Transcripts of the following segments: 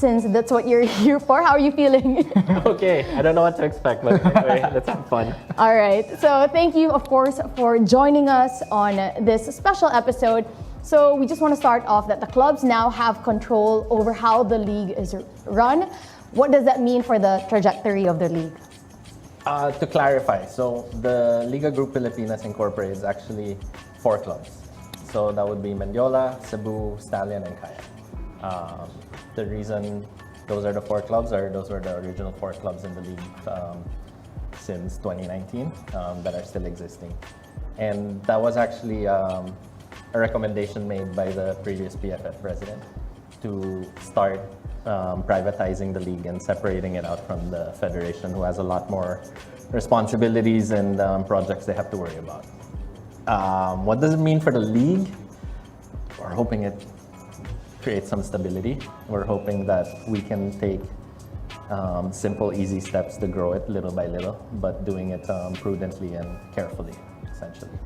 since that's what you're here for. How are you feeling? Okay, I don't know what to expect, but anyway, let's have fun. All right. So thank you, of course, for joining us on this special episode. So we just want to start off that the clubs now have control over how the league is run. What does that mean for the trajectory of the league? To clarify, so the Liga Group Pilipinas Incorporated is actually 4 clubs. So that would be Mendiola, Cebu, Stallion, and Kaya. The reason those are the 4 clubs are those were the original 4 clubs in the league since 2019 that are still existing. And that was actually a recommendation made by the previous PFF president to start privatizing the league and separating it out from the federation, who has a lot more responsibilities and projects they have to worry about. What does it mean for the league? We're hoping it creates some stability. We're hoping that we can take simple, easy steps to grow it little by little, but doing it prudently and carefully, essentially.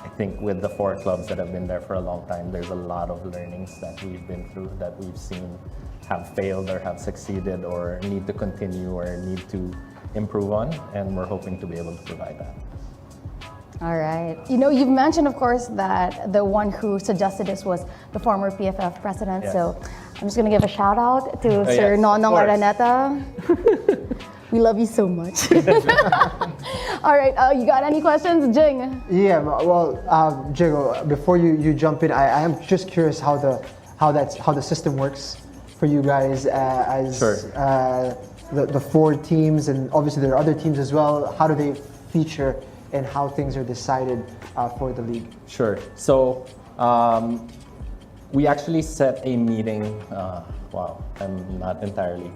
I think with the 4 clubs that have been there for a long time, there's a lot of learnings that we've been through, that we've seen have failed or have succeeded or need to continue or need to improve on, and we're hoping to be able to provide that. All right. You know, you've mentioned, of course, that the one who suggested this was the former PFF president. Yes. So I'm just going to give a shout out to Sir yes, Nonong Araneta. We love you so much. All right. You got any questions, Jing? Yeah. Well, Jigo, before you jump in, I am just curious how the system works for you guys as Sure. The 4 teams, and obviously there are other teams as well. How do they feature and how things are decided for the league? Sure. So we actually set a meeting. Wow, I'm not entirely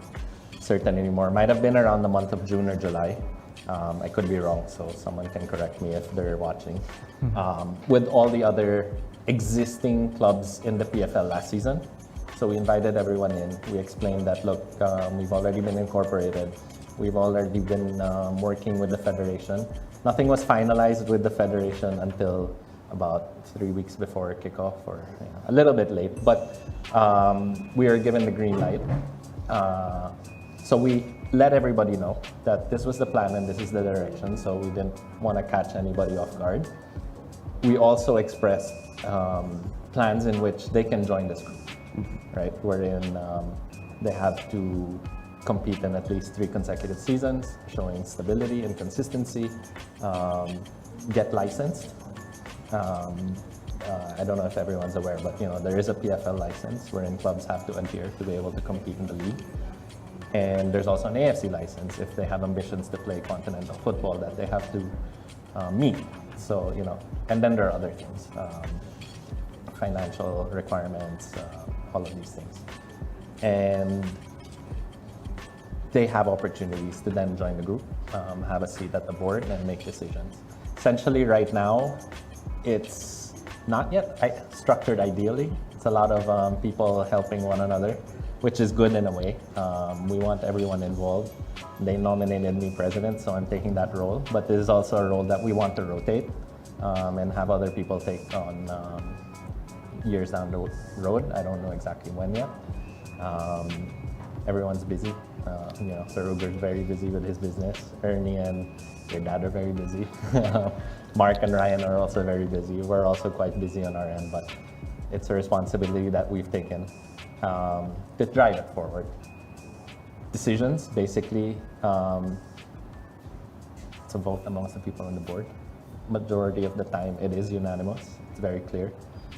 certain anymore. Might have been around the month of June or July. I could be wrong, so someone can correct me if they're watching. With all the other existing clubs in the PFL last season. So we invited everyone in. We explained that, look, we've already been incorporated. We've already been working with the federation. Nothing was finalized with the federation until about 3 weeks before kickoff, or a little bit late. But we were given the green light. So we let everybody know that this was the plan and this is the direction. So we didn't want to catch anybody off guard. We also expressed plans in which they can join this group, right? Wherein they have to compete in at least 3 consecutive seasons, showing stability and consistency, get licensed. I don't know if everyone's aware, but there is a PFL license wherein clubs have to adhere to be able to compete in the league. And there's also an AFC license if they have ambitions to play continental football that they have to meet. So, and then there are other things, financial requirements, all of these things. And they have opportunities to then join the group, have a seat at the board, and make decisions. Essentially, right now, it's not yet structured ideally. It's a lot of people helping one another, which is good in a way. We want everyone involved. They nominated me president, so I'm taking that role. But this is also a role that we want to rotate and have other people take on years down the road. I don't know exactly when yet. Everyone's busy. Sir Ruger's very busy with his business. Ernie and your dad are very busy. Mark and Ryan are also very busy. We're also quite busy on our end, but it's a responsibility that we've taken to drive it forward. Decisions, basically, it's a vote amongst the people on the board. Majority of the time, it is unanimous. It's very clear.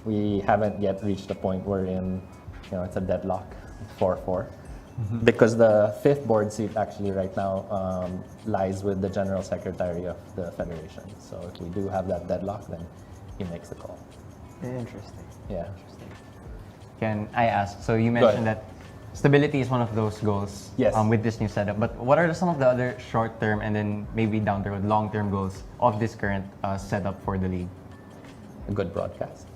We haven't yet reached the point wherein it's a deadlock, 4-4. Because the 5th board seat actually right now lies with the General Secretary of the Federation. So if we do have that deadlock, then he makes the call. Interesting. Yeah. Can I ask, so you mentioned that stability is one of those goals with this new setup, but what are some of the other short-term and then maybe down the road long-term goals of this current setup for the league? A good broadcast.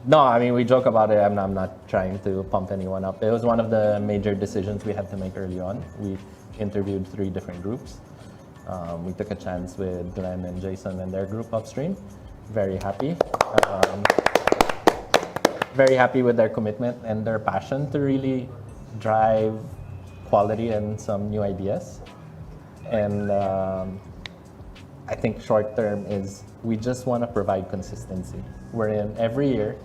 No, I mean, we joke about it. I'm not trying to pump anyone up. It was one of the major decisions we had to make early on. We interviewed 3 different groups. We took a chance with Glenn and Jason and their group upstream. Very happy. very happy with their commitment and their passion to really drive quality and some new ideas. And I think short term is we just want to provide consistency. Wherein every year,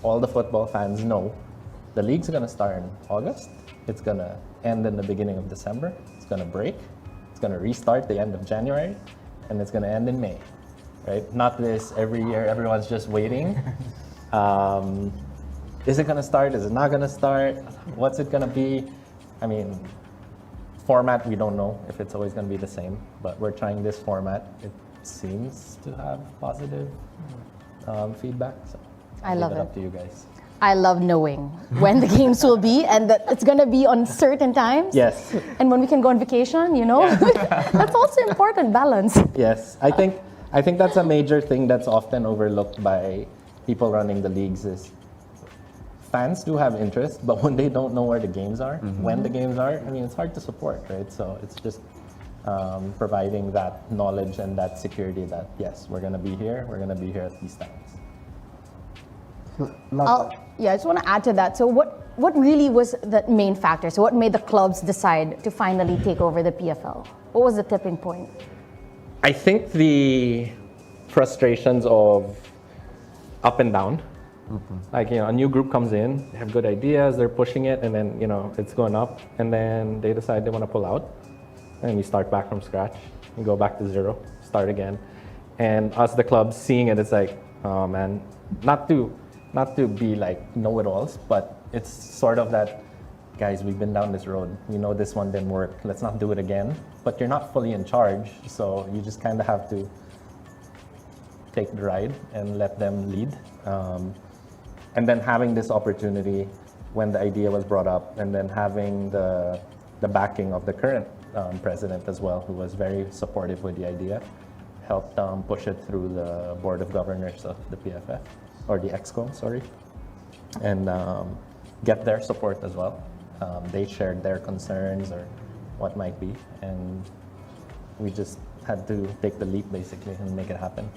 all the football fans know the league's going to start in August. It's going to end in the beginning of December. It's going to break. It's going to restart the end of January. And it's going to end in May. Right? Not this every year, everyone's just waiting. Is it going to start? Is it not going to start? What's it going to be? I mean, format, we don't know if it's always going to be the same, but we're trying this format. It seems to have positive feedback. So I love leave it. Up to you guys. I love knowing when the games will be and that it's going to be on certain times. Yes. And when we can go on vacation, you know? That's also important, balance. Yes. I think that's a major thing that's often overlooked by people running the leagues is fans do have interest, but when they don't know where the games are, when the games are, I mean, it's hard to support, right? So it's just providing that knowledge and that security that, yes, we're going to be here at these times. Yeah, I just want to add to that. So what really was the main factor? So what made the clubs decide to finally take over the PFL? What was the tipping point? I think the frustrations of up and down. Like, a new group comes in, they have good ideas, they're pushing it, and then, it's going up, and then they decide they want to pull out, and you start back from scratch, you go back to zero, start again. And us, the clubs, seeing it, it's like, oh man, not to be like know-it-alls, but it's sort of that, guys, we've been down this road, we know this one didn't work, let's not do it again. But you're not fully in charge, so you just kind of have to take the ride and let them lead. And then having this opportunity when the idea was brought up, and then having the backing of the current president as well, who was very supportive with the idea, helped push it through the board of governors of the PFF, or the EXCO, sorry, and get their support as well. They shared their concerns or what might be, and we just had to take the leap basically and make it happen.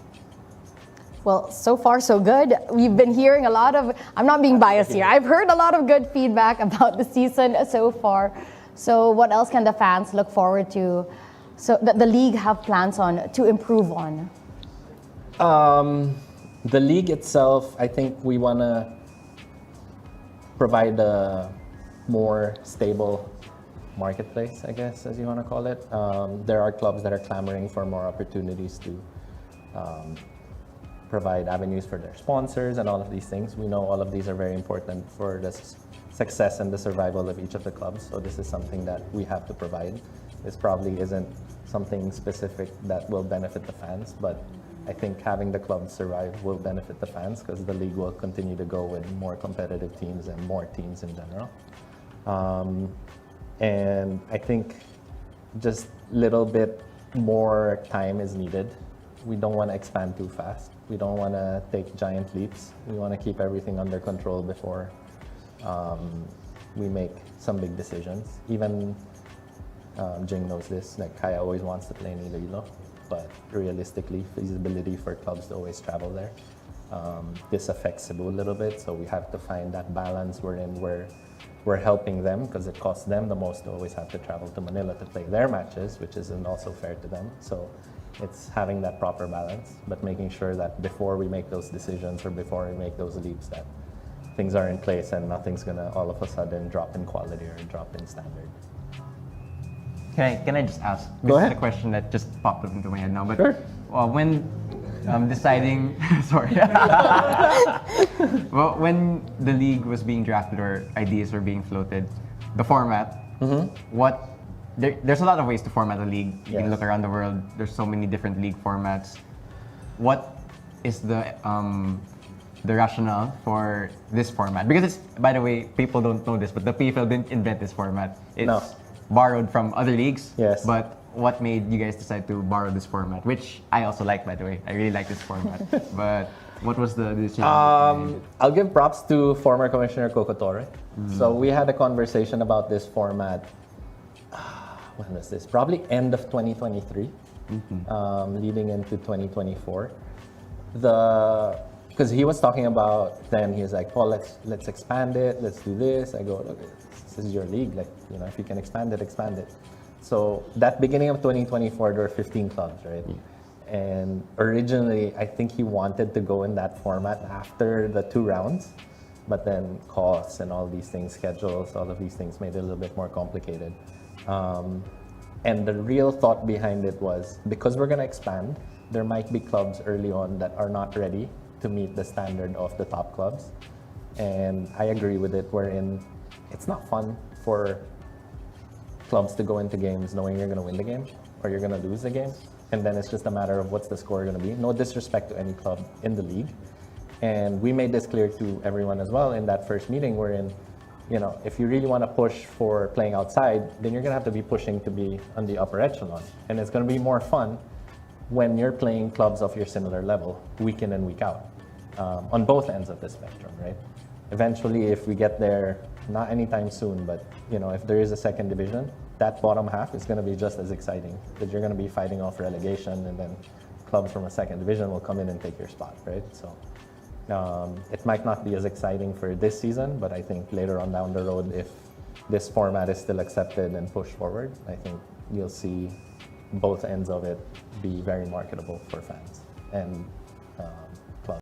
Well, so far so good. We've been hearing a lot of, I'm not being biased here, I've heard a lot of good feedback about the season so far. So what else can the fans look forward to, so that the league have plans on to improve on? The league itself, I think we want to provide a more stable marketplace, I guess, as you want to call it. There are clubs that are clamoring for more opportunities to provide avenues for their sponsors and all of these things. We know all of these are very important for the success and the survival of each of the clubs. So this is something that we have to provide. This probably isn't something specific that will benefit the fans, but I think having the clubs survive will benefit the fans because the league will continue to go with more competitive teams and more teams in general. And I think just a little bit more time is needed. We don't want to expand too fast. We don't want to take giant leaps. We want to keep everything under control before we make some big decisions. Even Jing knows this, like Kaya always wants to play in Iloilo, but realistically, feasibility for clubs to always travel there. This affects Cebu a little bit, so we have to find that balance wherein we're helping them because it costs them the most to always have to travel to Manila to play their matches, which isn't also fair to them. So it's having that proper balance, but making sure that before we make those decisions or before we make those leaps that things are in place and nothing's gonna all of a sudden drop in quality or drop in standard. Can I just ask? Go ahead. This is a question that just popped up into my head now. But Sure. When deciding, sorry. Well, when the league was being drafted or ideas were being floated, the format, there's a lot of ways to format a league. You can look around the world. There's so many different league formats. What is the rationale for this format? Because it's, by the way, people don't know this, but the PFL didn't invent this format. It's borrowed from other leagues. Yes. But what made you guys decide to borrow this format? Which I also like, by the way. I really like this format. But what was the decision? I'll give props to former Commissioner Coco Torre. So we had a conversation about this format. When was this? Probably end of 2023, leading into 2024. The because he was talking about, then he was like, Paul, let's expand it, let's do this. I go, look, this is your league, like, you know, if you can expand it, expand it. So that beginning of 2024, there were 15 clubs, right? Yeah. And originally, I think he wanted to go in that format after the 2 rounds, but then costs and all these things, schedules, all of these things made it a little bit more complicated. And the real thought behind it was, because we're gonna expand, there might be clubs early on that are not ready to meet the standard of the top clubs. And I agree with it, wherein it's not fun for clubs to go into games knowing you're gonna win the game or you're gonna lose the game. And then it's just a matter of what's the score gonna be. No disrespect to any club in the league. And we made this clear to everyone as well in that first meeting, wherein, you know, if you really wanna push for playing outside, then you're gonna have to be pushing to be on the upper echelon. And it's gonna be more fun when you're playing clubs of your similar level, week in and week out, on both ends of the spectrum, right? Eventually, if we get there, not anytime soon, but you know, if there is a second division, that bottom half is going to be just as exciting, because you're going to be fighting off relegation, and then clubs from a second division will come in and take your spot, right? So it might not be as exciting for this season, but I think later on down the road, if this format is still accepted and pushed forward, I think you'll see both ends of it be very marketable for fans and clubs.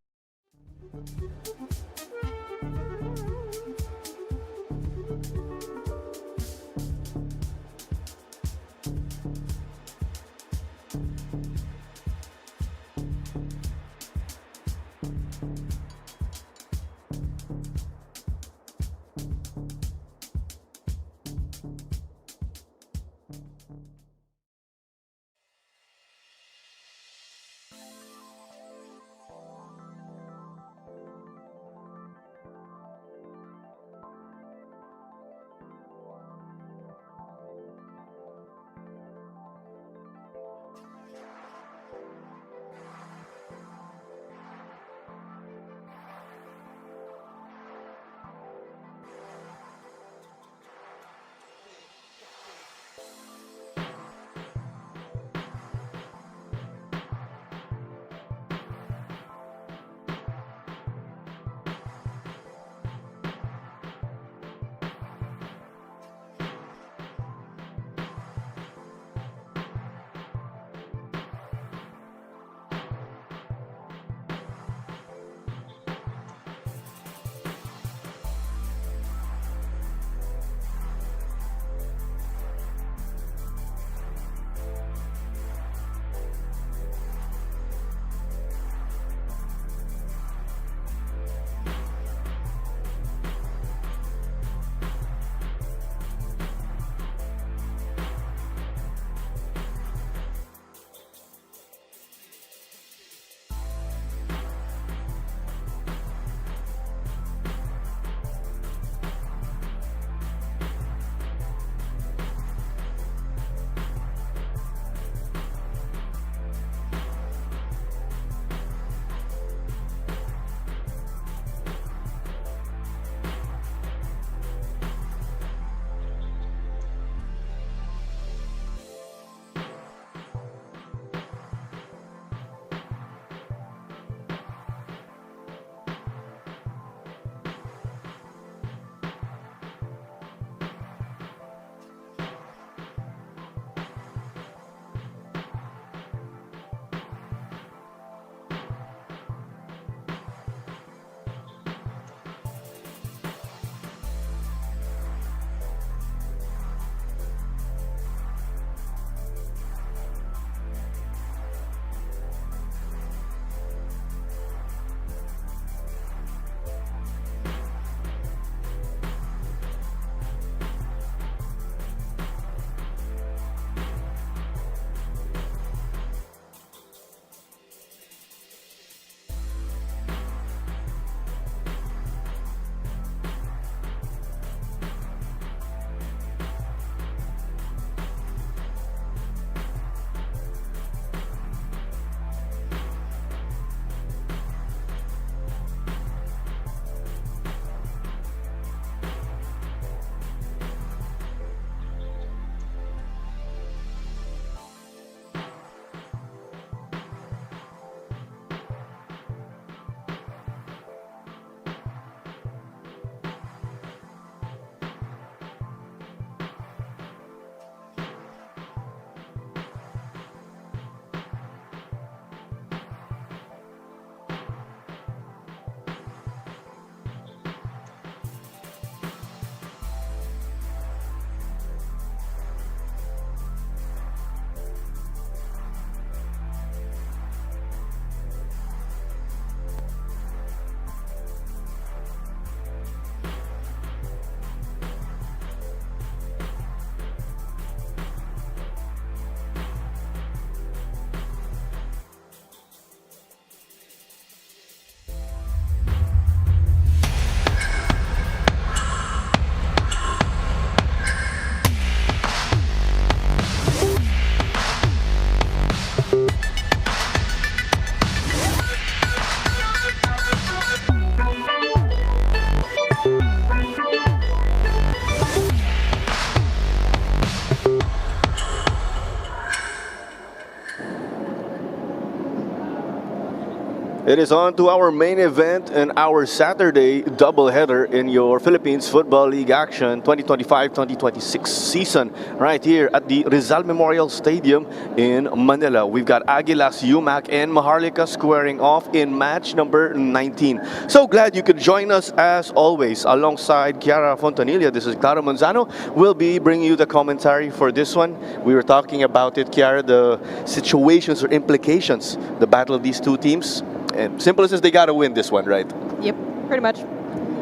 It is on to our main event and our Saturday doubleheader in your Philippines Football League action 2025-2026 season right here at the Rizal Memorial Stadium in Manila. We've got Aguilas, UMAK, and Maharlika squaring off in match number 19. So glad you could join us as always. Alongside Kiara Fontanilla, this is Claro Manzano. We'll be bringing you the commentary for this one. We were talking about it, Kiara, the situations or implications, the battle of these two teams. And simple as they gotta win this one, right? Yep, pretty much.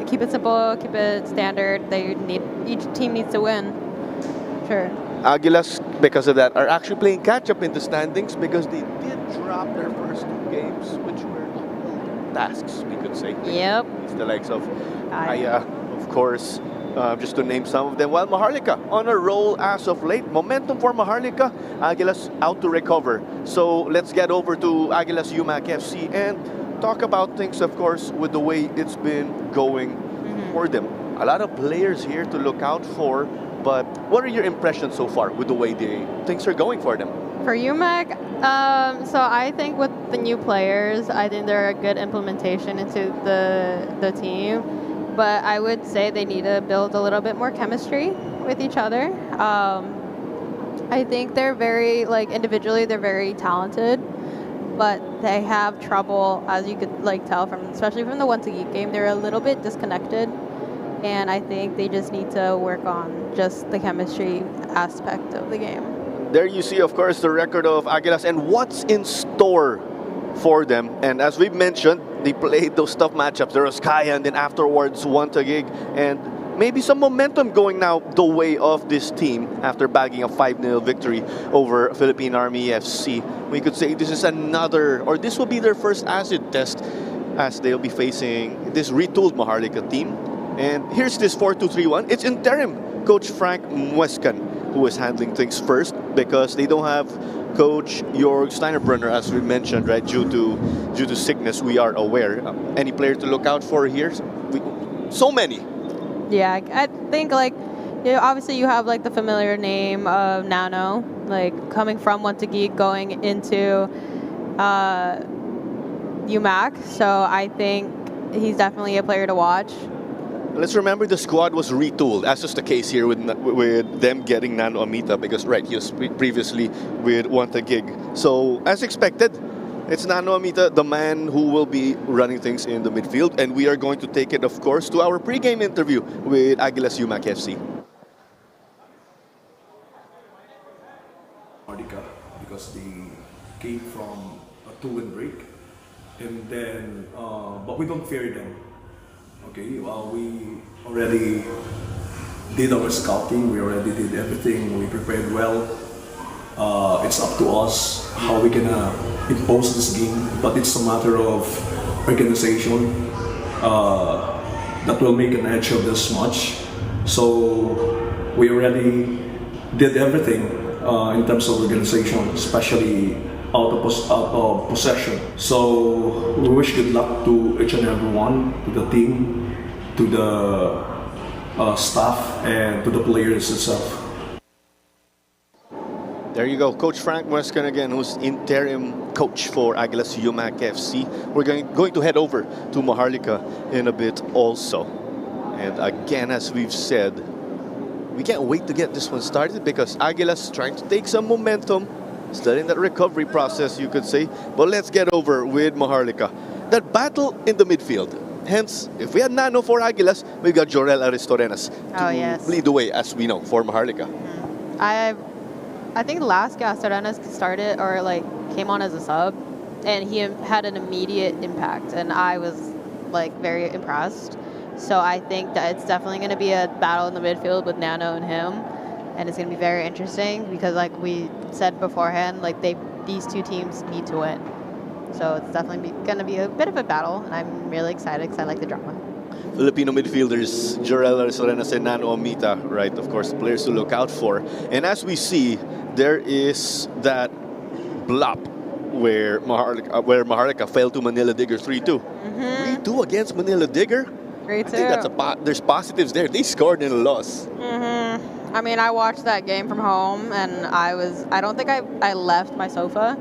Keep it simple, keep it standard. Each team needs to win. Sure. Aguilas, because of that, are actually playing catch-up in the standings because they did drop their first two games, which were tasks, we could say. Yep. It's the likes of Aya, of course, just to name some of them. While Maharlika on a roll as of late. Momentum for Maharlika, Aguilas out to recover. So let's get over to Aguilas UMAK FC and talk about things, of course, with the way it's been going for them. A lot of players here to look out for, but what are your impressions so far with the way things are going for them? For UMAC, so I think with the new players, I think they're a good implementation into the team. But I would say they need to build a little bit more chemistry with each other. I think they're very, individually, they're very talented, but they have trouble, as you could tell from, especially from the one-to-geek game, they're a little bit disconnected. And I think they just need to work on just the chemistry aspect of the game. There you see, of course, the record of Aguilas and what's in store for them. And as we've mentioned, they played those tough matchups. There was Kaya and then afterwards one-to-gig. And maybe some momentum going now the way of this team after bagging a 5-0 victory over Philippine Army FC. We could say this is this will be their first acid test as they'll be facing this retooled Maharlika team. And here's this 4-2-3-1. It's interim Coach Frank Muescan who is handling things first because they don't have Coach Jörg Steinerbrunner, as we mentioned, right, due to sickness, we are aware. Any player to look out for here? So many. Yeah, I think obviously you have the familiar name of Nano, coming from one-to-geek going into UMAC. So I think he's definitely a player to watch. Let's remember the squad was retooled, as is the case here with them getting Nano Amita because, right, he was previously with one-to-gig. So, as expected, it's Nano Amita, the man who will be running things in the midfield. And we are going to take it, of course, to our pre-game interview with Aguilas UMAK FC. Maharlika, because they came from a 2-win break. And then, but we don't fear them. Okay, we already did our scouting, we already did everything, we prepared well. It's up to us how we're gonna impose this game, but it's a matter of organization that will make an edge of this match. So we already did everything in terms of organization, especially out of possession. So we wish good luck to each and every one, to the team, to the staff, and to the players itself. There you go, Coach Frank Muescan again, who's interim coach for Aguilas UMAK FC. We're going to head over to Maharlika in a bit also. And again, as we've said, we can't wait to get this one started because Aguilas is trying to take some momentum. Still in that recovery process, you could say. But let's get over with Maharlika. That battle in the midfield. Hence, if we had Nano for Aguilas, we've got Jorel Aristorenas to lead the way, as we know, for Maharlika. I think last guy Aristorenas started or came on as a sub, and he had an immediate impact, and I was very impressed. So I think that it's definitely going to be a battle in the midfield with Nano and him. And it's going to be very interesting because, we said beforehand, these two teams need to win. So it's definitely going to be a bit of a battle, and I'm really excited because I like the drama. Filipino midfielders, Jorel Aristorenas and Nano Amita, right? Of course, players to look out for. And as we see, there is that blop where Maharlika fell to Manila Digger 3-2. 3-2 against Manila Digger? 3-2. I think there's positives there. They scored in a loss. I mean, I watched that game from home, and I don't think I left my sofa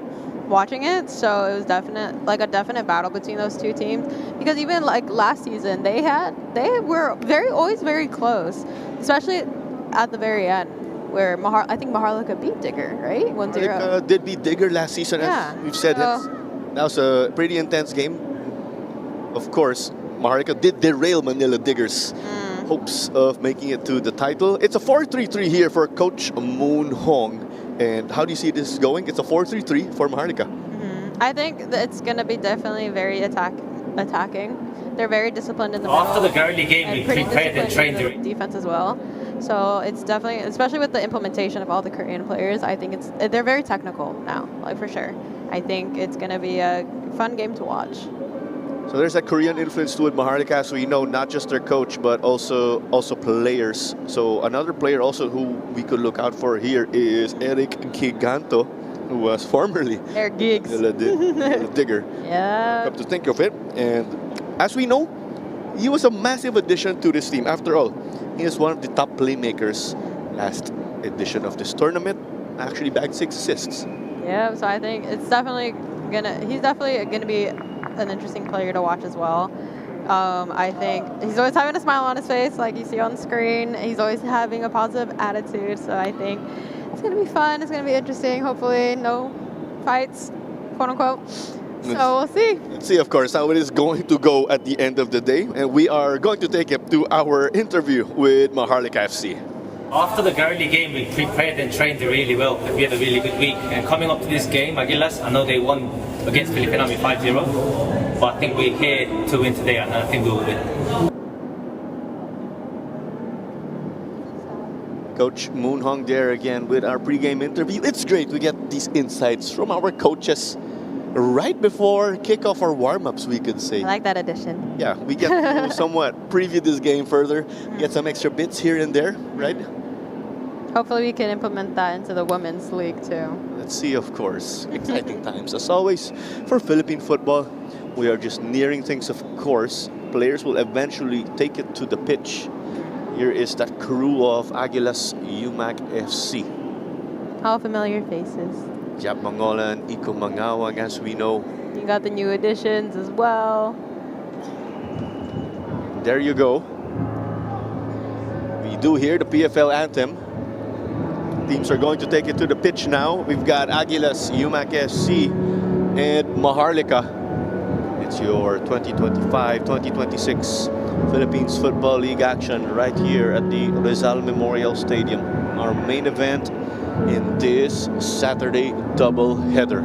watching it, so it was a definite battle between those two teams. Because even like last season, they were always very close, especially at the very end, where I think Maharlika beat Digger, right? 1-0. Maharlika did beat Digger last season, as we've said. That was a pretty intense game. Of course, Maharlika did derail Manila Diggers' hopes of making it to the title. It's a 4-3-3 here for Coach Moon Hong. And how do you see this going? It's a 4-3-3 for Maharlika. I think that it's going to be definitely very attacking. They're very disciplined in the middle. After the early game, we prepared and trained the defense as well. So it's definitely, especially with the implementation of all the Korean players, I think they're very technical now, like for sure. I think it's going to be a fun game to watch. So there's a Korean influence to it, Maharlika, as we know, not just their coach, but also players. So another player also who we could look out for here is Eric Giganto, who was formerly Eric Giggs. Digger. Yeah. Come to think of it. And as we know, he was a massive addition to this team. After all, he is one of the top playmakers last edition of this tournament. Actually bagged 6 assists. Yeah, so I think he's definitely gonna be an interesting player to watch as well. I think he's always having a smile on his face, like you see on screen. He's always having a positive attitude, so I think it's going to be fun. It's going to be interesting. Hopefully no fights, quote unquote. So we'll see. Let's see, of course, how it is going to go at the end of the day. And we are going to take it to our interview with Maharlika FC. After the early game, we prepared and trained really well. We had a really good week. And coming up to this game, Aguilas, I know they won against Filipinami 5-0. But I think we're here to win today, and I think we will win. Coach Moon Hong there again with our pre-game interview. It's great we get these insights from our coaches right before kickoff or warm-ups, we could say. I like that addition. Yeah, we get to somewhat preview this game further, get some extra bits here and there, right? Hopefully we can implement that into the women's league too. Let's see, of course. Exciting times as always for Philippine football. We are just nearing things, of course. Players will eventually take it to the pitch. Here is that crew of Aguilas UMAK FC. All familiar faces. Jap Mangolan, Iko Mangawang, as we know. You got the new additions as well. There you go. We do hear the PFL anthem. Teams are going to take it to the pitch now. We've got Aguilas, UMAK FC, and Maharlika. It's your 2025-2026 Philippines Football League action right here at the Rizal Memorial Stadium. Our main event in this Saturday doubleheader.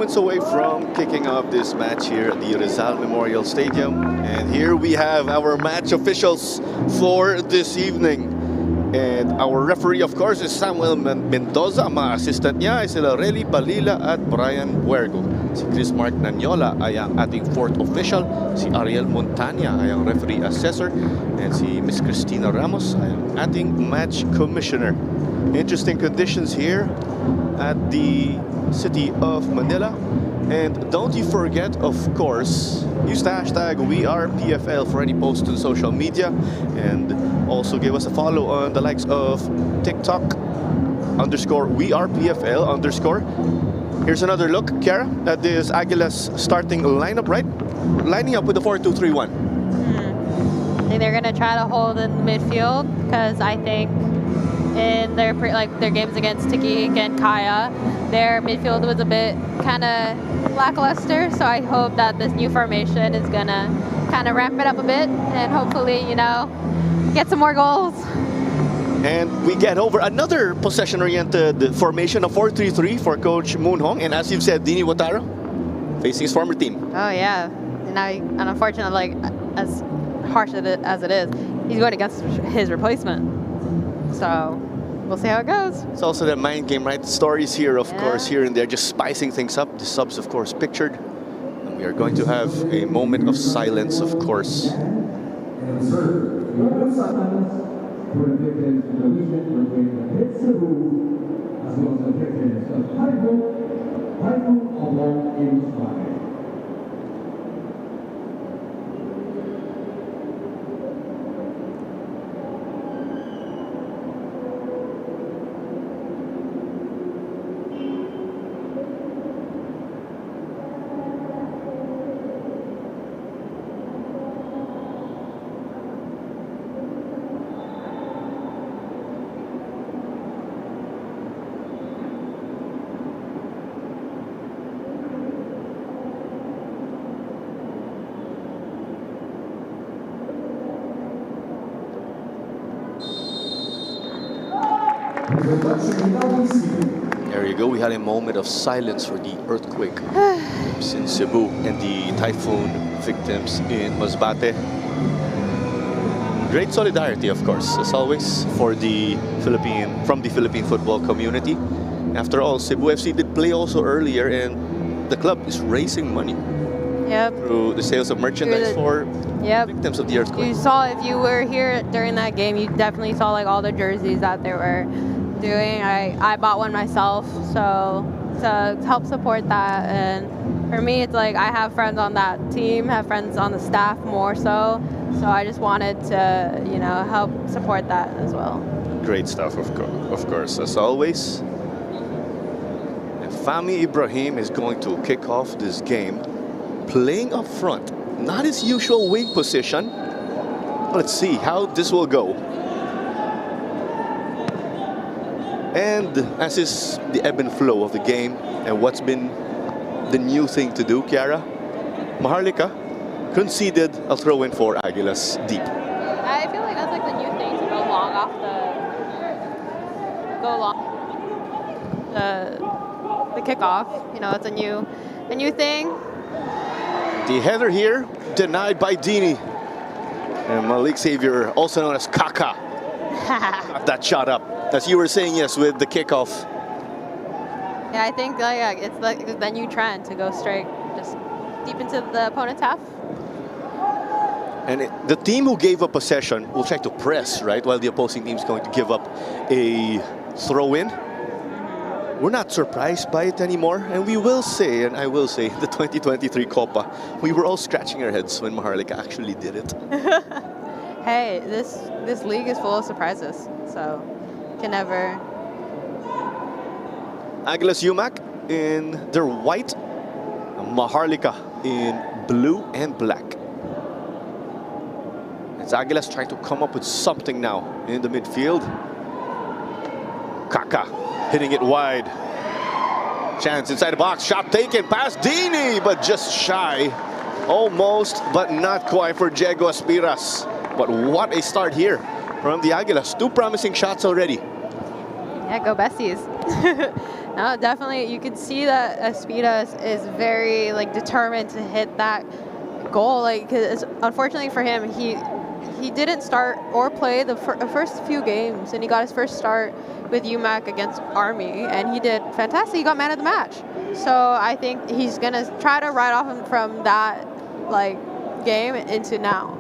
moments away from kicking off this match here at the Rizal Memorial Stadium. And here we have our match officials for this evening. And our referee, of course, is Samuel Mendoza. Mga assistant niya ay sila Relly Balila at Brian Buergo. Si Chris Mark Nanyola ay ang ating fourth official. Si Ariel Montania ay ang referee assessor. And si Miss Cristina Ramos ay ang ating match commissioner. Interesting conditions here at the city of Manila. And don't you forget, of course, use the hashtag WeArePFL for any posts on social media. And also give us a follow on the likes of TikTok _WeArePFL _. Here's another look, Kiara, at this Aguilas starting lineup, right? Lining up with the 4-2-3-1. I think they're going to try to hold in the midfield because I think in their games against Tikik and Kaya, their midfield was a bit kind of lackluster. So I hope that this new formation is going to kind of ramp it up a bit and hopefully, you know, get some more goals. And we get over another possession-oriented formation of 4-3-3 for Coach Moon Hong. And as you've said, Dini Wataro facing his former team. Oh, yeah. And unfortunately, like, as harsh as it is, he's going against his replacement. So we'll see how it goes. It's also that mind game, right? Stories here, of course, here and there, just spicing things up. The subs, of course, pictured. And we are going to have a moment of silence, of course. There you go. We had a moment of silence for the earthquake in Cebu and the typhoon victims in Masbate. Great solidarity, of course, as always, for the Philippine football community. After all, Cebu FC did play also earlier, and the club is raising money through the sales of merchandise for victims of the earthquake. You saw, if you were here during that game, you definitely saw like all the jerseys that they were doing. I bought one myself, so to help support that. And for me, it's like I have friends on that team, have friends on the staff more so. So I just wanted to, you know, help support that as well. Great stuff, of course, as always. And Fahmi Ibrahim is going to kick off this game, playing up front. Not his usual wing position. Let's see how this will go. And as is the ebb and flow of the game and what's been the new thing to do, Kiara, Maharlika conceded a throw-in for Aguilas deep. I feel like that's like the new thing to go long the kickoff. You know, it's a new thing. The header here denied by Dini. And Malik Xavier, also known as Kaka, got that shot up. As you were saying, yes, with the kickoff. Yeah, I think it's like the new trend to go straight, just deep into the opponent's half. And the team who gave up possession will try to press, right, while the opposing team is going to give up a throw-in. We're not surprised by it anymore, and we will say, and I will say, the 2023 Copa, we were all scratching our heads when Maharlika actually did it. Hey, this league is full of surprises, so can never. Aguilas UMAK in their white, Maharlika in blue and black. It's Aguilas trying to come up with something now in the midfield. Kaka hitting it wide. Chance inside the box, shot taken past Dini, but just shy. Almost, but not quite for Diego Aspiras. But what a start here from the Aguilas. 2 promising shots already. Yeah, go Besties. No, definitely. You can see that Espinas is very like determined to hit that goal. Like, cause unfortunately for him, he didn't start or play the first few games, and he got his first start with UMAK against Army, and he did fantastic. He got man of the match. So I think he's gonna try to ride off him from that like game into now.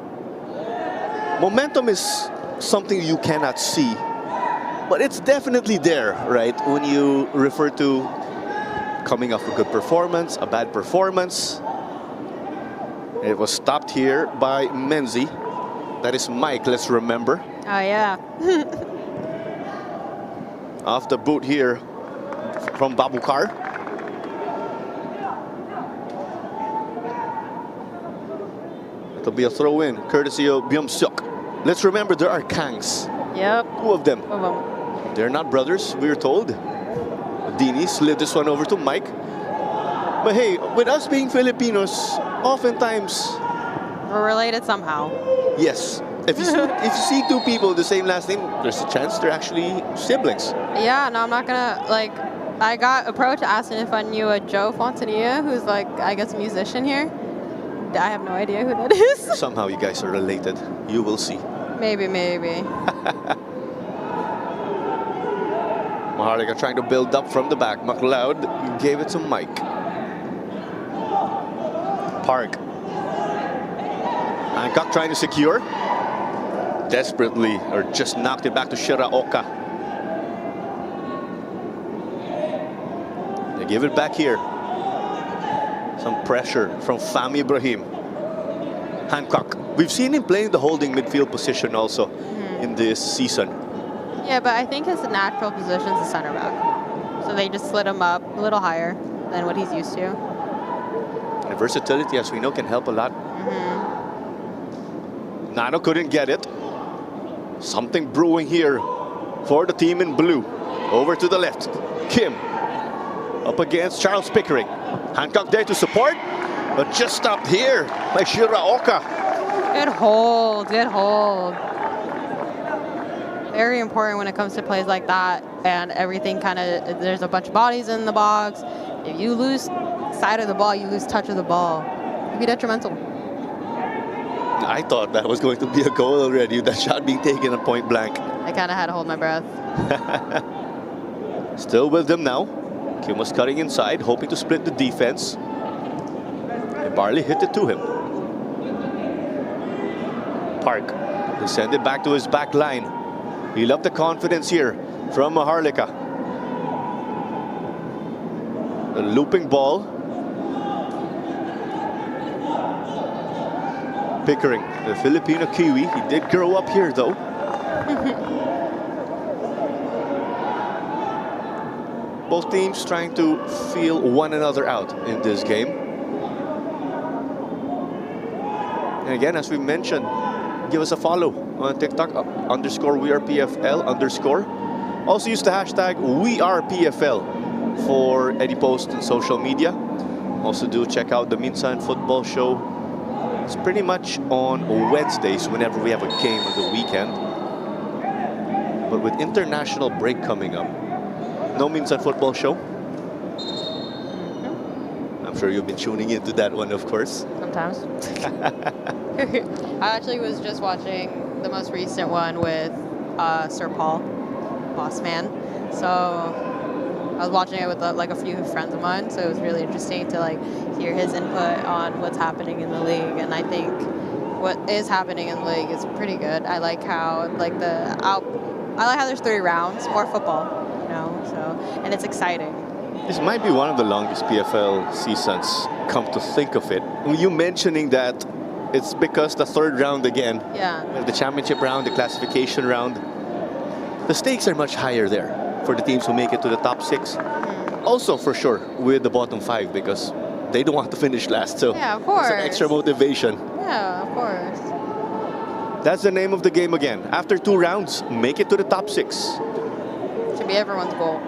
Momentum is something you cannot see, but it's definitely there, right? When you refer to coming off a good performance, a bad performance. It was stopped here by Menzi. That is Mike, let's remember. Oh, yeah. Off the boot here from Babukar. It'll be a throw in, courtesy of Byung-seok. Let's remember there are Kangs. Yep. Two of them. Two of them. They're not brothers, we're told. Dini slid this one over to Mike. But hey, with us being Filipinos, oftentimes... We're related somehow. Yes. If you see two people with the same last name, there's a chance they're actually siblings. Yeah, no, I'm not gonna, like, I got approached asking if I knew a Joe Fontanilla, who's like, I guess, a musician here. I have no idea who that is. Somehow you guys are related. You will see. Maybe, maybe. Maharlika trying to build up from the back. McLeod gave it to Mike. Park. Hancock trying to secure. Desperately, or just knocked it back to Shiraoka. They give it back here. Some pressure from Fami Ibrahim. Hancock. We've seen him playing the holding midfield position also in this season. Yeah, but I think his natural position is the center back. So they just slid him up a little higher than what he's used to. And versatility, as we know, can help a lot. Nano couldn't get it. Something brewing here for the team in blue. Over to the left. Kim up against Charles Pickering. Hancock there to support, but just stopped here by Shiraoka. Good hold, good hold. Very important when it comes to plays like that, and everything kind of, there's a bunch of bodies in the box. If you lose sight of the ball, you lose touch of the ball. It can be detrimental. I thought that was going to be a goal already, that shot being taken at point blank. I kind of had to hold my breath. Still with them now. Kim was cutting inside, hoping to split the defense. And Barley hit it to him. Park, they send it back to his back line. He loved the confidence here from Maharlika. The looping ball. Pickering, the Filipino Kiwi. He did grow up here though. Both teams trying to feel one another out in this game. And again, as we mentioned, give us a follow on TikTok, _WeArePFL _. Also use the hashtag WeArePFL for any post on social media. Also do check out the Minsan Football Show. It's pretty much on Wednesdays whenever we have a game on the weekend. But with international break coming up, no Minsan Football Show. I'm sure you've been tuning into that one, of course. Sometimes. I actually was just watching the most recent one with Sir Paul, Boss Man. So I was watching it with like a few friends of mine. So it was really interesting to like hear his input on what's happening in the league. And I think what is happening in the league is pretty good. I like how like I like how there's 3 rounds, more football, you know. So and it's exciting. This might be one of the longest PFL seasons, come to think of it. You mentioning that, it's because the 3rd round again. Yeah. The championship round, the classification round. The stakes are much higher there for the teams who make it to the top 6. Also, for sure, with the bottom 5 because they don't want to finish last. So yeah, of course. It's an extra motivation. Yeah, of course. That's the name of the game again. After 2 rounds, make it to the top 6. Should be everyone's goal.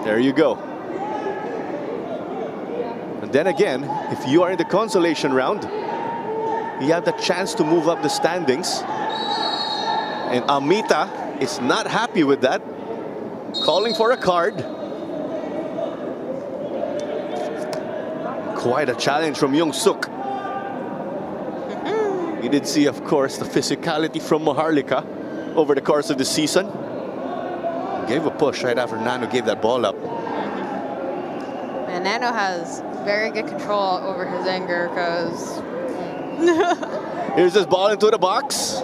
There you go. And then again, if you are in the consolation round, you have the chance to move up the standings. And Amita is not happy with that, calling for a card. quite a challenge from Young Suk. You did see, of course, the physicality from Maharlika over the course of the season. Gave a push right after Nano gave that ball up. And Nano has very good control over his anger because... Here's this ball into the box.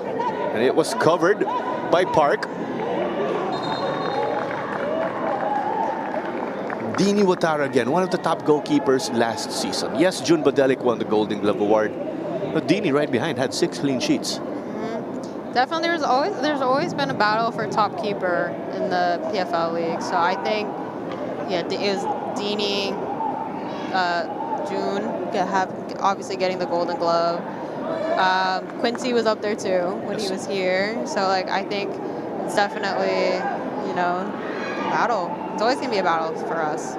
And it was covered by Park. Dini Watara again, one of the top goalkeepers last season. Yes, June Badelic won the Golden Glove Award. But Dini right behind had 6 clean sheets. Definitely, there's always been a battle for top keeper in the PFL league. So I think, yeah, it was Dini, June, obviously getting the Golden Glove. Quincy was up there too when he was here. So like, I think it's definitely, you know, a battle. It's always gonna be a battle for us.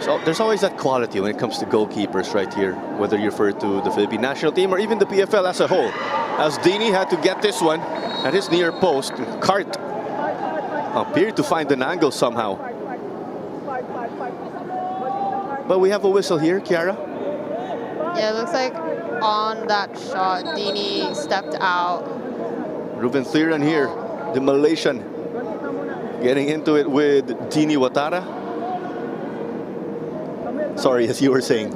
So there's always that quality when it comes to goalkeepers right here, whether you refer to the Philippine national team or even the PFL as a whole. As Dini had to get this one at his near post, Cart appeared to find an angle somehow. But we have a whistle here, Kiara. Yeah, it looks like on that shot, Dini stepped out. Ruben Thiran here, the Malaysian, getting into it with Dini Watara. Sorry, as you were saying.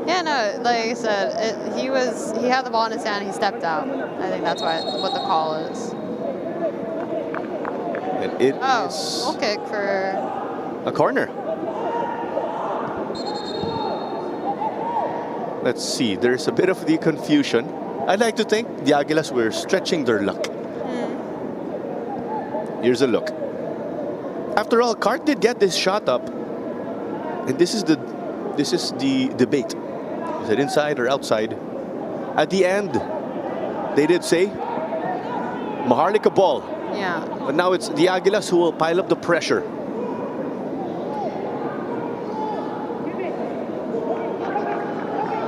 Yeah, no, like I said, he had the ball in his hand, he stepped out. I think that's what the call is. And it is goal kick for a corner. Let's see, there's a bit of the confusion. I'd like to think the Aguilas were stretching their luck. Here's a look. After all, Cart did get this shot up. And this is the debate. Is it inside or outside? At the end, they did say Maharlika ball. Yeah. But now it's the Aguilas who will pile up the pressure.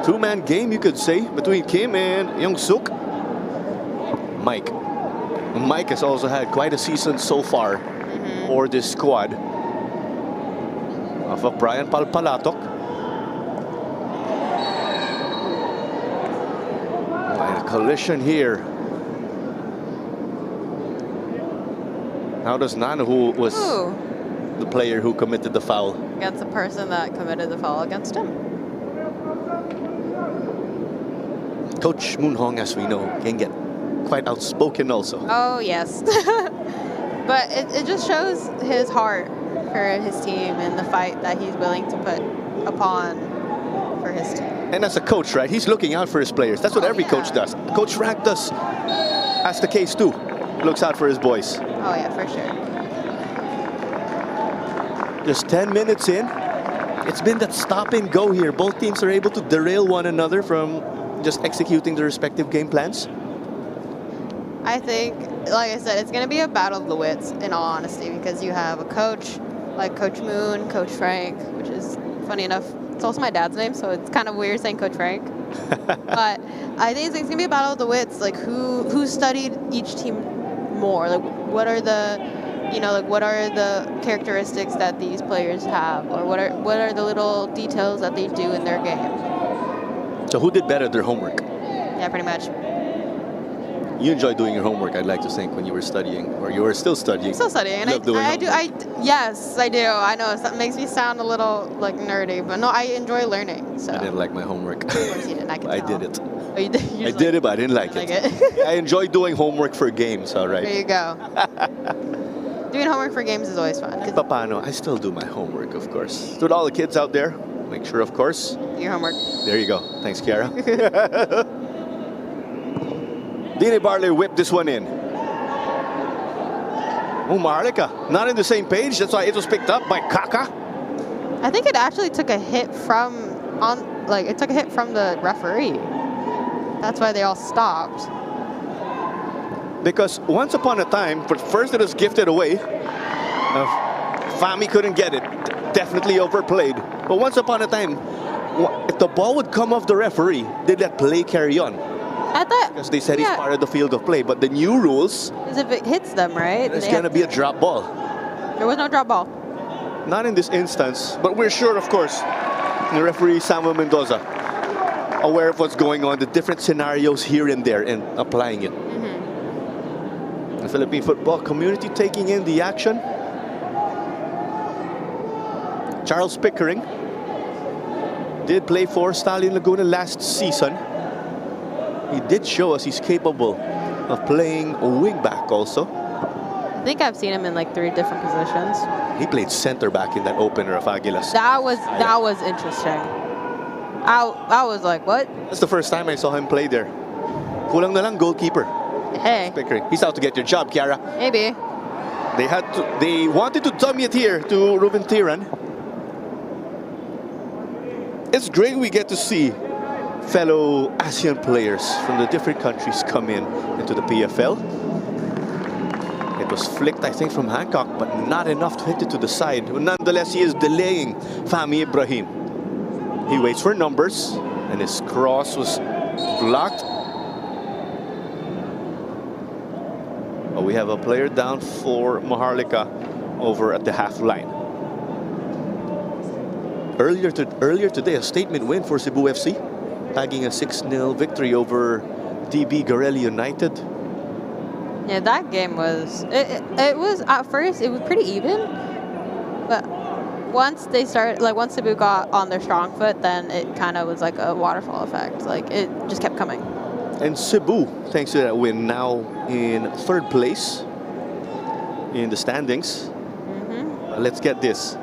Two-man game, you could say, between Kim and Young Suk. Mike. Mike has also had quite a season so far for this squad. Off of Brian Palpalatok. And a collision here. How does Nano, who was the player who committed the foul? Against the person that committed the foul against him. Coach Moon Hong, as we know, can get quite outspoken also. Oh, yes. But it just shows his heart for his team and the fight that he's willing to put upon for his team. And as a coach, right, he's looking out for his players. That's what every coach does. Coach Frank does, as the case too, looks out for his boys. Oh yeah, for sure. Just 10 minutes in, it's been that stop and go here. Both teams are able to derail one another from just executing their respective game plans. I think, like I said, it's going to be a battle of the wits, in all honesty, because you have a coach like Coach Moon, Coach Frank, which is, funny enough, it's also my dad's name, so it's kind of weird saying Coach Frank. But I think it's going to be a battle of the wits, like who studied each team more, like what are the, you know, like what are the characteristics that these players have, or what are the little details that they do in their game. So who did better their homework? Yeah, pretty much. You enjoyed doing your homework, I'd like to think, when you were studying, or you were still studying. Still studying, and yes, I do. I know it makes me sound a little like nerdy, but no, I enjoy learning. So I didn't like my homework. Of course you didn't. I can tell. I did it. Oh, you did? I did it, but I didn't like it. I enjoy doing homework for games, all right? There you go. Doing homework for games is always fun. Papano, I still do my homework, of course. To all the kids out there, make sure, of course. Do your homework. There you go. Thanks, Kiara. Dini Barley whipped this one in. Oh, Maharlika, not in the same page. That's why it was picked up by Kaka. I think it actually took a hit from the referee. That's why they all stopped. Because once upon a time, but first it was gifted away. Fami couldn't get it. Definitely overplayed. But once upon a time, if the ball would come off the referee, they'd let play carry on. Because they said he's part of the field of play. But the new rules is if it hits them, right? It's going to be a drop ball. There was no drop ball. Not in this instance, but we're sure, of course, The referee Samuel Mendoza, aware of what's going on, the different scenarios here and there, and applying it. The Philippine football community taking in the action. Charles Pickering did play for Stallion Laguna last season. He did show us he's capable of playing a wing back also. I think I've seen him in like 3 different positions. He played center back in that opener of Aguilas. That was interesting. I was like, what? That's the first time I saw him play there. Kulang na lang goalkeeper. Hey. Pickering. He's out to get your job, Kiara. Maybe. They wanted to dummy it here to Ruben Tiran. It's great we get to see fellow ASEAN players from the different countries come into the PFL. It was flicked, I think, from Hancock, but not enough to hit it to the side. Nonetheless, he is delaying Fahmi Ibrahim. He waits for numbers, and his cross was blocked. But we have a player down for Maharlika over at the half line. Earlier today, a statement win for Cebu FC, tagging a 6-0 victory over DB Garelli United. Yeah, that game was, it was, at first, it was pretty even. But once they started, like once Cebu got on their strong foot, then it kind of was like a waterfall effect. Like it just kept coming. And Cebu, thanks to that win, now in 3rd place in the standings. Let's get this.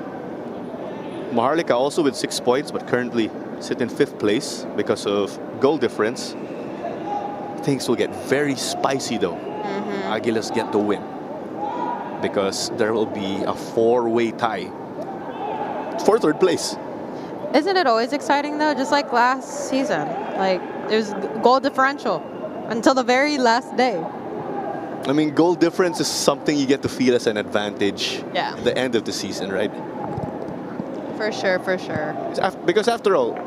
Maharlika also with 6 points, but currently sit in 5th place because of goal difference. Things will get very spicy though. Aguilas get the win because there will be a 4-way tie for 3rd place. Isn't it always exciting though? Just like last season, like it was goal differential until the very last day. I mean, goal difference is something you get to feel as an advantage at the end of the season, right? For sure, for sure. Because after all,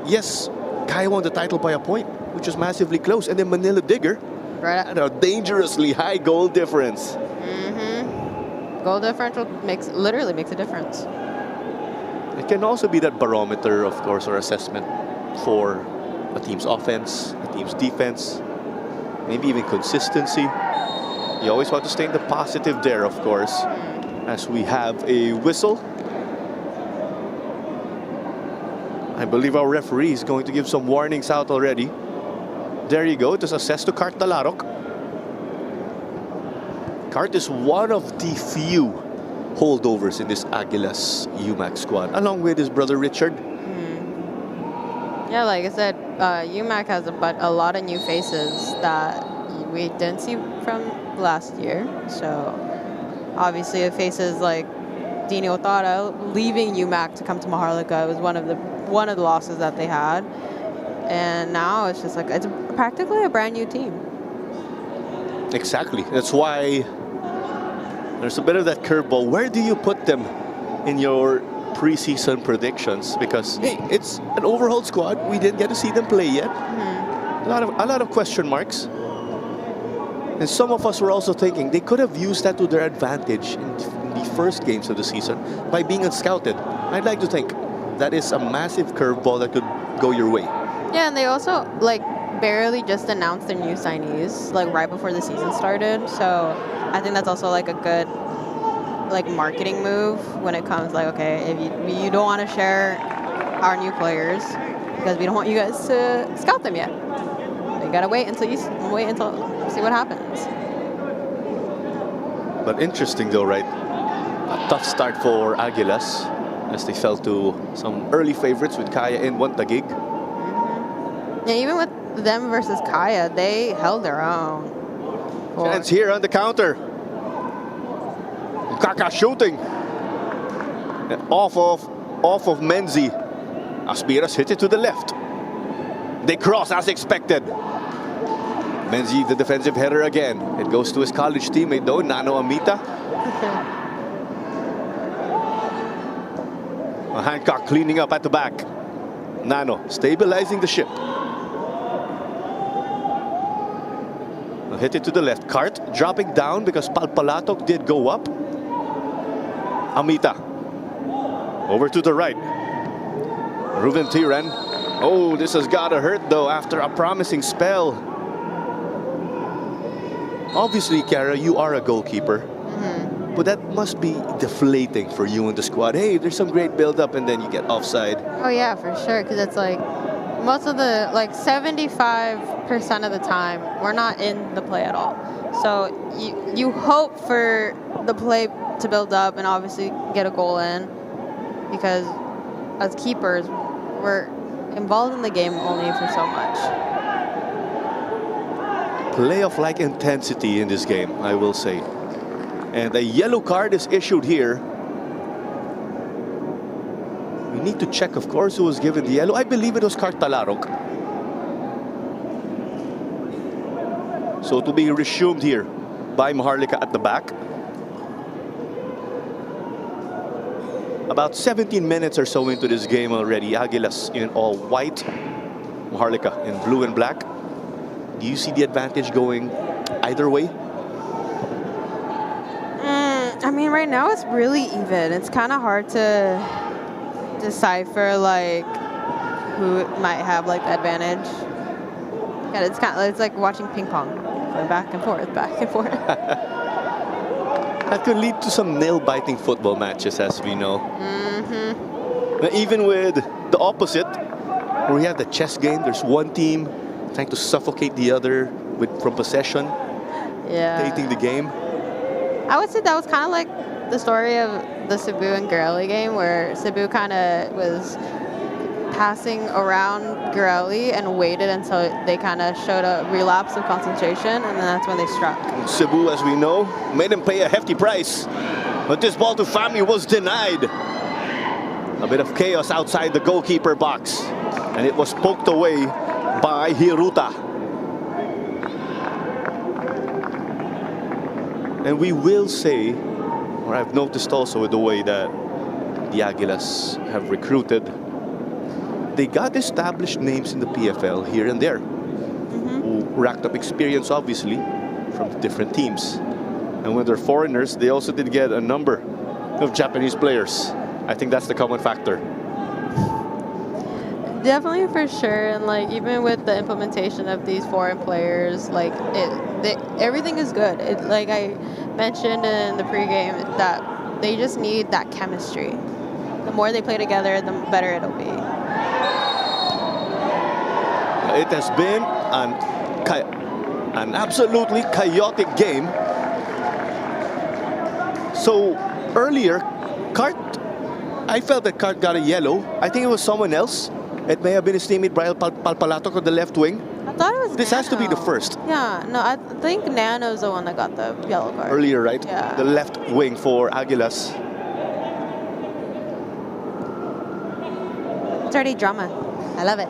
yes, Kaya won the title by a point, which was massively close, and then Manila Digger had a dangerously high goal difference. Goal differential literally makes a difference. It can also be that barometer, of course, or assessment for a team's offense, a team's defense, maybe even consistency. You always want to stay in the positive there, of course, as we have a whistle. I believe our referee is going to give some warnings out already. There you go. It is assessed to Cart Talarok. Cart is one of the few holdovers in this Aguilas UMAK squad, along with his brother Richard. Yeah, like I said, UMAK has a lot of new faces that we didn't see from last year. So obviously the faces like Dino Otara leaving UMAK to come to Maharlika was one of the losses that they had, and now it's just like it's practically a brand new team. Exactly. That's why there's a bit of that curveball. Where do you put them in your preseason predictions? Because hey, it's an overhauled squad. We didn't get to see them play yet. A lot of question marks. And some of us were also thinking they could have used that to their advantage in the first games of the season by being unscouted. I'd like to think that is a massive curveball that could go your way. Yeah, and they also like barely just announced their new signees like right before the season started. So I think that's also like a good like marketing move when it comes like, okay, if you don't want to share our new players because we don't want you guys to scout them yet. You gotta wait until see what happens. But interesting though, right? A tough start for Aguilas as they fell to some early favorites with Kaya and Wantagig. Yeah, even with them versus Kaya, they held their own. Chance here on the counter. Kaka shooting. And off of Menzi. Aspiras hit it to the left. They cross as expected. Menzi, the defensive header again. It goes to his college teammate though, Nano Amita. Hancock cleaning up at the back. Nano stabilizing the ship. Hit it to the left. Cart dropping down because Palpalatok did go up. Amita over to the right. Ruben Tiran. Oh, this has gotta hurt though after a promising spell. Obviously, Kiara, you are a goalkeeper. But that must be deflating for you and the squad. Hey, there's some great build-up and then you get offside. Oh yeah, for sure, because it's like most of the, like 75% of the time, we're not in the play at all. So you hope for the play to build up and obviously get a goal in, because as keepers, we're involved in the game only for so much. Playoff-like intensity in this game, I will say. And a yellow card is issued here. We need to check, of course, who was given the yellow. I believe it was Cartalarok. So to be resumed here by Maharlika at the back. About 17 minutes or so into this game already. Aguilas in all white, Maharlika in blue and black. Do you see the advantage going either way? I mean, right now it's really even. It's kind of hard to decipher like who might have like the advantage. Yeah, it's kind of, it's like watching ping pong, going back and forth, back and forth. That could lead to some nail-biting football matches, as we know. But even with the opposite, where we have the chess game, there's one team trying to suffocate the other from possession, dictating the game. I would say that was kind of like the story of the Cebu and Garelli game, where Cebu kind of was passing around Garelli and waited until they kind of showed a relapse of concentration, and then that's when they struck. Cebu, as we know, made him pay a hefty price. But this ball to Fami was denied. A bit of chaos outside the goalkeeper box. And it was poked away by Hiruta. And we will say, or I've noticed also with the way that the Aguilas have recruited, they got established names in the PFL here and there, who racked up experience, obviously, from the different teams. And when they're foreigners, they also did get a number of Japanese players. I think that's the common factor. Definitely, for sure. And like even with the implementation of these foreign players, like everything is good. Like I mentioned in the pregame, that they just need that chemistry. The more they play together, the better it'll be. It has been an absolutely chaotic game. So earlier, I felt that Cart got a yellow. I think it was someone else. It may have been his teammate Brian Palpalatok on the left wing. I thought it was This Nano. has to be the first. Yeah, no, I think Nano's the one that got the yellow card. Earlier, right? Yeah. The left wing for Aguilas. It's already drama. I love it.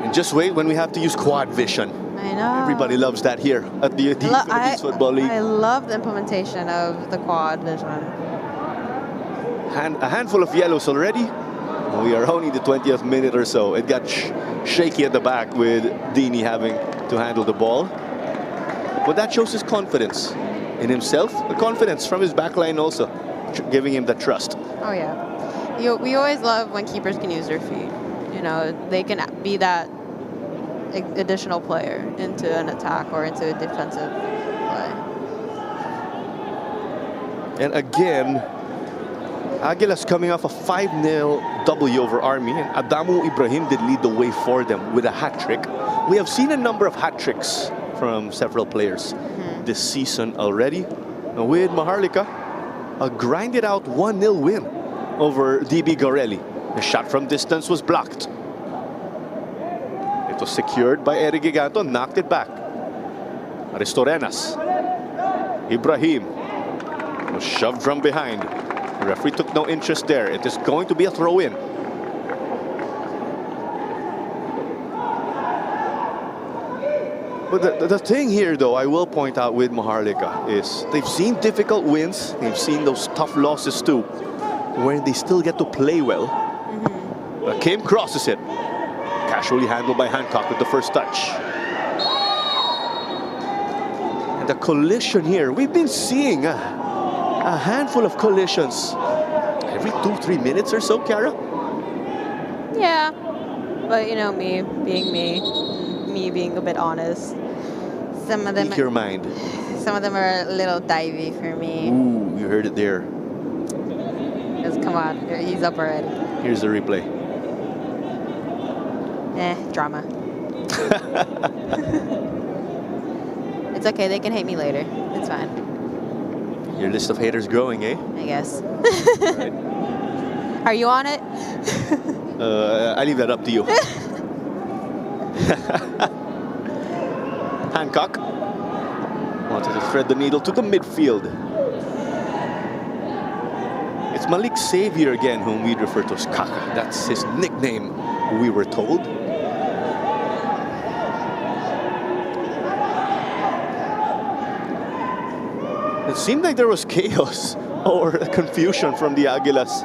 And just wait when we have to use quad vision. I know. Everybody loves that here at the Philippines Football League. I love the implementation of the quad vision. A handful of yellows already. We are only the 20th minute or so. It got shaky at the back with Dini having to handle the ball. But that shows his confidence in himself. The confidence from his backline also, giving him the trust. Oh, yeah. We always love when keepers can use their feet. You know, they can be that additional player into an attack or into a defensive play. And again, Aguilas coming off a 5-0 W over Army, and Adamu Ibrahim did lead the way for them with a hat-trick. We have seen a number of hat-tricks from several players this season already. With Maharlika, a grinded-out 1-0 win over DB Garelli. The shot from distance was blocked. It was secured by Eric Giganto, knocked it back. Aristorenas. Ibrahim was shoved from behind. The referee took no interest there. It is going to be a throw-in. But the thing here, though, I will point out with Maharlika is they've seen difficult wins. They've seen those tough losses too, where they still get to play well. Kim crosses it. Casually handled by Hancock with the first touch. And the collision here, we've been seeing a handful of collisions every 2-3 minutes or so, Kiara. Yeah, but you know me being me being a bit honest. Some of them, Speak your mind. some of them are a little divey for me. Ooh, you heard it there. Just come on, he's up already. Here's the replay. Drama. It's okay, they can hate me later. It's fine. Your list of haters growing, eh? I guess. Right. Are you on it? I leave that up to you. Hancock wanted to thread the needle to the midfield. It's Malik Xavier again, whom we refer to as Kaka. That's his nickname, we were told. It seemed like there was chaos or confusion from the Aguilas.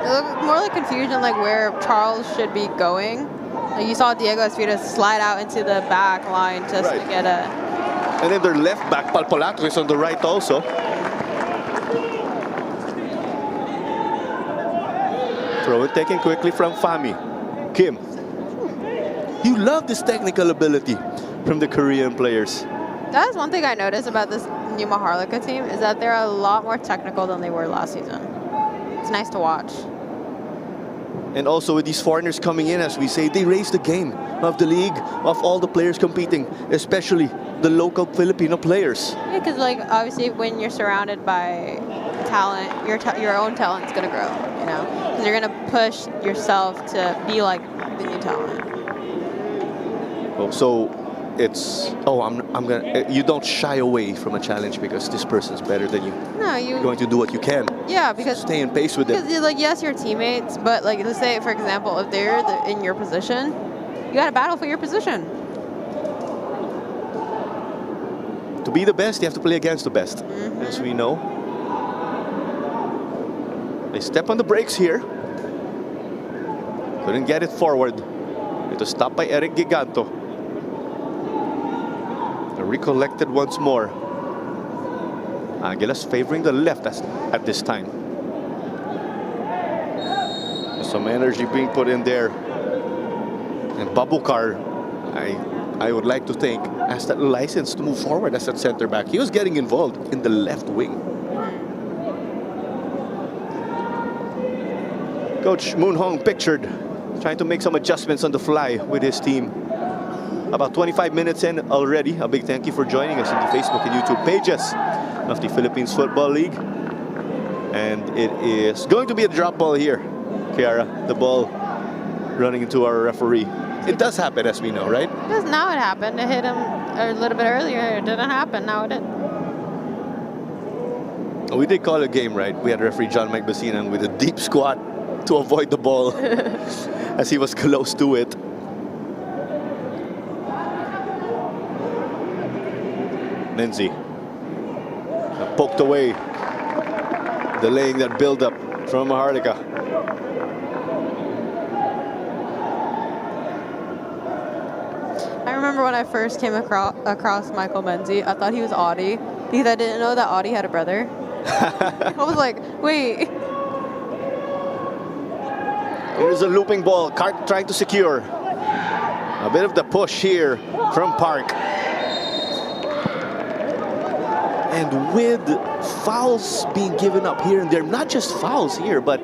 It looked more like confusion, like where Charles should be going. Like you saw Diego Espira slide out into the back line just to get a... And then their left back, Palpolato, is on the right also. Throw it taken quickly from Fami. Kim. You love this technical ability from the Korean players. That's one thing I noticed about this new Maharlika team is that they're a lot more technical than they were last season. It's nice to watch. And also with these foreigners coming in, as we say, they raise the game of the league, of all the players competing, especially the local Filipino players. Yeah, because like obviously when you're surrounded by talent, your own talent's gonna grow, you know? Because you're gonna push yourself to be like the new talent. Oh, so it's, you don't shy away from a challenge because this person's better than you. No, You're going to do what you can. Yeah, because stay in pace with them. Because like yes, you're teammates, but like let's say for example, if they're in your position, you gotta battle for your position. To be the best, you have to play against the best, as we know. They step on the brakes here. Couldn't get it forward. It was stopped by Eric Giganto. Recollected once more. Aguilas favoring the left at this time. Some energy being put in there. And Babukar, I would like to think, has that license to move forward as that center back. He was getting involved in the left wing. Coach Moon Hong pictured trying to make some adjustments on the fly with his team. About 25 minutes in already. A big thank you for joining us on the Facebook and YouTube pages of the Philippines Football League. And it is going to be a drop ball here. Kiara, the ball running into our referee. It does happen, as we know, right? Now it happened. It hit him a little bit earlier. It didn't happen. Now it did. We did call a game, right? We had referee John Mike Basinan with a deep squat to avoid the ball as he was close to it. Lindsay poked away, delaying that build-up from Maharlika. I remember when I first came across Michael Menzi, I thought he was Audie because I didn't know that Audie had a brother. I was like, wait. Here's a looping ball. Clark trying to secure. A bit of the push here from Park. And with fouls being given up here and there, not just fouls here, but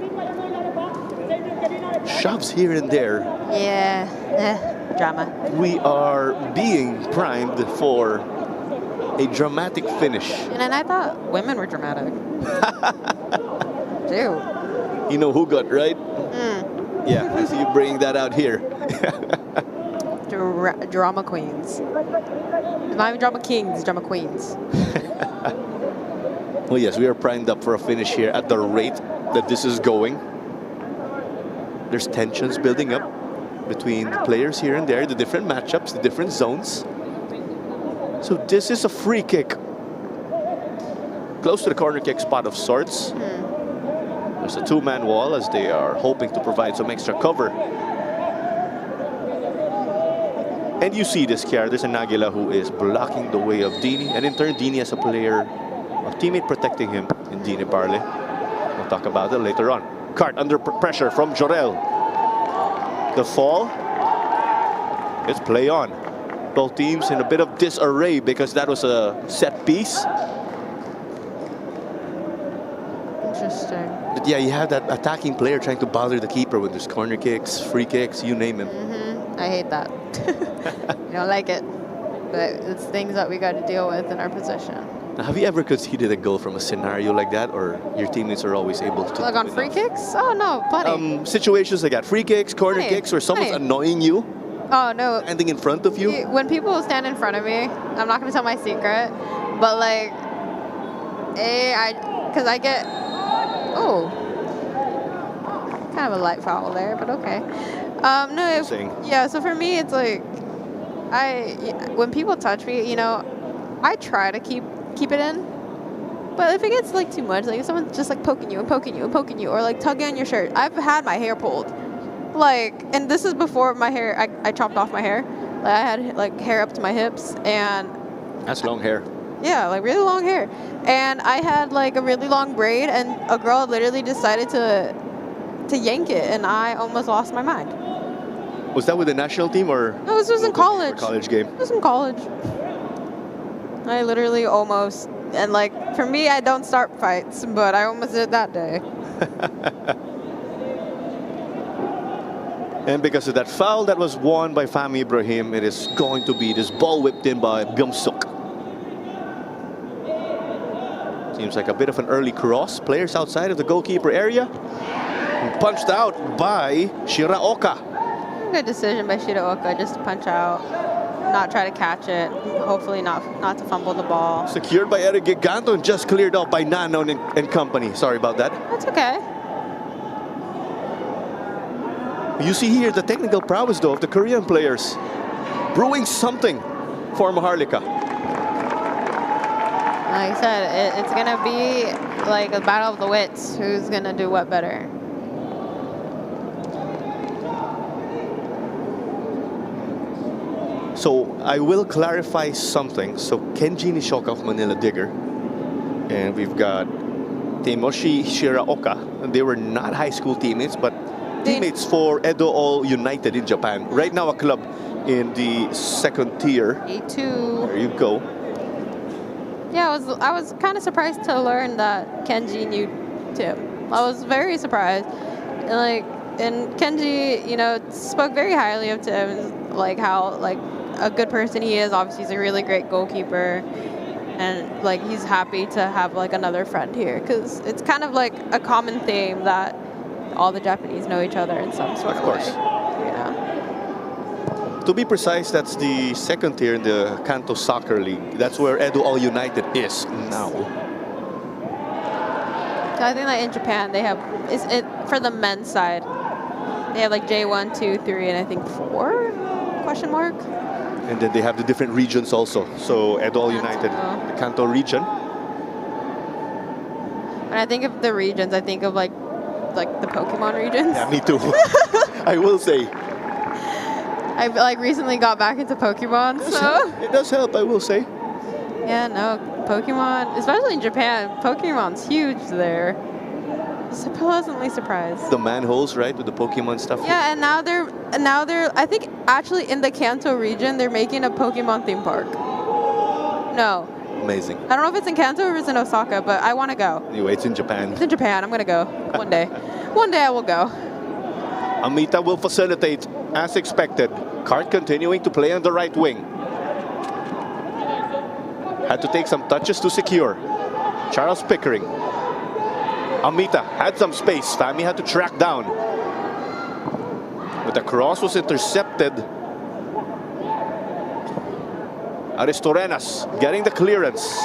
shoves here and there. Yeah, drama. We are being primed for a dramatic finish. And I thought women were dramatic. Dude. You know who got right? Yeah, I see you bringing that out here. Drama queens. Not even drama kings, drama queens. Well, yes, we are primed up for a finish here at the rate that this is going. There's tensions building up between the players here and there, the different matchups, the different zones. So this is a free kick. Close to the corner kick spot of sorts. There's a two-man wall as they are hoping to provide some extra cover. And you see this here, there's an Aguila who is blocking the way of Dini, and in turn Dini has a player, a teammate protecting him in Dini Barle. We'll talk about it later on. Cart under pressure from Jorel. The fall. It's play on. Both teams in a bit of disarray because that was a set piece. Interesting. But yeah, you have that attacking player trying to bother the keeper with his corner kicks, free kicks, you name it. I hate that. I don't like it. But it's things that we got to deal with in our position. Now, have you ever conceded a goal from a scenario like that, or your teamteammates are always able to? Like on free kicks? Oh no, plenty. Situations like that, free kicks, corner kicks, where someone's annoying you. Oh no. Standing in front of you. When people stand in front of me, I'm not gonna tell my secret, but like, because I get, kind of a light foul there, but okay. Yeah. So for me, it's like, when people touch me, you know, I try to keep it in. But if it gets like too much, like if someone's just like poking you and poking you and poking you, or like tugging on your shirt, I've had my hair pulled. Like, and this is before my hair, I chopped off my hair. Like I had like hair up to my hips, and that's long hair. Yeah, like really long hair. And I had like a really long braid, and a girl literally decided to yank it, and I almost lost my mind. Was that with the national team or? No, this was in college. College game. It was in college. I literally almost, and like for me, I don't start fights, but I almost did that day. And because of that foul that was won by Fahmi Ibrahim, it is going to be this ball whipped in by Byung-suk. Seems like a bit of an early cross. Players outside of the goalkeeper area. And punched out by Shiraoka. Good decision by Shiraoka, just to punch out, not try to catch it, hopefully not to fumble the ball. Secured by Eric Giganto and just cleared off by Nanon and company. Sorry about that. That's okay. You see here the technical prowess, though, of the Korean players. Brewing something for Maharlika. Like I said, it's going to be like a battle of the wits. Who's going to do what better? So I will clarify something. So Kenji Nishoka of Manila Digger. And we've got Teimoshi Shiraoka. They were not high school teammates, but teammates for Edo All United in Japan. Right now a club in the second tier. A2. There you go. Yeah, I was kind of surprised to learn that Kenji knew Tim. I was very surprised. And Kenji, you know, spoke very highly of Tim, like how like a good person he is. Obviously, he's a really great goalkeeper. And like he's happy to have like another friend here, because it's kind of like a common theme that all the Japanese know each other in some sort of way. Of course. Yeah. To be precise, that's the second tier in the Kanto Soccer League. That's where Edo All United is now. So I think that in Japan they have, for the men's side, they have like J1, 2, 3, and I think 4? Question mark. And then they have the different regions also. So Edo All United, the Kanto region. When I think of the regions, I think of like the Pokemon regions. Yeah, me too. I will say. I like recently got back into Pokemon, so. It does help, I will say. Yeah, no, Pokemon, especially in Japan, Pokemon's huge there. So pleasantly surprised. The manholes, right, with the Pokemon stuff. Yeah, and now they're, I think actually in the Kanto region, they're making a Pokemon theme park. No. Amazing. I don't know if it's in Kanto or it's in Osaka, but I want to go. Anyway, it's in Japan. It's in Japan. I'm going to go one day. One day I will go. Amita will facilitate as expected. Cart continuing to play on the right wing. Had to take some touches to secure. Charles Pickering. Amita had some space. Fahmi had to track down. But the cross was intercepted. Aristorenas getting the clearance.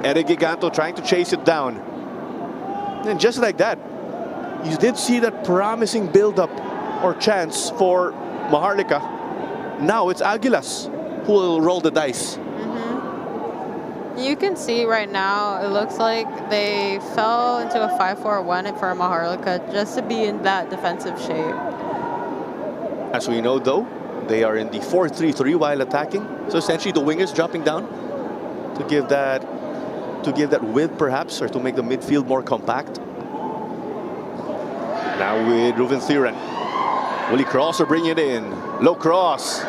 Eric Giganto trying to chase it down. And just like that, you did see that promising build-up or chance for Maharlika. Now it's Aguilas who will roll the dice. You can see right now, it looks like they fell into a 5-4-1 for Maharlika just to be in that defensive shape. As we know, though, they are in the 4-3-3 while attacking. So essentially, the wingers dropping down to give that width, perhaps, or to make the midfield more compact. Now with Ruben Thieren. Will he cross or bring it in? Low cross.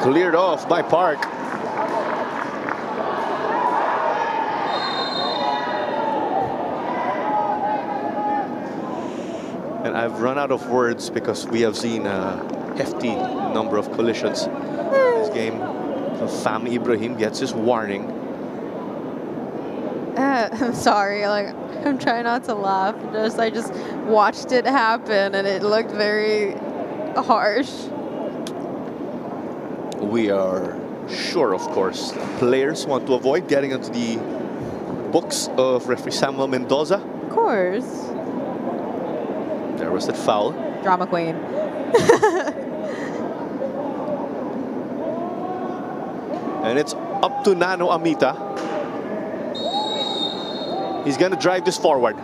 Cleared off by Park. And I've run out of words because we have seen a hefty number of collisions in this game. So Fami Ibrahim gets his warning. I'm sorry, like I'm trying not to laugh. I just watched it happen and it looked very harsh. We are sure, of course, players want to avoid getting into the books of referee Samuel Mendoza. Of course. There was that foul. Drama queen. And it's up to Nano Amita. He's going to drive this forward.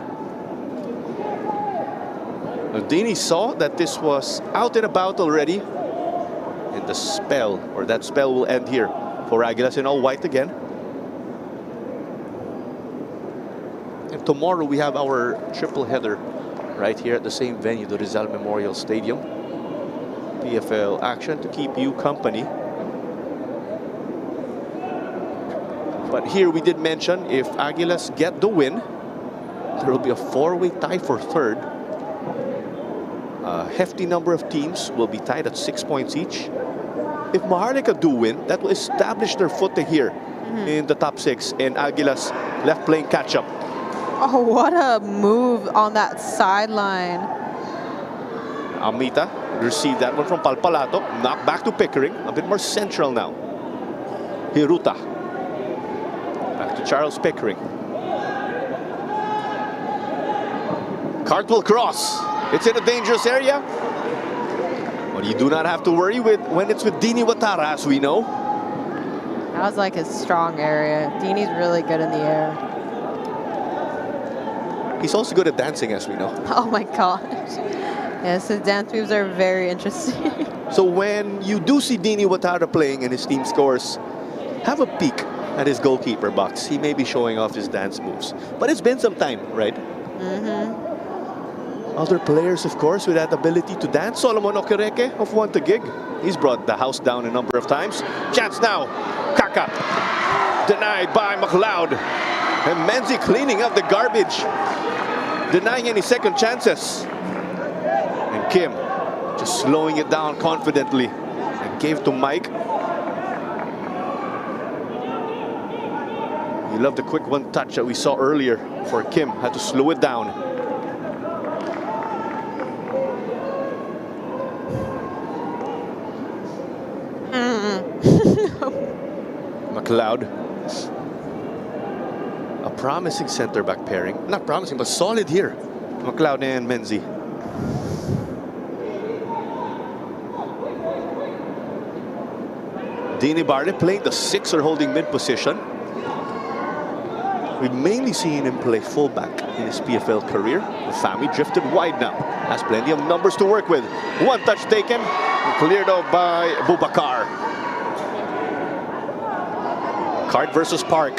Dini saw that this was out and about already. And the spell, or that spell, will end here for Aguilas in all white again. And tomorrow we have our triple header right here at the same venue, the Rizal Memorial Stadium. PFL action to keep you company. But here we did mention if Aguilas get the win, there will be a four-way tie for third. A hefty number of teams will be tied at 6 points each. If Maharlika do win, that will establish their footing here in the top 6, and Aguilas left playing catch-up. Oh, what a move on that sideline. Amita received that one from Palpalato. Knocked back to Pickering. A bit more central now. Hiruta. Back to Charles Pickering. Cartwheel cross. It's in a dangerous area. But you do not have to worry when it's with Dini Watara, as we know. That was like his strong area. Dini's really good in the air. He's also good at dancing, as we know. Oh my gosh. Yes, his dance moves are very interesting. So when you do see Dini Watara playing and his team scores, have a peek at his goalkeeper box. He may be showing off his dance moves. But it's been some time, right? Other players, of course, with that ability to dance. Solomon Okereke of One to Gig. He's brought the house down a number of times. Chance now. Kaka. Denied by McLeod. And Menzi cleaning up the garbage. Denying any second chances. And Kim just slowing it down confidently. And gave to Mike. You love the quick one touch that we saw earlier for Kim. Had to slow it down. McLeod. A promising center back pairing. Not promising, but solid here. McLeod and Menzi. Dini Barde playing the sixer, holding mid position. We've mainly seen him play fullback in his PFL career. The family drifted wide now. Has plenty of numbers to work with. One touch taken. Cleared off by Bubakar. Card versus Park.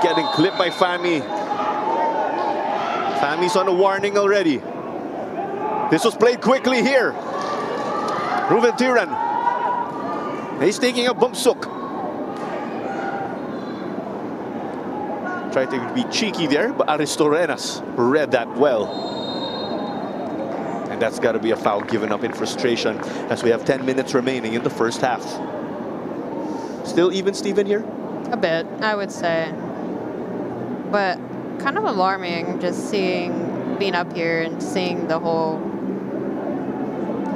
Getting clipped by Fami. Fami's on a warning already. This was played quickly here. Ruben Thieren. He's taking a bumsuk. Tried to be cheeky there, but Aristorenas read that well. And that's got to be a foul given up in frustration as we have 10 minutes remaining in the first half. Still even Steven here? A bit, I would say. But kind of alarming just being up here and seeing the whole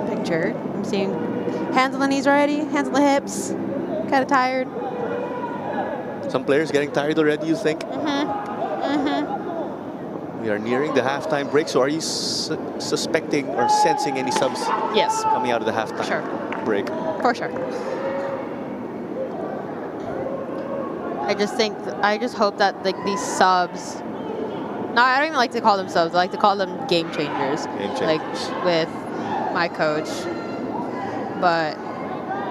picture. I'm seeing hands on the knees already, hands on the hips, kind of tired. Some players getting tired already, you think? We are nearing the halftime break, so are you suspecting or sensing any subs Yes. coming out of the halftime break? For sure. I just hope that like these subs, no, I don't even like to call them subs, I like to call them game changers. Game changers. Like with my coach. But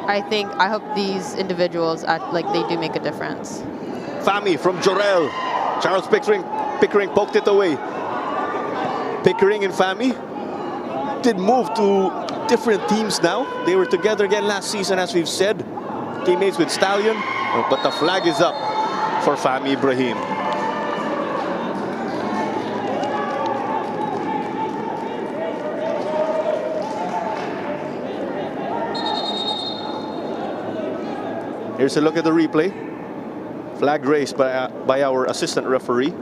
I hope these individuals they do make a difference. Fami from Jorel. Charles Pickering poked it away. Pickering and Fami did move to different teams now. They were together again last season, as we've said. Teammates with Stallion, but the flag is up for Fami Ibrahim. Here's a look at the replay. Flag raised by our assistant referee.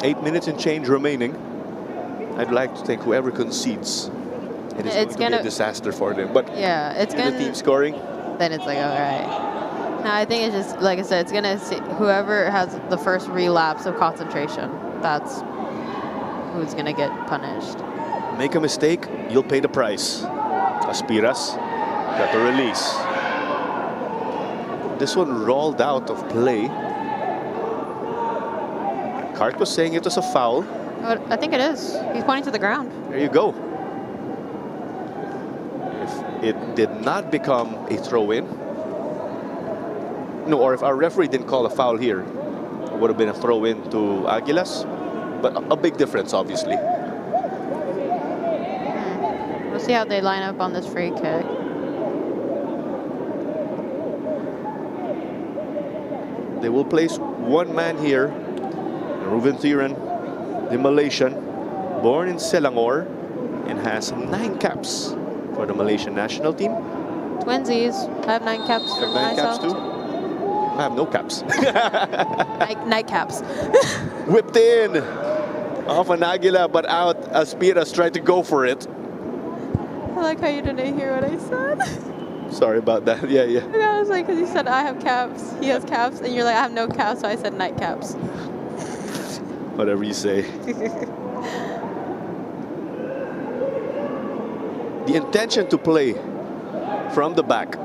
Eight minutes and change remaining. I'd like to think whoever concedes, it is going to be a disaster for them. But yeah, it's going to the team scoring. Then it's like, all right. No, I think it's just, like I said, it's going to see whoever has the first relapse of concentration. That's who's going to get punished. Make a mistake, you'll pay the price. Aspiras got the release. This one rolled out of play. Cart was saying it was a foul. I think it is. He's pointing to the ground. There you go. If it did not become a throw-in, no, or if our referee didn't call a foul here, it would have been a throw-in to Aguilas. But a big difference, obviously. We'll see how they line up on this free kick. They will place one man here. Ruben Thiran, the Malaysian, born in Selangor and has 9 caps for the Malaysian national team. Twinsies. I have 9 caps for myself. 9 caps too? I have no caps. Night caps. Whipped in off an Aguila, but out. Aspiras tried to go for it. I like how you didn't hear what I said. Sorry about that. Yeah. I was like, because you said I have caps, he has caps, and you're like, I have no caps, so I said night caps. Whatever you say. The intention to play from the back.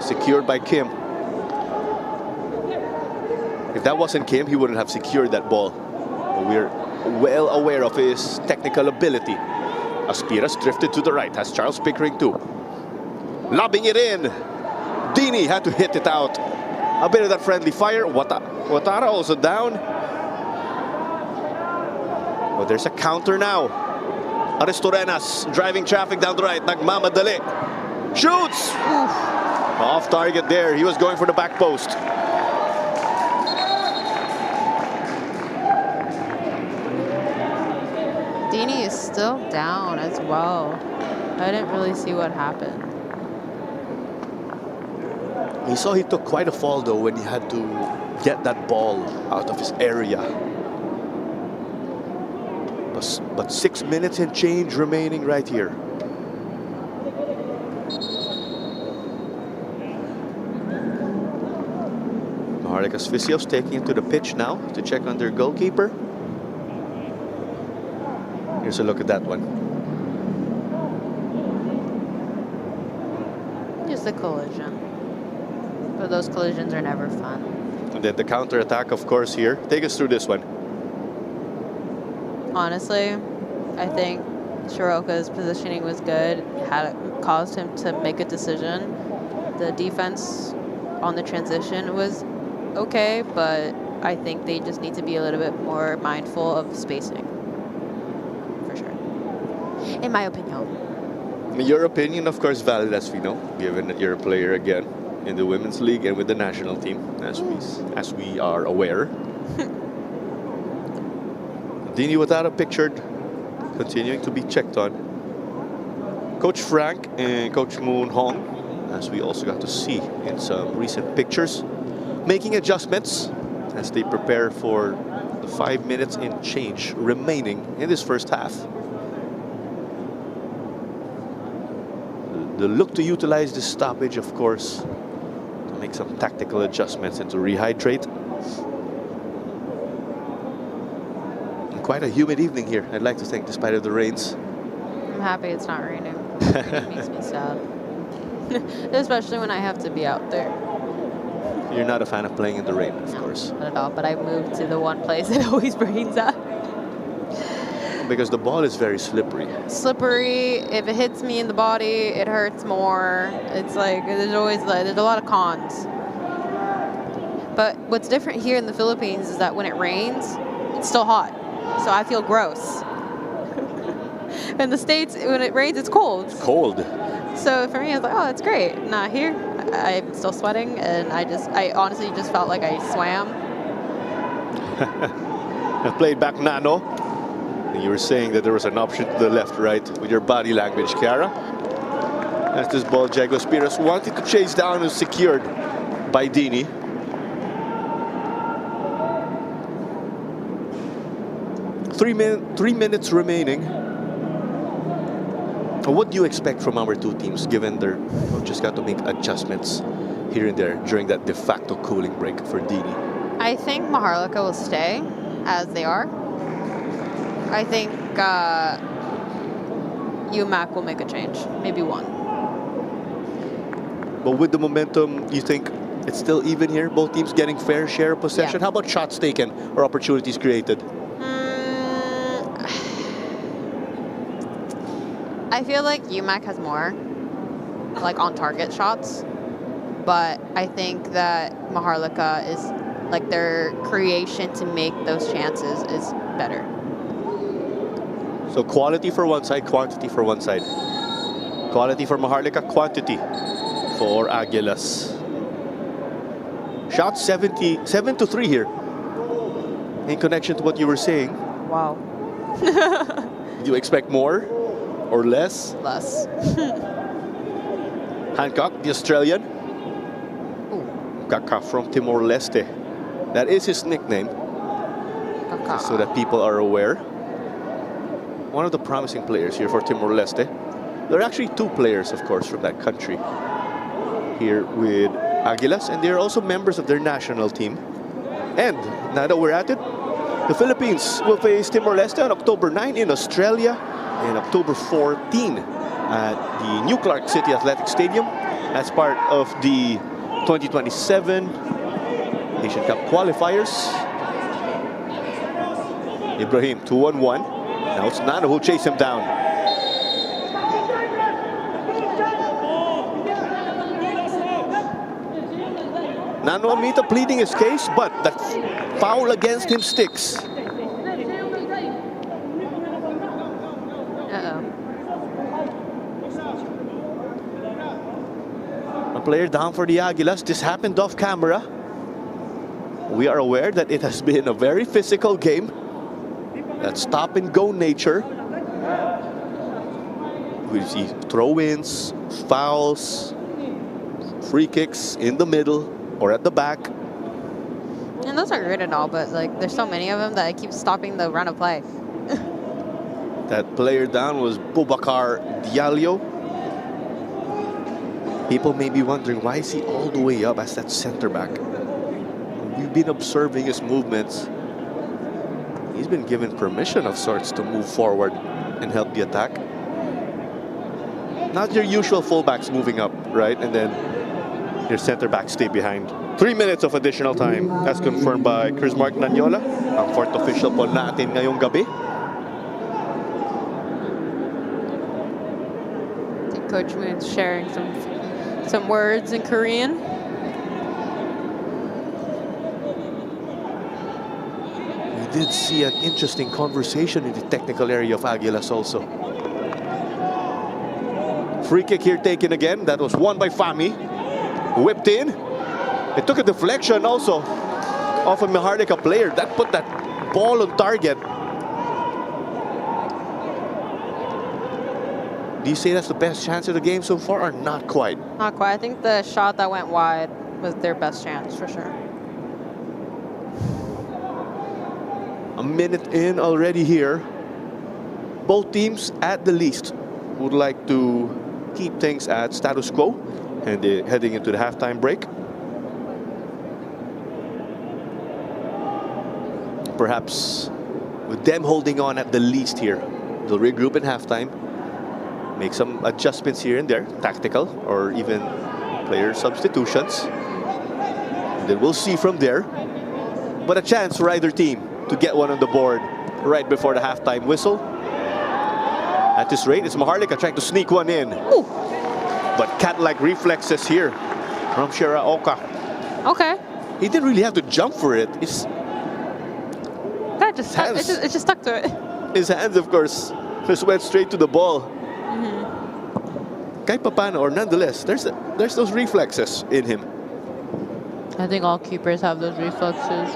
Secured by Kim. If that wasn't Kim, he wouldn't have secured that ball. But we're well aware of his technical ability. Aspiras drifted to the right, has Charles Pickering too. Lobbing it in. Dini had to hit it out. A bit of that friendly fire. Watara also down. But there's a counter now. Aristorenas driving traffic down the right. Nagmamadali. Shoots! Oof. Off target there. He was going for the back post. Dini is still down as well. I didn't really see what happened. He saw he took quite a fall though when he had to get that ball out of his area. But 6 minutes and change remaining right here. Maharlika's physios taking it to the pitch now to check on their goalkeeper. Here's a look at that one. Just a collision. But those collisions are never fun. And then the counter attack, of course, here. Take us through this one. Honestly, I think Shiroka's positioning was good. Had caused him to make a decision. The defense on the transition was okay, but I think they just need to be a little bit more mindful of spacing. For sure. In my opinion. Your opinion, of course, valid as we know, given that you're a player again in the women's league and with the national team, as we are aware. Dini Watara pictured, continuing to be checked on. Coach Frank and Coach Moon Hong, as we also got to see in some recent pictures, making adjustments as they prepare for the 5 minutes and change remaining in this first half. The look to utilize this stoppage, of course, to make some tactical adjustments and to rehydrate. And quite a humid evening here, I'd like to think, despite of the rains. I'm happy it's not raining. It makes me sad. Especially when I have to be out there. You're not a fan of playing in the rain, of course. Not at all, but I moved to the one place that always rains at. Because the ball is very slippery. Slippery. If it hits me in the body, it hurts more. It's like there's a lot of cons. But what's different here in the Philippines is that when it rains, it's still hot. So I feel gross. In the States, when it rains, it's cold. It's cold. So for me, I was like, oh, that's great. Not here. I'm still sweating, and I honestly just felt like I swam. I played back Nano. And you were saying that there was an option to the left, right, with your body language, Kiara. As this ball, Diego Espiras wanted to chase down and secured by Dini. Three minutes remaining. What do you expect from our two teams, given they're just got to make adjustments here and there during that de facto cooling break for Dini? I think Maharlika will stay as they are. I think UMAK will make a change, maybe one. But with the momentum, you think it's still even here? Both teams getting fair share of possession? Yeah. How about shots taken or opportunities created? I feel like UMAK has more, like on-target shots, but I think that Maharlika is, like their creation to make those chances is better. So quality for one side, quantity for one side. Quality for Maharlika, quantity for Aguilas. Shots 7-3 here. In connection to what you were saying. Wow. Do you expect more or less? Less. Hancock, the Australian. Kaka from Timor-Leste. That is his nickname. Kaka. So that people are aware. One of the promising players here for Timor-Leste. There are actually two players, of course, from that country here with Aguilas, and they're also members of their national team. And now that we're at it, the Philippines will face Timor-Leste on October 9 in Australia and October 14 at the New Clark City Athletic Stadium as part of the 2027 Asian Cup qualifiers. Ibrahim 2-on-1. Now it's Nano who'll chase him down. Nano Amita pleading his case, but that foul against him sticks. A player down for the Aguilas. This happened off camera. We are aware that it has been a very physical game. That stop and go nature. We see throw-ins, fouls, free kicks in the middle or at the back. And those are good and all, but like there's so many of them that I keep stopping the run of play. That player down was Boubacar Diallo. People may be wondering, why is he all the way up as that center back? We've been observing his movements. He's been given permission of sorts to move forward and help the attack. Not your usual fullbacks moving up, right? And then your center backs stay behind. 3 minutes of additional time, as confirmed by Chris Mark Nanyola, ang fourth official po natin ngayong gabi. I think Coach Moon's sharing some words in Korean. We did see an interesting conversation in the technical area of Aguilas also. Free kick here taken again. That was won by Fami. Whipped in. It took a deflection also off a Maharlika player. That put that ball on target. Do you say that's the best chance of the game so far or not quite? Not quite. I think the shot that went wide was their best chance for sure. A minute in already here. Both teams at the least would like to keep things at status quo and heading into the halftime break. Perhaps with them holding on at the least here, they'll regroup in halftime, make some adjustments here and there, tactical or even player substitutions. And then we'll see from there. But a chance for either team to get one on the board right before the halftime whistle. At this rate, it's Maharlika trying to sneak one in. Ooh. But cat-like reflexes here from Shiraoka. Okay. He didn't really have to jump for it. That just it just stuck to it. His hands, of course, just went straight to the ball. Kahit papano, or nonetheless, there's those reflexes in him. I think all keepers have those reflexes.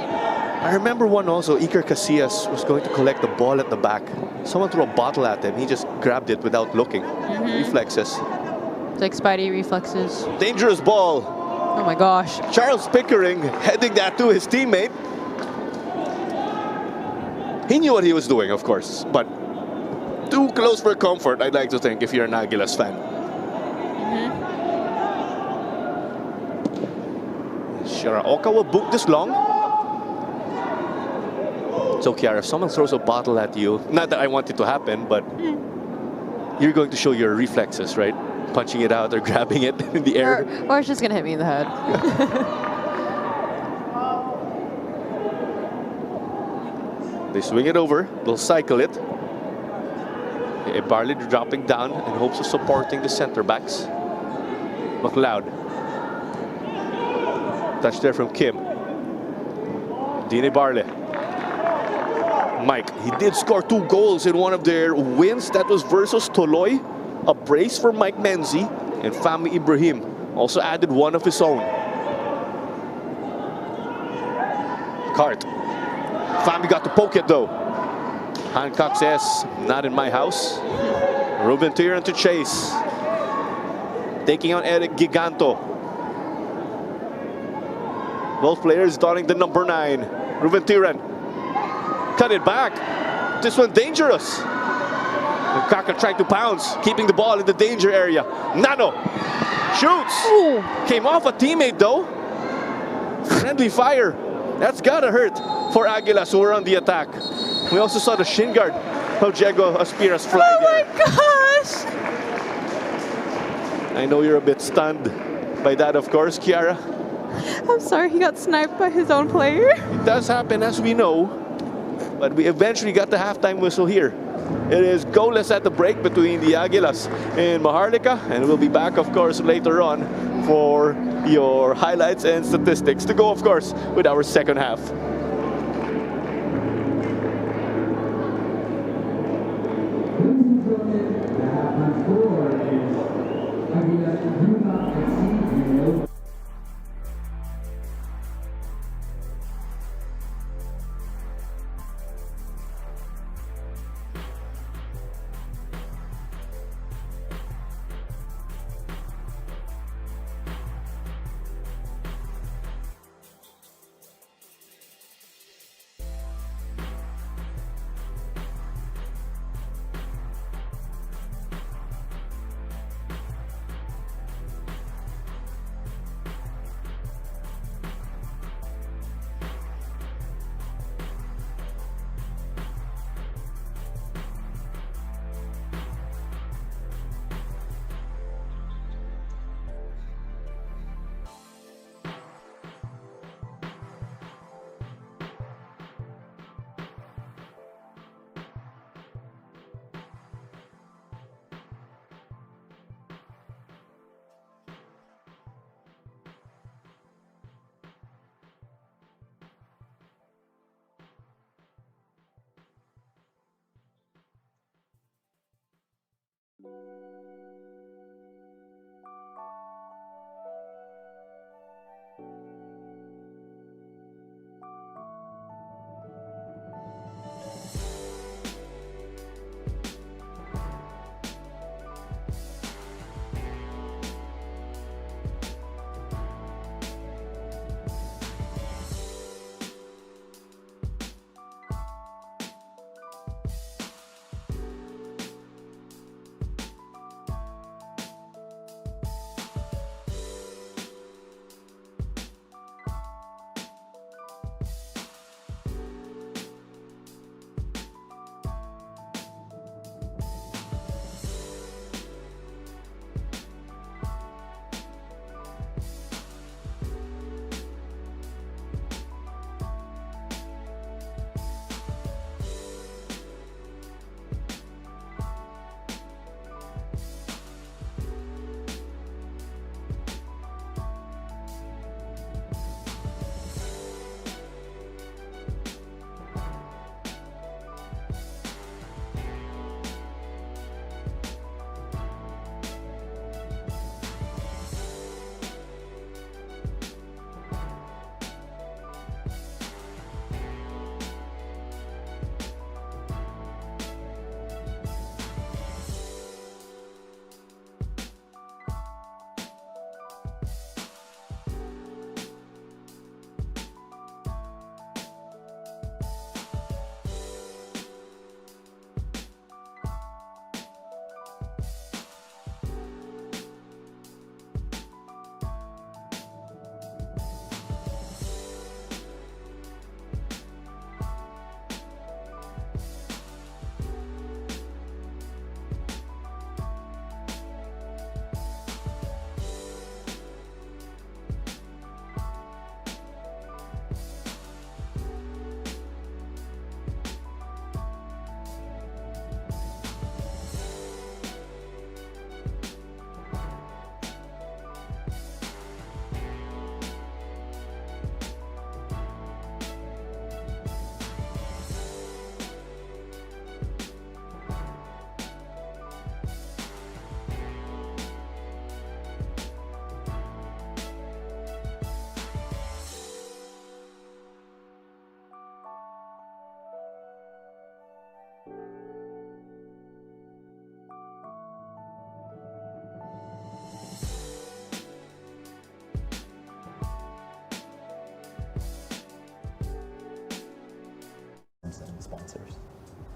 I remember one also, Iker Casillas was going to collect the ball at the back. Someone threw a bottle at him. He just grabbed it without looking. Reflexes. It's like Spidey reflexes. Dangerous ball. Oh my gosh. Charles Pickering heading that to his teammate. He knew what he was doing, of course, but too close for comfort, I'd like to think, if you're an Aguilas fan. Shiraoka will book this long. So Kiara, if someone throws a bottle at you, not that I want it to happen, but you're going to show your reflexes, right? Punching it out or grabbing it in the air. Or it's just gonna hit me in the head. They swing it over, they'll cycle it. Barley dropping down in hopes of supporting the center backs. McLeod. Touch there from Kim. Dine Barley. Mike, he did score 2 goals in one of their wins. That was versus Toloy. A brace for Mike Menzi. And Fami Ibrahim also added one of his own. Cart. Fami got to poke it though. Hancock says, not in my house. Ruben Tiran to chase. Taking on Eric Giganto. Both players donning the number 9. Ruben Tiran. Cut it back. This one dangerous. Kaka trying to pounce, keeping the ball in the danger area. Nano shoots. Ooh. Came off a teammate though. Friendly fire. That's gotta hurt for Aguilas who were on the attack. We also saw the shin guard of Diego Aspiras fly Oh there. my gosh! I know you're a bit stunned by that, of course, Kiara. I'm sorry, he got sniped by his own player. It does happen, as we know, but we eventually got the halftime whistle here. It is goalless at the break between the Aguilas and Maharlika, and we'll be back, of course, later on for your highlights and statistics to go, of course, with our second half.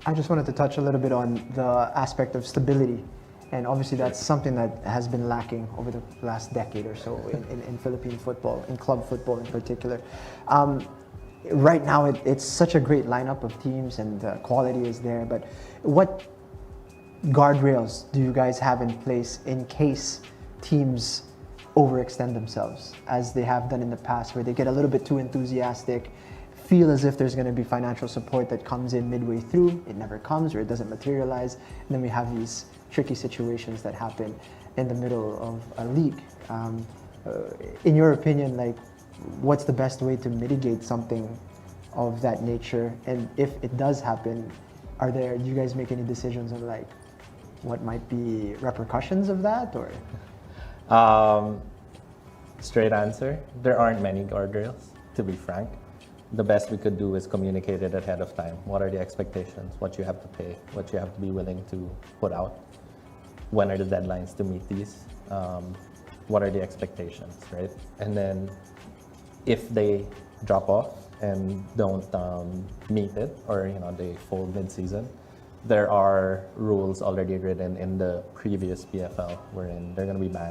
I just wanted to touch a little bit on the aspect of stability. And obviously that's something that has been lacking over the last decade or so in Philippine football, in club football in particular. Right now it's such a great lineup of teams and the quality is there, but what guardrails do you guys have in place in case teams overextend themselves, as they have done in the past, where they get a little bit too enthusiastic, feel as if there's going to be financial support that comes in midway through, it never comes or it doesn't materialize, and then we have these tricky situations that happen in the middle of a league. In your opinion, like, what's the best way to mitigate something of that nature? And if it does happen, do you guys make any decisions on like what might be repercussions of that, or? Straight answer, there aren't many guardrails, to be frank. The best we could do is communicate it ahead of time. What are the expectations? What you have to pay? What you have to be willing to put out? When are the deadlines to meet these? What are the expectations, right? And then if they drop off and don't meet it, or they fold mid-season, there are rules already written in the previous PFL wherein they're going to be banned.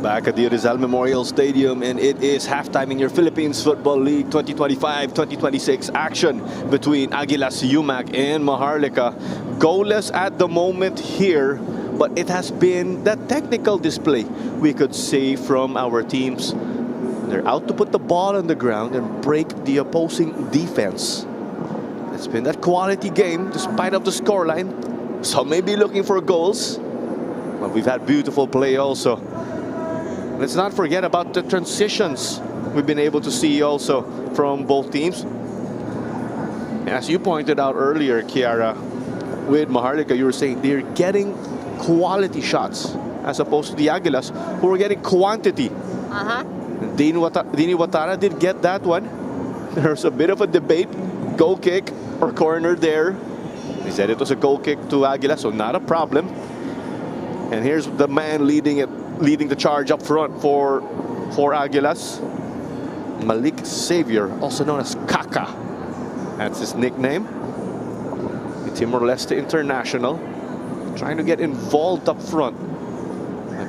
Back at the Rizal Memorial Stadium, and it is halftime in your Philippines Football League 2025-2026 action between Aguilas, UMAK, and Maharlika. Goalless at the moment here, but it has been that technical display, we could say, from our teams. They're out to put the ball on the ground and break the opposing defense. It's been that quality game despite of the scoreline. Some may be looking for goals, but we've had beautiful play also. Let's not forget about the transitions we've been able to see also from both teams. As you pointed out earlier, Kiara, with Maharlika, you were saying they're getting quality shots as opposed to the Aguilas, who are getting quantity. Dini Watara did get that one. There's a bit of a debate, goal kick or corner there. They said it was a goal kick to Aguilas, so not a problem. And here's the man leading the charge up front for Aguilas. Malik Xavier, also known as Kaka. That's his nickname. The Timor-Leste international. Trying to get involved up front.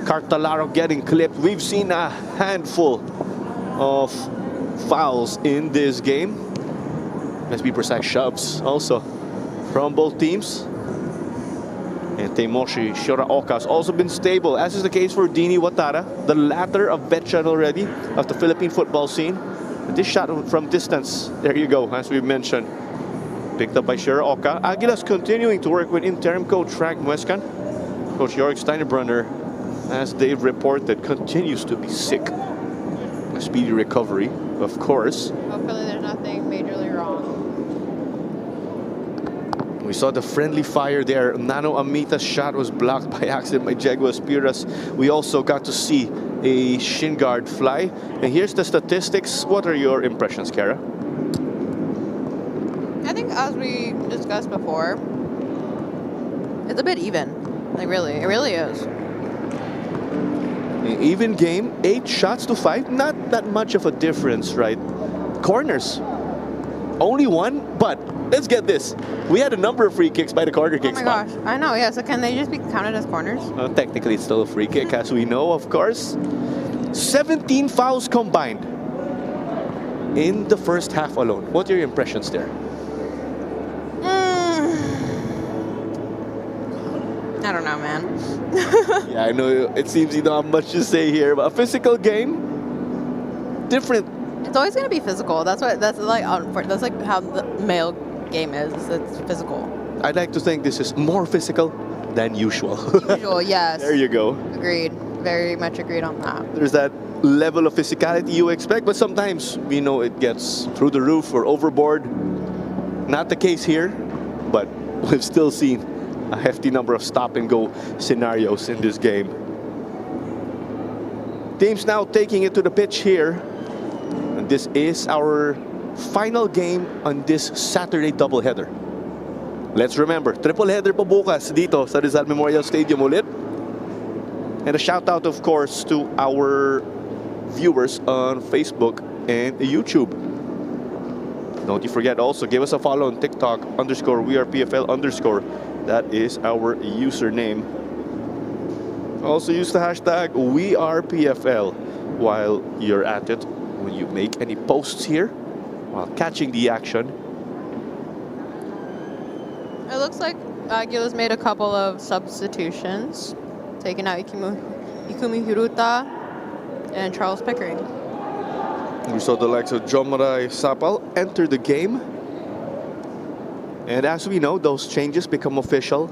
Cartalaro getting clipped. We've seen a handful of fouls in this game. Let's be precise, shoves also from both teams. And Teimoshi Shiraoka has also been stable, as is the case for Dini Watara, the latter a veteran already of the Philippine football scene. And this shot from distance, there you go, as we mentioned, picked up by Shiraoka. Aguilas continuing to work with interim coach Frank Muescan. Coach Jörg Steinebrunner, as they've reported, continues to be sick. A speedy recovery, of course. Hopefully there's nothing majorly wrong. We saw the friendly fire there. Nano Amita's shot was blocked by accident by Jego Espiras. We also got to see a shin guard fly. And here's the statistics. What are your impressions, Kara? I think, as we discussed before, it's a bit even. Like, really, it really is. An even game, 8 shots to 5. Not that much of a difference, right? Corners, only 1, but let's get this. We had a number of free kicks by the corner kick spot. Oh my gosh, I know, yeah. So can they just be counted as corners? Technically, it's still a free kick, as we know, of course. 17 fouls combined in the first half alone. What are your impressions there? I don't know, man. Yeah, I know it seems you don't have much to say here, but a physical game, different. It's always gonna be physical. That's like how the male game is. It's physical. I'd like to think this is more physical than usual. Usual, yes. There you go. Agreed. Very much agreed on that. There's that level of physicality you expect, but sometimes we know it gets through the roof or overboard. Not the case here, but we've still seen a hefty number of stop-and-go scenarios in this game. Teams now taking it to the pitch here. And this is our final game on this Saturday doubleheader. Let's remember, triple header po bukas dito sa Rizal Memorial Stadium ulit. And a shout out, of course, to our viewers on Facebook and YouTube. Don't you forget also, give us a follow on TikTok _WeArePFL_. That is our username. Also use the hashtag WeArePFL while you're at it. When you make any posts here while catching the action. It looks like Aguilas made a couple of substitutions, taking out Ikumi Hiruta and Charles Pickering. We saw the likes of Jomaray Sapal enter the game. And as we know, those changes become official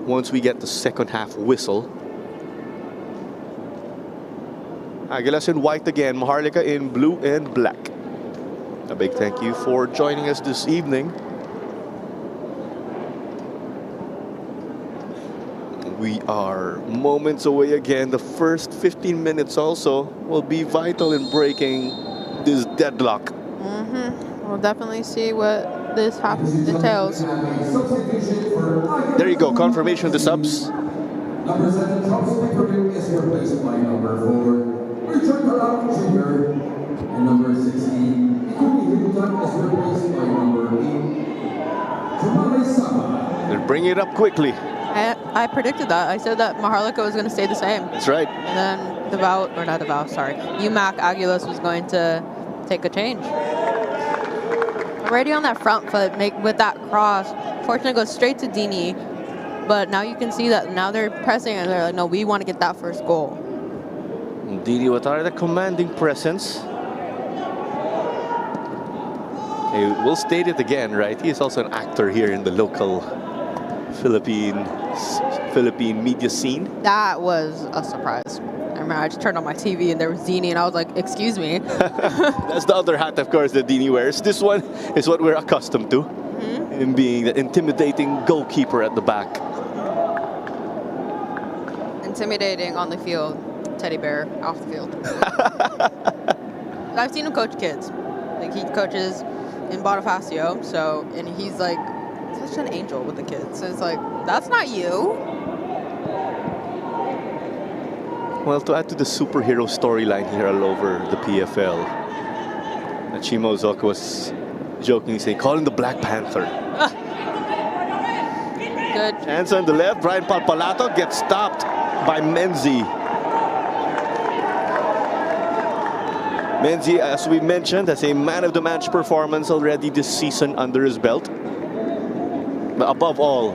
once we get the second half whistle. Aguilas in white again, Maharlika in blue and black. A big thank you for joining us this evening. We are moments away again. The first 15 minutes also will be vital in breaking this deadlock. We'll definitely see what this half entails. There you go, confirmation of the subs. Number 7, Charles Pickering is replaced by number 4, Richard Talang Jr. And number 16, Ikumi Hiruta is replaced by number 8, Jomaray Sapal. They're bringing it up quickly. I predicted that. I said that Maharlika was going to stay the same. That's right. And then UMAK Aguilas was going to take a change. Already on that front foot, with that cross, fortunately goes straight to Dini. But now you can see that now they're pressing and they're like, no, we want to get that first goal. Dini Watara, the commanding presence. Hey, we'll state it again, right? He is also an actor here in the local Philippine media scene. That was a surprise. I remember I just turned on my TV and there was Dini and I was like, excuse me. That's the other hat, of course, that Dini wears. This one is what we're accustomed to. Him being the intimidating goalkeeper at the back. Intimidating on the field, teddy bear off the field. I've seen him coach kids. Like he coaches in Bonifacio, and he's like such an angel with the kids. So it's like, that's not you. Well, to add to the superhero storyline here all over the PFL, Chimo Zoka was jokingly saying, call him the Black Panther. Good. Chance on the left, Brian Palpalato gets stopped by Menzi. Menzi, as we mentioned, has a man-of-the-match performance already this season under his belt. But above all,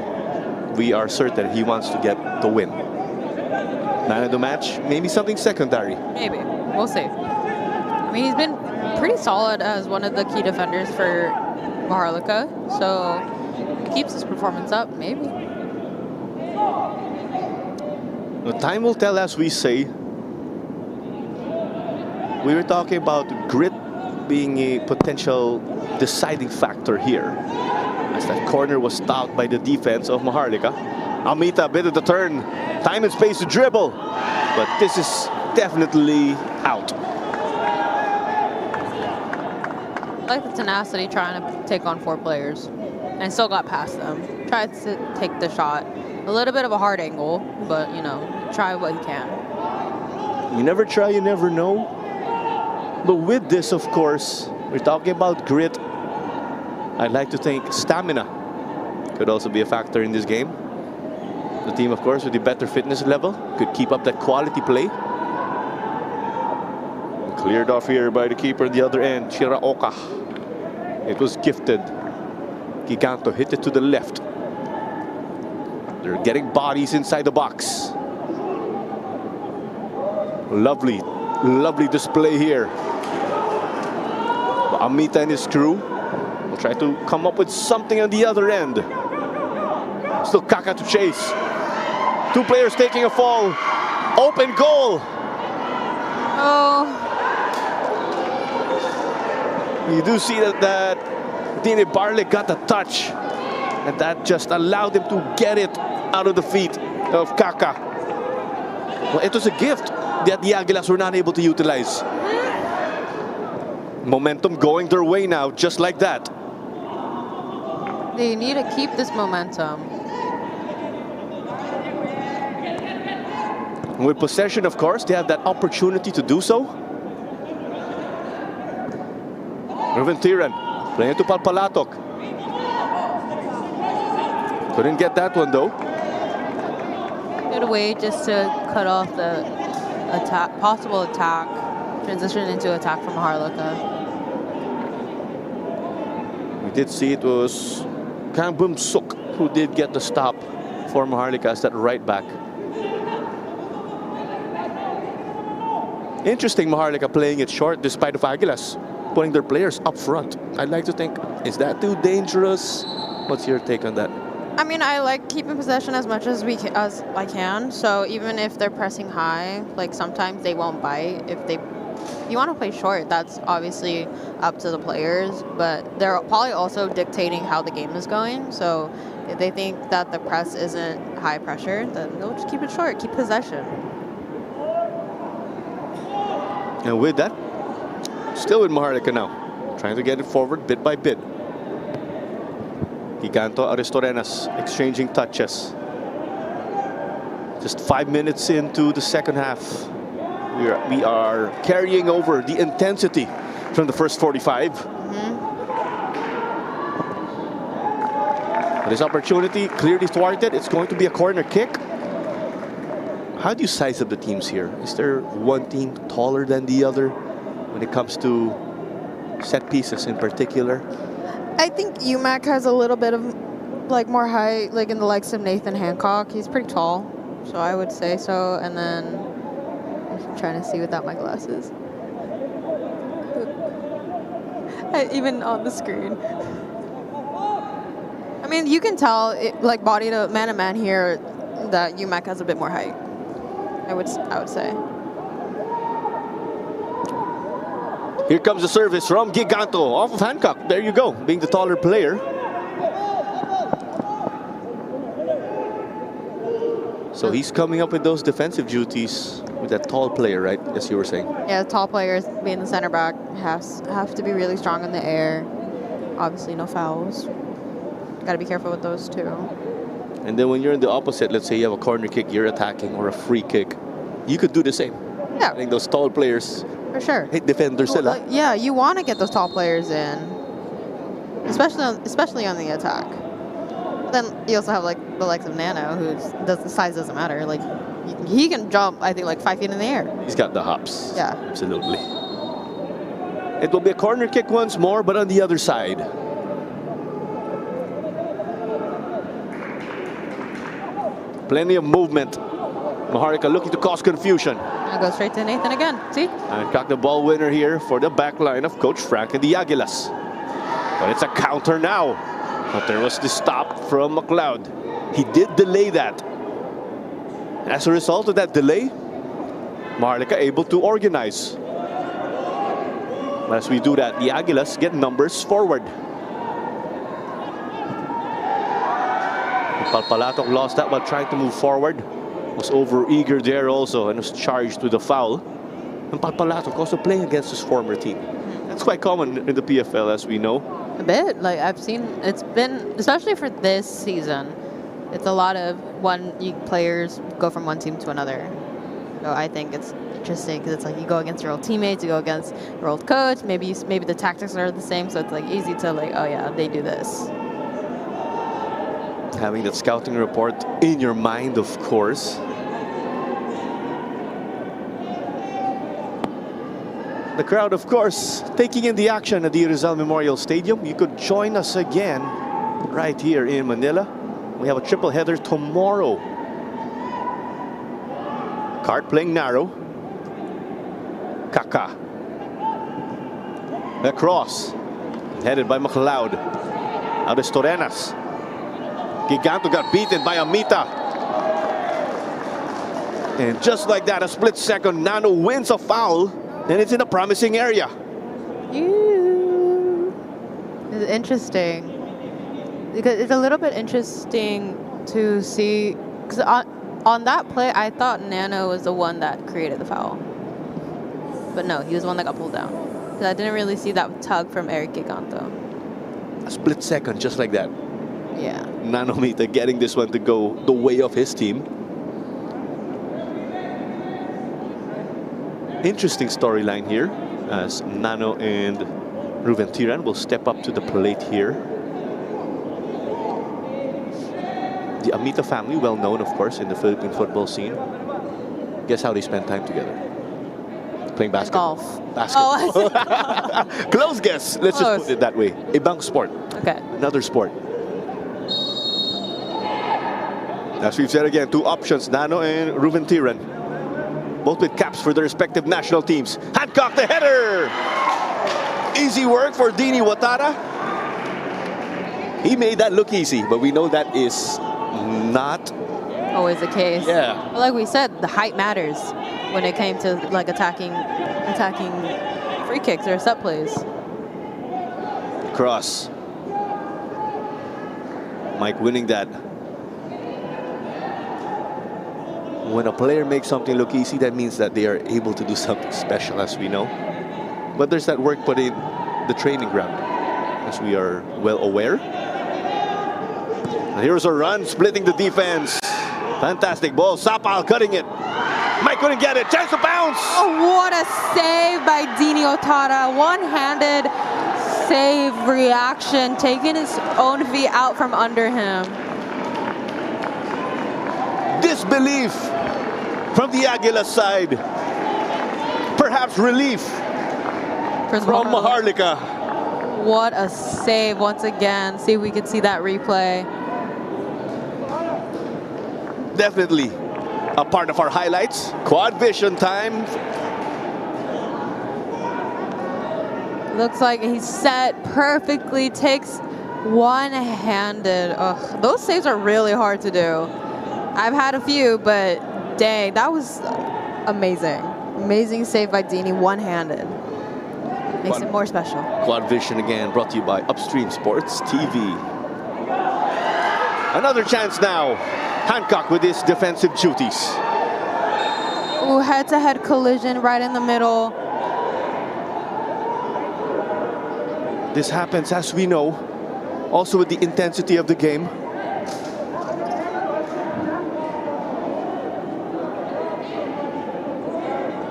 we are certain he wants to get the win. Man of the match, maybe something secondary. Maybe. We'll see. I mean, he's been pretty solid as one of the key defenders for Maharlika. So, keeps his performance up, maybe. The time will tell, as we say. We were talking about grit being a potential deciding factor here. As that corner was stopped by the defense of Maharlika. Amita, a bit of the turn. Time and space to dribble. But this is definitely out. I like the tenacity trying to take on 4 players. And still got past them. Tried to take the shot. A little bit of a hard angle, but, you know, try what you can. You never try, you never know. But with this, of course, we're talking about grit. I'd like to think stamina could also be a factor in this game. The team, of course, with the better fitness level could keep up that quality play. Cleared off here by the keeper at the other end, Shiraoka. It was gifted. Giganto hit it to the left. They're getting bodies inside the box. Lovely, lovely display here. Amita and his crew will try to come up with something on the other end. Still Kaka to chase. 2 players taking a fall. Open goal. Oh. You do see that Dini Barley got a touch. And that just allowed him to get it out of the feet of Kaka. Well, it was a gift that the Aguilas were not able to utilize. Momentum going their way now, just like that. They need to keep this momentum. With possession, of course, they have that opportunity to do so. Ruben Tiran playing to Palpalatok. Couldn't get that one though. Good way just to cut off the attack, possible attack, transition into attack from Maharlika. We did see it was Kambum Suk who did get the stop for Maharlika as that right back. Interesting, Maharlika playing it short despite of Aguilas putting their players up front. I'd like to think, is that too dangerous? What's your take on that? I mean, I like keeping possession as much as I can. So even if they're pressing high, like sometimes they won't bite. If you want to play short, that's obviously up to the players. But they're probably also dictating how the game is going. So if they think that the press isn't high pressure, then they'll just keep it short, keep possession. And with that, still with Maharlika now, trying to get it forward bit by bit. Giganto Aristorenas exchanging touches. Just 5 minutes into the second half. We are carrying over the intensity from the first 45. This opportunity clearly thwarted. It's going to be a corner kick. how do you size up the teams here? Is there one team taller than the other when it comes to set pieces in particular? I think UMAK has a little bit of like more height, like in the likes of Nathan Hancock. He's pretty tall, so I would say so. And then I'm trying to see without my glasses. Even on the screen. I mean, you can tell, like body to man here, that UMAK has a bit more height. I would say. Here comes the service from Giganto off of Hancock. There you go, being the taller player. So he's coming up with those defensive duties with that tall player, right? As you were saying. Yeah, tall players being the center back have to be really strong in the air. Obviously, no fouls. Got to be careful with those too. And then when you're in the opposite, let's say you have a corner kick, you're attacking, or a free kick, you could do the same. Yeah. I think those tall players. For sure. Hit defenders sila. Yeah, you want to get those tall players in, especially on the attack. Then you also have like the likes of Nano, the size doesn't matter. Like he can jump, I think, like 5 feet in the air. He's got the hops. Yeah. Absolutely. It will be a corner kick once more, but on the other side. Plenty of movement. Maharlika looking to cause confusion. I'll go straight to Nathan again. See? And got the ball winner here for the back line of Coach Frank and the Aguilas. But it's a counter now. But there was the stop from McLeod. He did delay that. As a result of that delay, Maharlika able to organize. As we do that, the Aguilas get numbers forward. Palpalatok lost that while trying to move forward. Was over-eager there also and was charged with a foul. And Palpalatok also playing against his former team. That's quite common in the PFL, as we know. A bit. Like I've seen, it's been, especially for this season, it's a lot of players go from one team to another. So I think it's interesting because it's like you go against your old teammates, you go against your old coach. Maybe the tactics are the same, so it's like easy to like, oh yeah, they do this. Having that scouting report in your mind, of course. The crowd, of course, taking in the action at the Rizal Memorial Stadium. You could join us again right here in Manila. We have a triple header tomorrow. Cart playing narrow. Kaka. Across. Headed by McLeod. Out is Torenas. Giganto got beaten by Amita. And just like that, a split second, Nano wins a foul. And it's in a promising area. It's interesting. Because it's a little bit interesting to see. Because on that play, I thought Nano was the one that created the foul. But no, he was the one that got pulled down. Because I didn't really see that tug from Eric Giganto. A split second, just like that. Yeah. Nanomita getting this one to go the way of his team. Interesting storyline here as Nano and Ruben Tiran will step up to the plate here. The Amita family, well known, of course, in the Philippine football scene. Guess how they spend time together? Playing basketball. Golf. Basketball. Oh, Close guess. Let's just put it that way. Ibang sport. Okay. Another sport. As we've said again, two options, Nano and Ruben Tiran. Both with caps for their respective national teams. Hancock the header! Easy work for Dini Watara. He made that look easy, but we know that is not always the case. Yeah. But like we said, the height matters when it came to like attacking free kicks or set plays. Cross. Mike winning that. When a player makes something look easy, that means that they are able to do something special, as we know. But there's that work put in the training ground, as we are well aware. And here's a run, splitting the defense. Fantastic ball. Sapal cutting it. Mike couldn't get it. Chance to bounce. Oh, what a save by Dini Otara. One-handed save reaction, taking his own feet out from under him. Disbelief from the Aguilas side. Perhaps relief from Maharlika. What a save once again. See if we can see that replay. Definitely a part of our highlights. Quad vision time. Looks like he's set perfectly, takes one-handed. Ugh, those saves are really hard to do. I've had a few, but dang, that was amazing. Amazing save by Dini, one-handed. Makes it more special. Quad vision again, brought to you by Upstream Sports TV. Another chance now. Hancock with his defensive duties. Ooh, head-to-head collision right in the middle. This happens, as we know, also with the intensity of the game.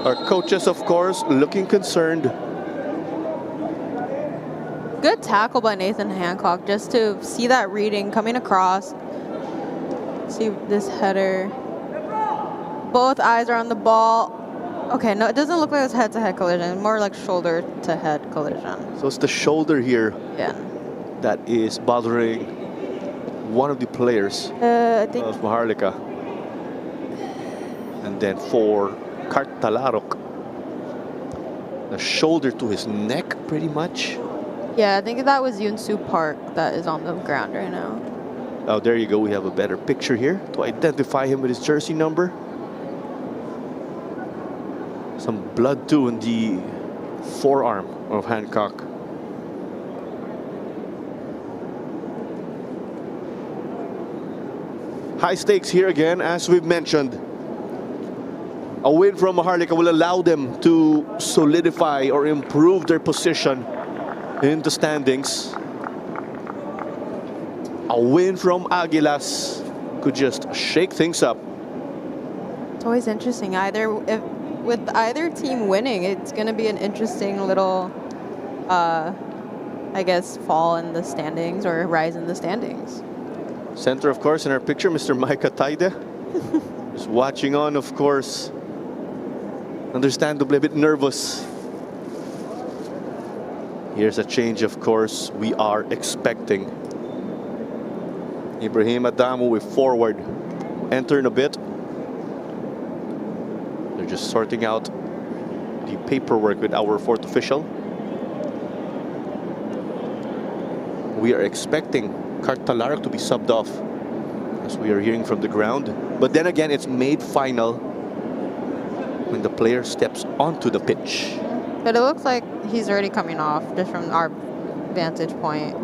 Our coaches, of course, looking concerned. Good tackle by Nathan Hancock, just to see that reading coming across. See this header. Both eyes are on the ball. Okay, no, it doesn't look like it's head-to-head collision. More like shoulder-to-head collision. So it's the shoulder here that is bothering one of the players I think of Maharlika. And then for Kartalarok, the shoulder to his neck, pretty much. yeah, I think that was Yunsu Park that is on the ground right now. Oh, there you go. We have a better picture here to identify him with his jersey number. Some blood too in the forearm of Hancock. High stakes here again, as we've mentioned. A win from Maharlika will allow them to solidify or improve their position in the standings. A win from Aguilas could just shake things up. It's always interesting. With either team winning, it's going to be an interesting little, I guess, fall in the standings or rise in the standings. Center, of course, in our picture, Mr. Micah Taide. Just watching on, of course. Understandably a bit nervous. Here's a change, of course, we are expecting. Ibrahim Adamu with forward. Enter in a bit. They're just sorting out the paperwork with our fourth official. We are expecting Kartalarok to be subbed off, as we are hearing from the ground. But then again, it's made final when the player steps onto the pitch. But it looks like he's already coming off, just from our vantage point.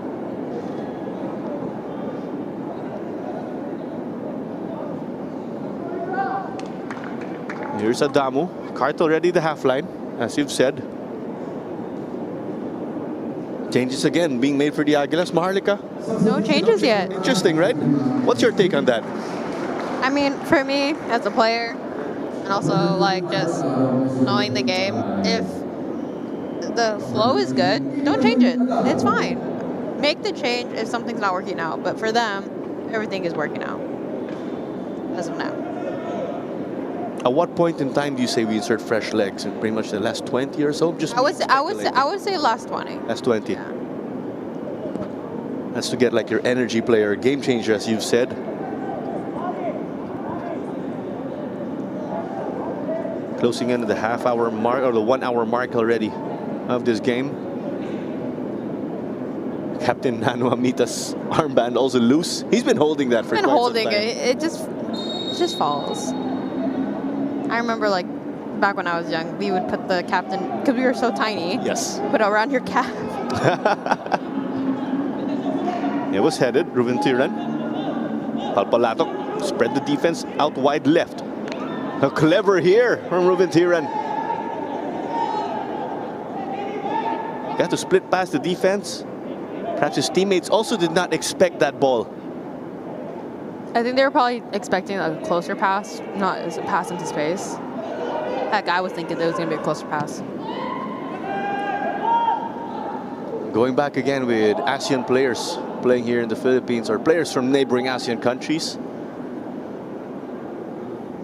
Here's Adamu. Kart already the half line, as you've said. Changes again being made for the Aguilas. Maharlika? No changes yet. Interesting, right? What's your take on that? I mean, for me, as a player, and also like just knowing the game, if the flow is good, don't change it. It's fine. Make the change if something's not working out. But for them, everything is working out as of now. At what point in time do you say we insert fresh legs? In pretty much the last 20 or so? Just I would say last 20. last 20. Yeah. That's to get like your energy player, game changer, as you've said. Closing in at the half-hour mark, or the 1 hour mark already of this game. Captain Nano Amita's armband also loose. He's been holding that for quite some time. It just falls. I remember, like, back when I was young, we would put the captain, because we were so tiny. Yes. Put it around your calf. It was headed, Ruben Tiran. Palpalatok spread the defense out wide left. How clever here from Ruben Tiran. Got to split past the defense. Perhaps his teammates also did not expect that ball. I think they were probably expecting a closer pass, not as a pass into space. Heck, I was thinking there was going to be a closer pass. Going back again with ASEAN players playing here in the Philippines, or players from neighboring ASEAN countries.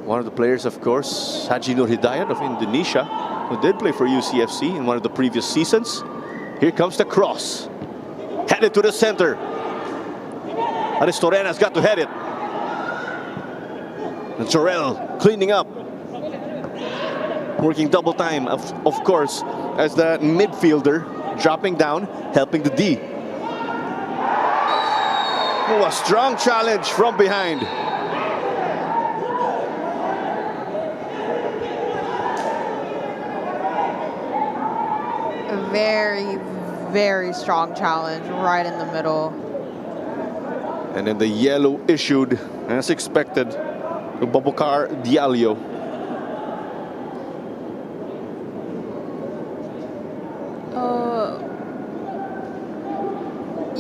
One of the players, of course, Haji Nur Hidayat of Indonesia, who did play for UCFC in one of the previous seasons. Here comes the cross. Headed to the center. Aristorena's got to head it. And Jorel cleaning up. Working double time, of course, as the midfielder, dropping down, helping the D. Oh, a strong challenge from behind. A very, very strong challenge right in the middle. And then the yellow issued, as expected, to Babukar Diallo.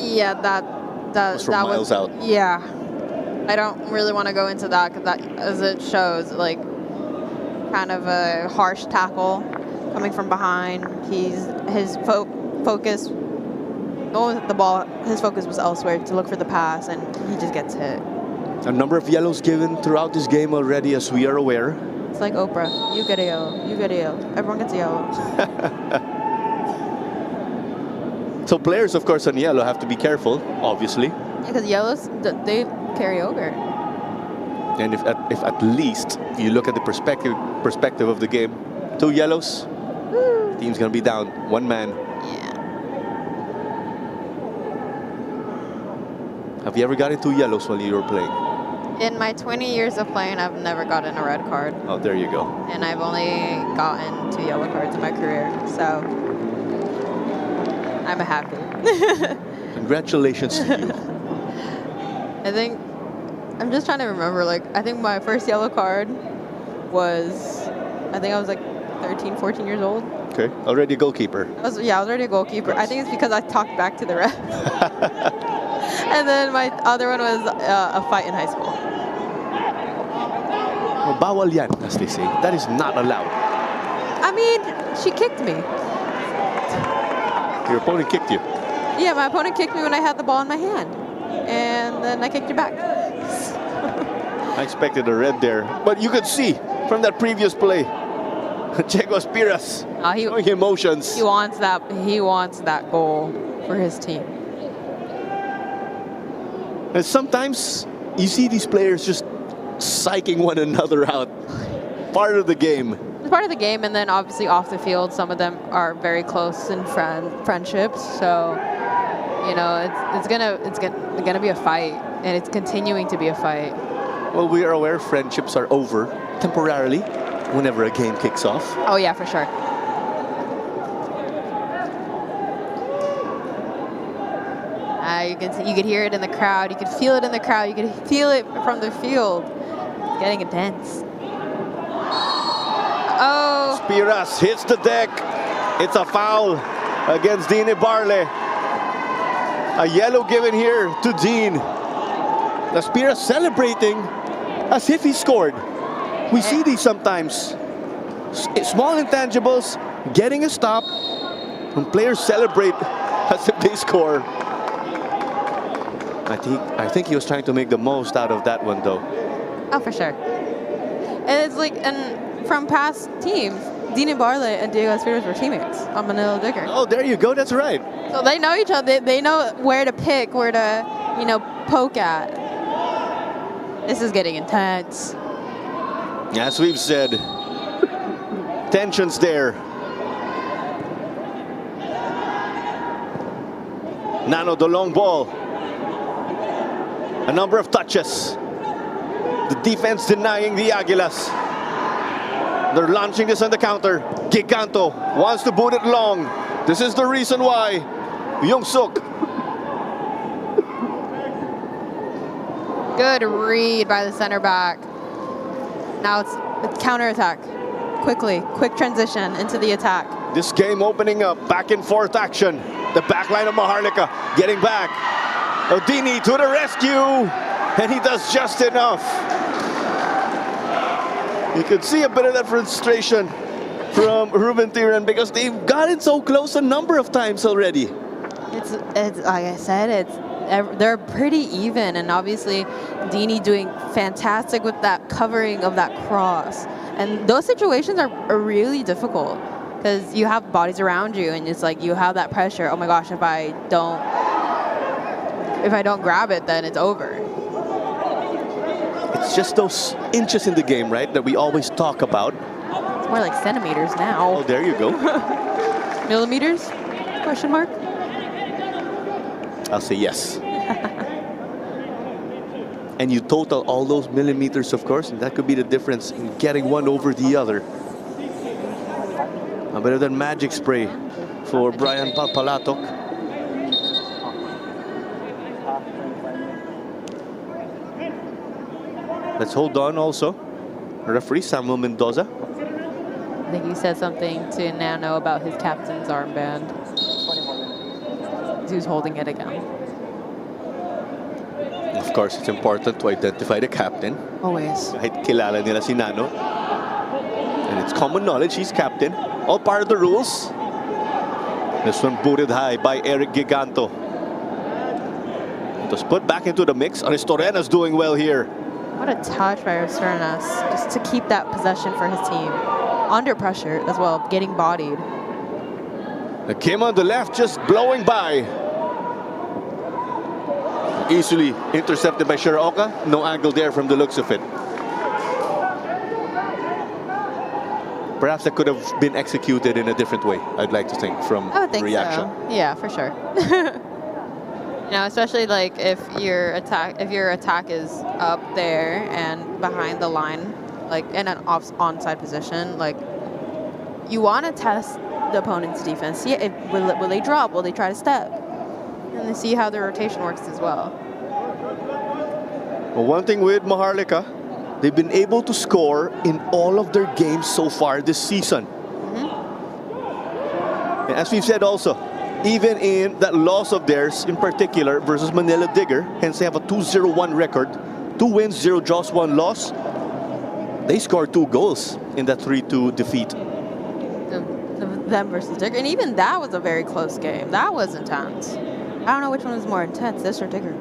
Yeah, that was miles out. Yeah, I don't really want to go into that because that, as it shows, like kind of a harsh tackle coming from behind. His focus. The ball, his focus was elsewhere to look for the pass, and he just gets hit. A number of yellows given throughout this game already, as we are aware. It's like Oprah. You get a yellow. You get a yellow. Everyone gets a yellow. So players, of course, on yellow have to be careful, obviously. Because yellows, they carry over. And if at least you look at the perspective of the game, 2 yellows, team's gonna be down 1 man. Have you ever gotten 2 yellows while you were playing? In my 20 years of playing, I've never gotten a red card. Oh, there you go. And I've only gotten 2 yellow cards in my career, so I'm happy. Congratulations to you. I think, I'm just trying to remember, like, I think my first yellow card was, I think I was like 13, 14 years old. Okay, already a goalkeeper. I was already a goalkeeper. I think it's because I talked back to the ref. And then my other one was a fight in high school. Well, bawal yan, as they say. That is not allowed. I mean, she kicked me. Your opponent kicked you. Yeah, my opponent kicked me when I had the ball in my hand. And then I kicked it back. I expected a red there. But you could see from that previous play, Diego Espiras showing emotions. He wants that goal for his team. And sometimes you see these players just psyching one another out. Part of the game. It's part of the game, and then obviously off the field, some of them are very close in friendships. So, you know, it's gonna be a fight, and it's continuing to be a fight. Well, we are aware friendships are over temporarily whenever a game kicks off. Oh yeah, for sure. You could hear it in the crowd. You could feel it in the crowd. You could feel it from the field. It's getting intense. Oh. Spiras hits the deck. It's a foul against Dean Ibarle. A yellow given here to Dean. The Spiras celebrating as if he scored. We see these sometimes. Small intangibles, getting a stop, and players celebrate as if they score. I think he was trying to make the most out of that one, though. Oh, for sure. And it's like, and from past teams, Dean Ibarle and Diego Espiras were teammates on Manila Dicker. Oh, there you go. That's right. So they know each other. They know where to pick, where to, you know, poke at. This is getting intense. As we've said, tensions there. Nano, the long ball. A number of touches. The defense denying the Aguilas. They're launching this on the counter. Giganto wants to boot it long. This is the reason why. Young Suk. Good read by the center back. Now it's counterattack. Quick transition into the attack. This game opening up, back and forth action. The back line of Maharlika getting back. Odini to the rescue, and he does just enough. You could see a bit of that frustration from Ruben Tiran because they've gotten so close a number of times already. It's like I said, they're pretty even, and obviously Dini doing fantastic with that covering of that cross. And those situations are really difficult because you have bodies around you, and it's like you have that pressure. Oh my gosh, if I don't grab it, then it's over. It's just those inches in the game, right, that we always talk about. It's more like centimeters now. Oh, there you go. Millimeters? Question mark? I'll say yes. And you total all those millimeters, of course, and that could be the difference in getting one over the other. A bit of that magic spray for Brian Palpalatok. Let's hold on also. Referee Samuel Mendoza. I think you said something to Nano about his captain's armband. Who's holding it again? Of course, it's important to identify the captain. Always. Kahit kilala nila si Nano. And it's common knowledge he's captain. All part of the rules. This one booted high by Eric Giganto. It was put back into the mix. Aristorena's doing well here. What a touch by Aristorenas, just to keep that possession for his team. Under pressure as well, getting bodied. It came on the left, just blowing by. Easily intercepted by Shiraoka. No angle there from the looks of it. Perhaps that could have been executed in a different way, I'd like to think, from I would think reaction. so. Yeah, for sure. You know, especially like if your attack is up there and behind the line, like in an onside position, like you want to test the opponent's defense. See if will they drop? Will they try to step? And then see how the rotation works as well. Well, one thing with Maharlika, they've been able to score in all of their games so far this season. And as we've said also, even in that loss of theirs, in particular, versus Manila Digger, hence they have a 2-0-1 record, 2 wins, 0 draws, 1 loss. They scored 2 goals in that 3-2 defeat. Them versus Digger, and even that was a very close game. That was intense. I don't know which one was more intense, this or Digger.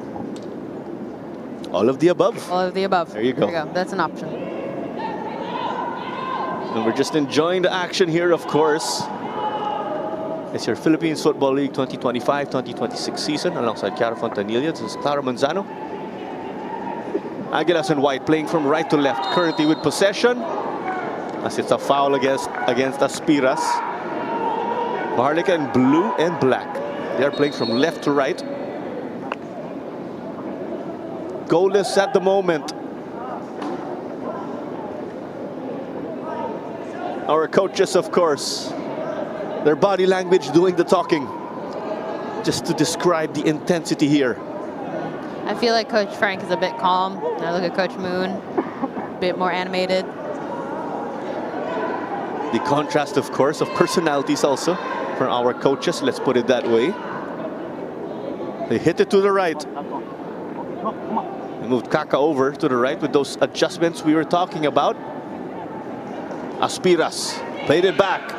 All of the above. All of the above. There you go. There you go. That's an option. And we're just enjoying the action here, of course. It's your Philippines Football League 2025-2026 season alongside Chiara Fontanilla. This is Clara Manzano. Aguilas and White playing from right to left, currently with possession. As it's a foul against Aspiras. Maharlika in blue and black. They are playing from left to right. Goalless at the moment. Our coaches, of course, their body language doing the talking, just to describe the intensity here. I feel like Coach Frank is a bit calm. I look at Coach Moon, a bit more animated. The contrast, of course, of personalities also from our coaches, let's put it that way. They hit it to the right. They moved Kaka over to the right with those adjustments we were talking about. Aspiras played it back.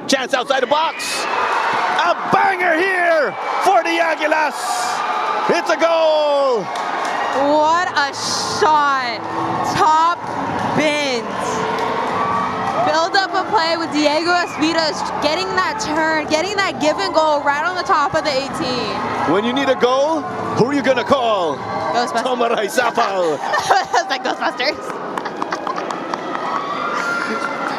Chance outside the box. A banger here for the Aguilas. It's a goal. What a shot. Top bins. Build up a play with Diego Aspiras getting that turn, getting that give and go right on the top of the 18. When you need a goal, who are you going to call? Ghostbusters. Tomaray Sapal. That's like Ghostbusters.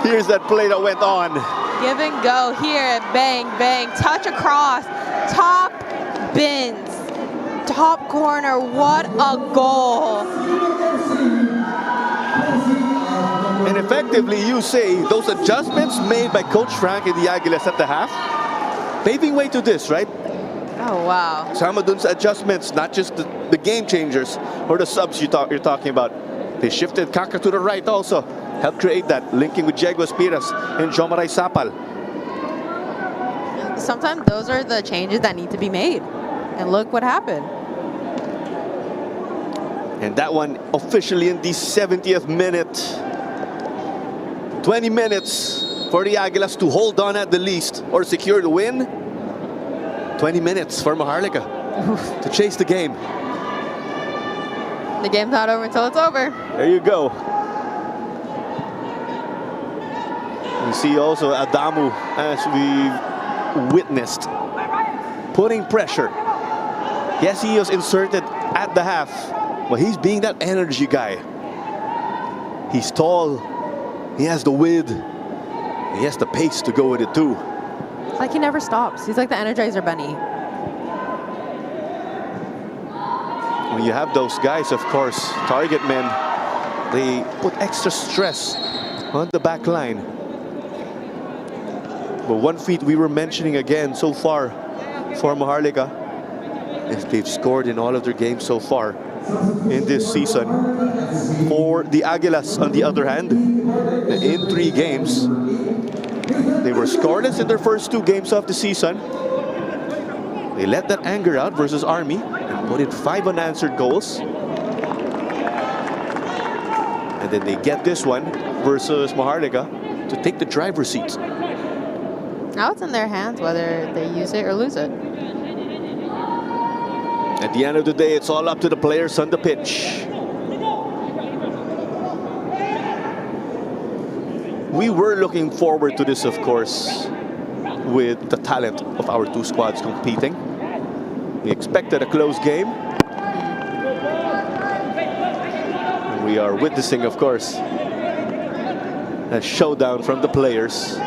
Here's that play that went on. Give and go here, bang, bang, touch across, top bins, top corner, what a goal. And effectively, you say those adjustments made by Coach Frank in the Aguilas at the half, paving way to this, right? Oh, wow. Samadun's adjustments, not just the game changers or the subs you're talking about. They shifted Kaka to the right also. Helped create that, linking with Diego Aspiras and Jomaray Sapal. Sometimes those are the changes that need to be made. And look what happened. And that one officially in the 70th minute. 20 minutes for the Aguilas to hold on at the least or secure the win. 20 minutes for Maharlika. to chase the game. The game's not over until it's over. There you go. We see also Adamu, as we've witnessed, putting pressure. Yes, he was inserted at the half, but he's being that energy guy. He's tall, he has the width, he has the pace to go with it too. It's like he never stops. He's like the Energizer Bunny. When you have those guys, of course, target men, they put extra stress on the back line. But one feat we were mentioning again so far for Maharlika is they've scored in all of their games so far in this season. For the Aguilas, on the other hand, in 3 games, they were scoreless in their first 2 games of the season. They let that anger out versus Army and put in 5 unanswered goals. And then they get this one versus Maharlika to take the driver's seat. Now it's in their hands whether they use it or lose it. At the end of the day, it's all up to the players on the pitch. We were looking forward to this, of course, with the talent of our 2 squads competing. We expected a close game. And we are witnessing, of course, a showdown from the players.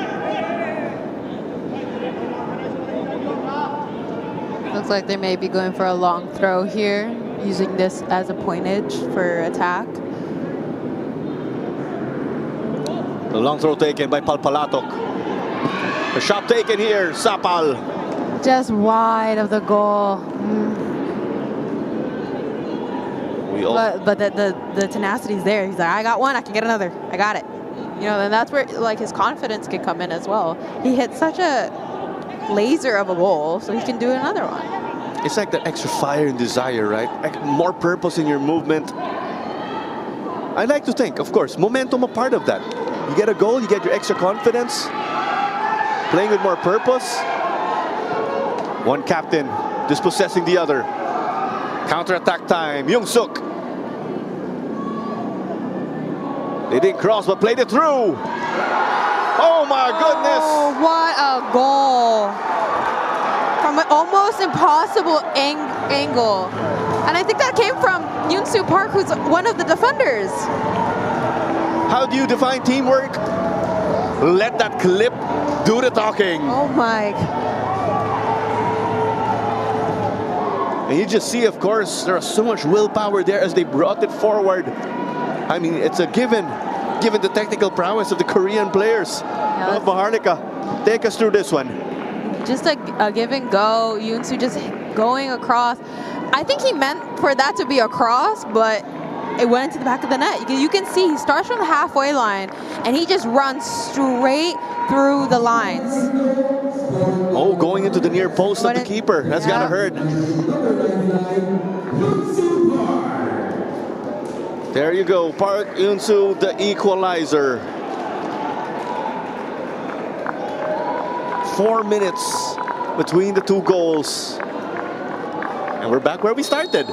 Looks like they may be going for a long throw here, using this as a pointage for attack. The long throw taken by Palpalatok. A shot taken here, Sapal. Just wide of the goal. But the tenacity's there. He's like, I got one, I can get another. I got it. You know, and that's where like his confidence can come in as well. He hit such a laser of a goal, so he can do another one. It's like that extra fire and desire, right? Like more purpose in your movement. I like to think, of course, momentum a part of that. You get a goal, you get your extra confidence, playing with more purpose. One captain dispossessing the other. Counter-attack time, Young-suk. They didn't cross, but played it through. Oh my goodness! Oh, what a goal! From an almost impossible angle. And I think that came from Yoon-soo Park, who's one of the defenders. How do you define teamwork? Let that clip do the talking. Oh my. And you just see, of course, there's so much willpower there as they brought it forward. I mean, it's a given the technical prowess of the Korean players of Maharlika. Take us through this one. Just a give and go. Yoon-soo just going across. I think he meant for that to be a cross, but it went into the back of the net. You can see he starts from the halfway line and he just runs straight through the lines. Oh, going into the near post of the keeper. That's gotta hurt. There you go, Park Yoon-soo, the equalizer. 4 minutes between the 2 goals. And we're back where we started.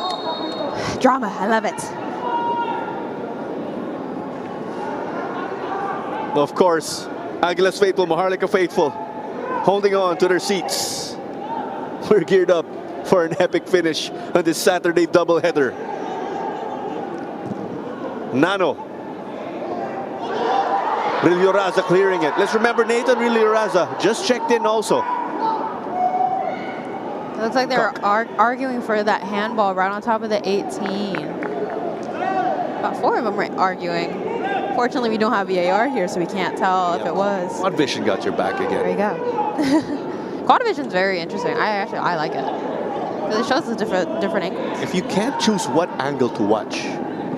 Drama, I love it. Of course, Aguilas faithful, Maharlika faithful, holding on to their seats. We're geared up for an epic finish on this Saturday doubleheader. Nano. Rilioraza clearing it. Let's remember Nathan Rilioraza just checked in also. It looks like they're arguing for that handball right on top of the 18. About 4 of them were arguing. Fortunately, we don't have VAR here, so we can't tell if it was. Quad vision got your back again. There you go. Quad vision's very interesting. I like it. Because it shows the different angles. If you can't choose what angle to watch,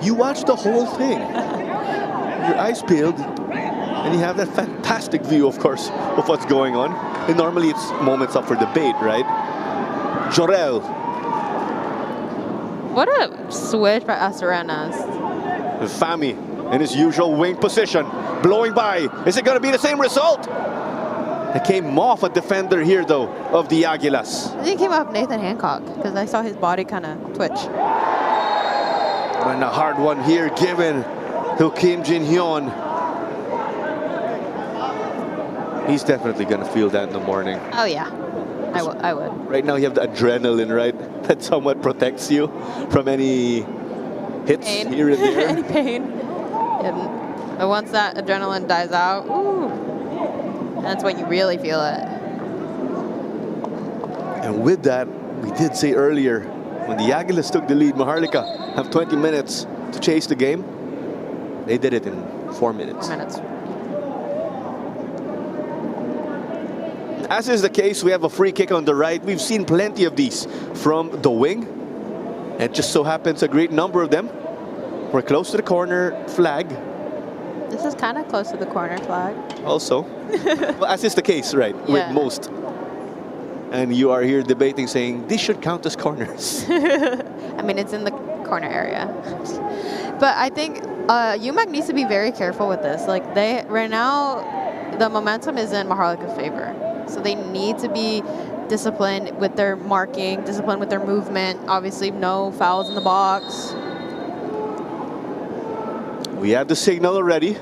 you watch the whole thing. Your eyes peeled, and you have that fantastic view, of course, of what's going on. And normally it's moments up for debate, right? Jorel. What a switch by Asarenas. Fami in his usual wing position, blowing by. Is it going to be the same result? It came off a defender here, though, of the Aguilas. I think it came off Nathan Hancock because I saw his body kind of twitch. And a hard one here given to Kim Jin-hyun. He's definitely going to feel that in the morning. Oh, yeah. I would. Right now you have the adrenaline, right? That somewhat protects you from any hits Pain. here and there. Any pain. But once that adrenaline dies out, ooh, that's when you really feel it. And with that, we did say earlier, when the Aguilas took the lead, Maharlika have 20 minutes to chase the game. They did it in 4 minutes. 4 minutes. As is the case, we have a free kick on the right. We've seen plenty of these from the wing. It just so happens a great number of them were close to the corner flag. This is kind of close to the corner flag. Also, well, as is the case, right, with most. And you are here debating, saying this should count as corners. I mean, it's in the corner area. But I think UMAK needs to be very careful with this. Like, right now, the momentum is in Maharlika's favor. So they need to be disciplined with their marking, disciplined with their movement. Obviously, no fouls in the box. We have the signal already.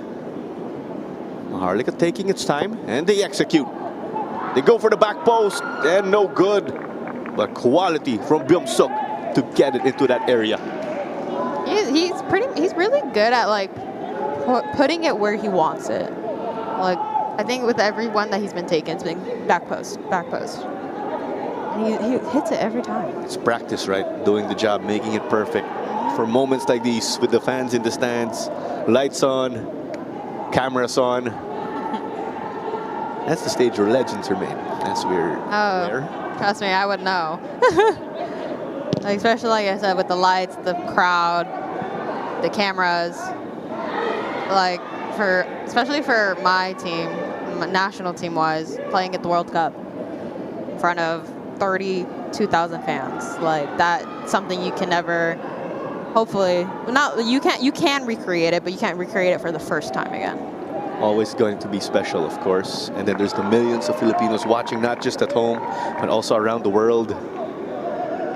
Maharlika taking its time, and they execute. They go for the back post, and no good. But quality from Byung-suk to get it into that area. He's really good at like putting it where he wants it. Like, I think with every one that he's been taken, it's been back post, back post. And he hits it every time. It's practice, right? Doing the job, making it perfect. For moments like these, with the fans in the stands, lights on, cameras on. That's the stage where legends are made. As we're there. Trust me, I would know. Like, especially, like I said, with the lights, the crowd, the cameras. Like, especially for my team, national team-wise, playing at the World Cup in front of 32,000 fans. Like, that's something you can never, hopefully, you can recreate it, but you can't recreate it for the first time again. Always going to be special, of course. And then there's the millions of Filipinos watching, not just at home, but also around the world.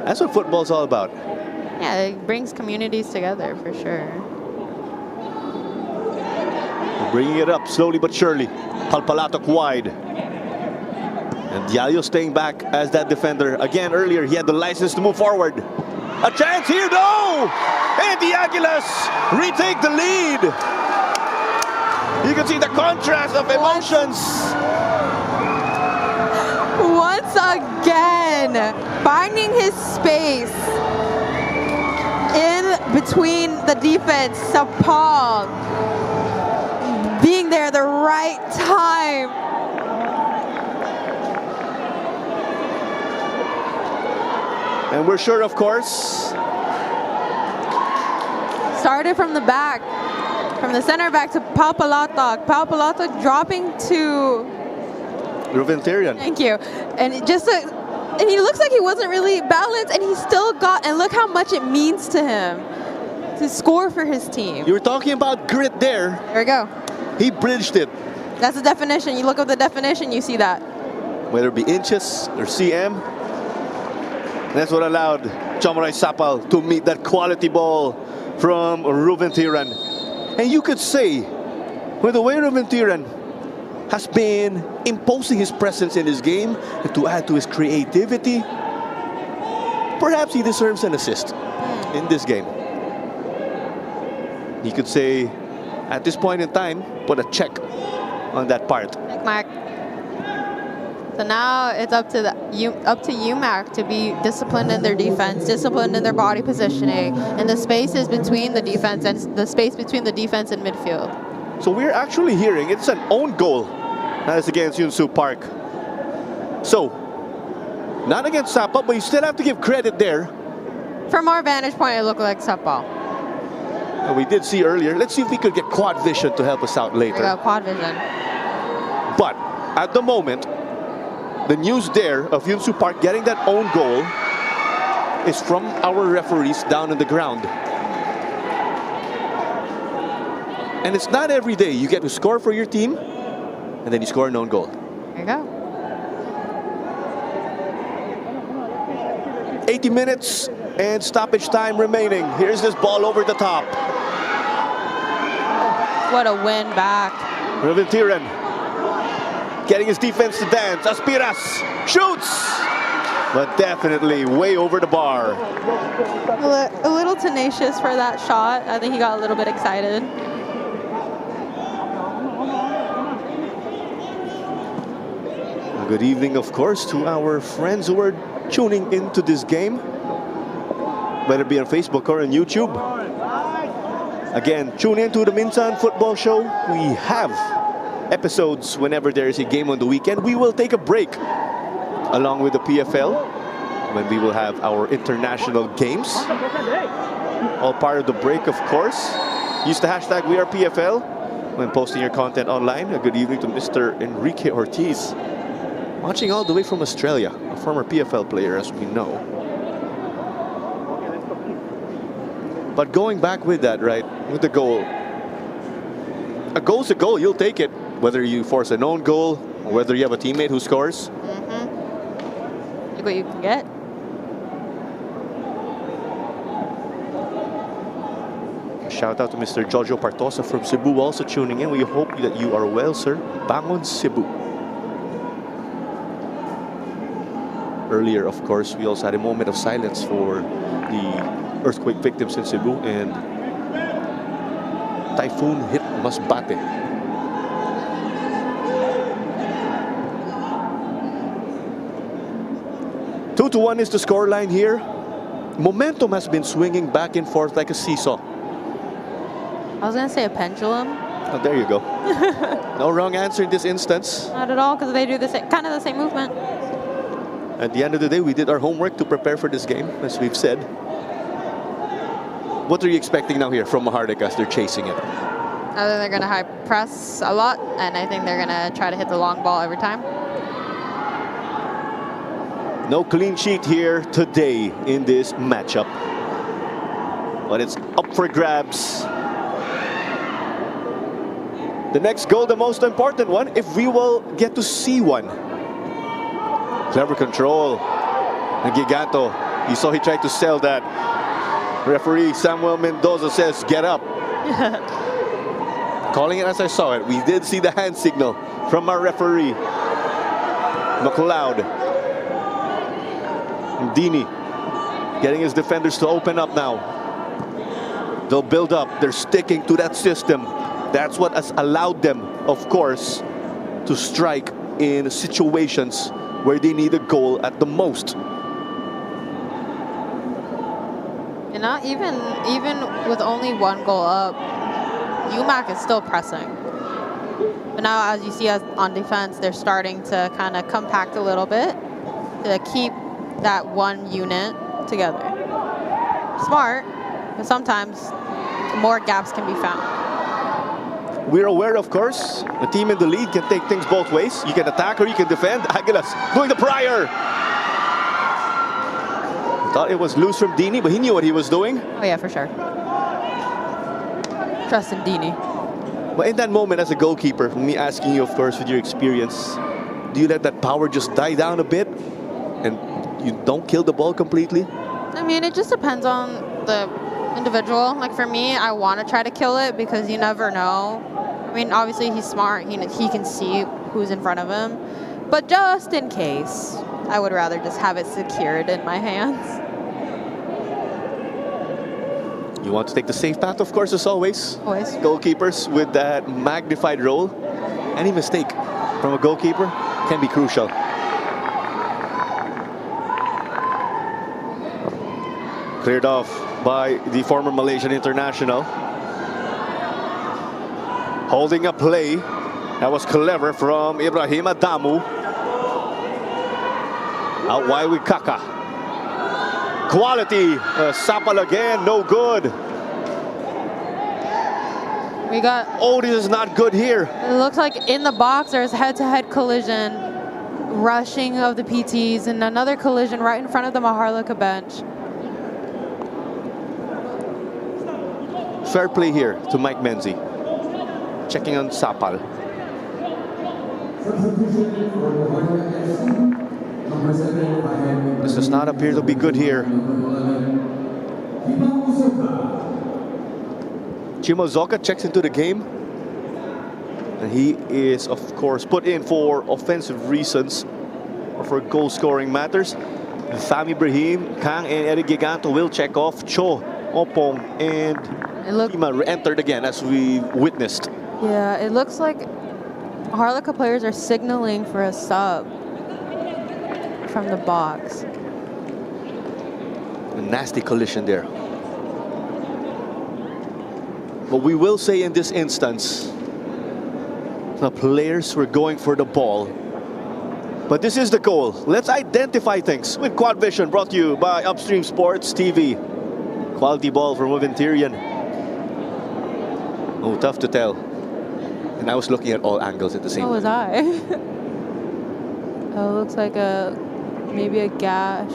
That's what football's all about. Yeah, it brings communities together, for sure. Bringing it up slowly but surely. Palpalatok wide. And Diallo staying back as that defender. Again, earlier, he had the license to move forward. A chance here, though! And the Aguilas retake the lead. You can see the contrast of emotions. Once again, finding his space in between the defense, Sapal being there at the right time. And we're sure, of course. Started from the back, from the center back to Palpalatok. Palpalatok dropping to Ruventirian. Thank you. And and he looks like he wasn't really balanced, and he still got, and look how much it means to him to score for his team. You were talking about grit there. There we go. He bridged it. That's the definition. You look up the definition, you see that. Whether it be inches or cm. That's what allowed Chomoray Sapal to meet that quality ball from Ruventirian. And you could say, with the way Ruventirian has been imposing his presence in his game and to add to his creativity, perhaps he deserves an assist in this game. You could say, at this point in time, put a check on that part. Check mark. So now it's up to UMAK to be disciplined in their defense, disciplined in their body positioning, and the spaces between the defense and the space between the defense and midfield. So we're actually hearing it's an own goal. That is against Yunsu Park. So, not against Sapa, but you still have to give credit there. From our vantage point, it looked like Sapal. We did see earlier. Let's see if we could get quad vision to help us out later. There we go, quad vision. But at the moment, the news there of Yunsu Park getting that own goal is from our referees down on the ground. And it's not every day you get to score for your team and then you score an own goal. There you go. 80 minutes and stoppage time remaining. Here's this ball over the top. What a win back. Reventiren getting his defense to dance. Aspiras shoots, but definitely way over the bar. A little tenacious for that shot. I think he got a little bit excited. Good evening, of course, to our friends who are tuning into this game, whether it be on Facebook or on YouTube. Again, tune in to the Minsan Football Show. We have episodes whenever there is a game on the weekend. We will take a break along with the PFL when we will have our international games. All part of the break, of course. Use the hashtag #WeArePFL when posting your content online. A good evening to Mr. Enrique Ortiz, watching all the way from Australia, a former PFL player, as we know. But going back with that, right, with the goal. A goal's a goal, you'll take it. Whether you force an own goal, or whether you have a teammate who scores. Look what you can get. Shout out to Mr. Jojo Partosa from Cebu also tuning in. We hope that you are well, sir. Bangon Cebu. Earlier, of course, we also had a moment of silence for the earthquake victims in Cebu, and typhoon hit Masbate. Two to 1 is the scoreline here. Momentum has been swinging back and forth like a seesaw. I was going to say a pendulum. Oh, there you go. No wrong answer in this instance. Not at all, because they do the same, kind of the same movement. At the end of the day, we did our homework to prepare for this game, as we've said. What are you expecting now here from Maharlika as they're chasing it? I think they're going to high press a lot, and I think they're going to try to hit the long ball every time. No clean sheet here today in this matchup. But it's up for grabs. The next goal, the most important one, if we will get to see one. Clever control. And Giganto, you saw he tried to sell that. Referee Samuel Mendoza says, get up. Calling it as I saw it. We did see the hand signal from our referee, McLeod. Dini getting his defenders to open up now. They'll build up. They're sticking to that system. That's what has allowed them, of course, to strike in situations where they need a goal at the most. And not even with only one goal up, UMAK is still pressing. But now, as you see on defense, they're starting to kind of compact a little bit to keep that one unit together. Smart, but sometimes more gaps can be found. We're aware, of course, the team in the lead can take things both ways. You can attack or you can defend. Aguilas doing the prior. Thought it was loose from Dini, but he knew what he was doing. Oh yeah, for sure. Trust in Dini. But in that moment, as a goalkeeper, me asking you, of course, with your experience, do you let that power just die down a bit and you don't kill the ball completely? I mean, it just depends on the individual. Like for me, I want to try to kill it because you never know. I mean, obviously he's smart. He can see who's in front of him. But just in case, I would rather just have it secured in my hands. You want to take the safe path, of course, as always. Always. Goalkeepers with that magnified role. Any mistake from a goalkeeper can be crucial. Cleared off by the former Malaysian international. Holding a play. That was clever from Ibrahim Adamu. Out wide with Kaka. Quality. Sapal again, no good. We got... Oh, this is not good here. It looks like in the box there's head-to-head collision. Rushing of the PTs and another collision right in front of the Maharlika bench. Fair play here to Mike Menzi. Checking on Sapal. Substitution for Maharlika FC. Number 7, This does not appear to be good here. Chimo Zoka checks into the game. And he is, of course, put in for offensive reasons or for goal-scoring matters. Fami Brahim, Kang, and Eric Giganto will check off. Cho, Opong, and Tima entered again, as we witnessed. Yeah, it looks like Maharlika players are signaling for a sub from the box. A nasty collision there. But we will say in this instance, the players were going for the ball. But this is the goal. Let's identify things with Quad Vision, brought to you by Upstream Sports TV. Quality ball from Moventirian. Oh, tough to tell. And I was looking at all angles at the same time. So was I. Oh, looks like maybe a gash.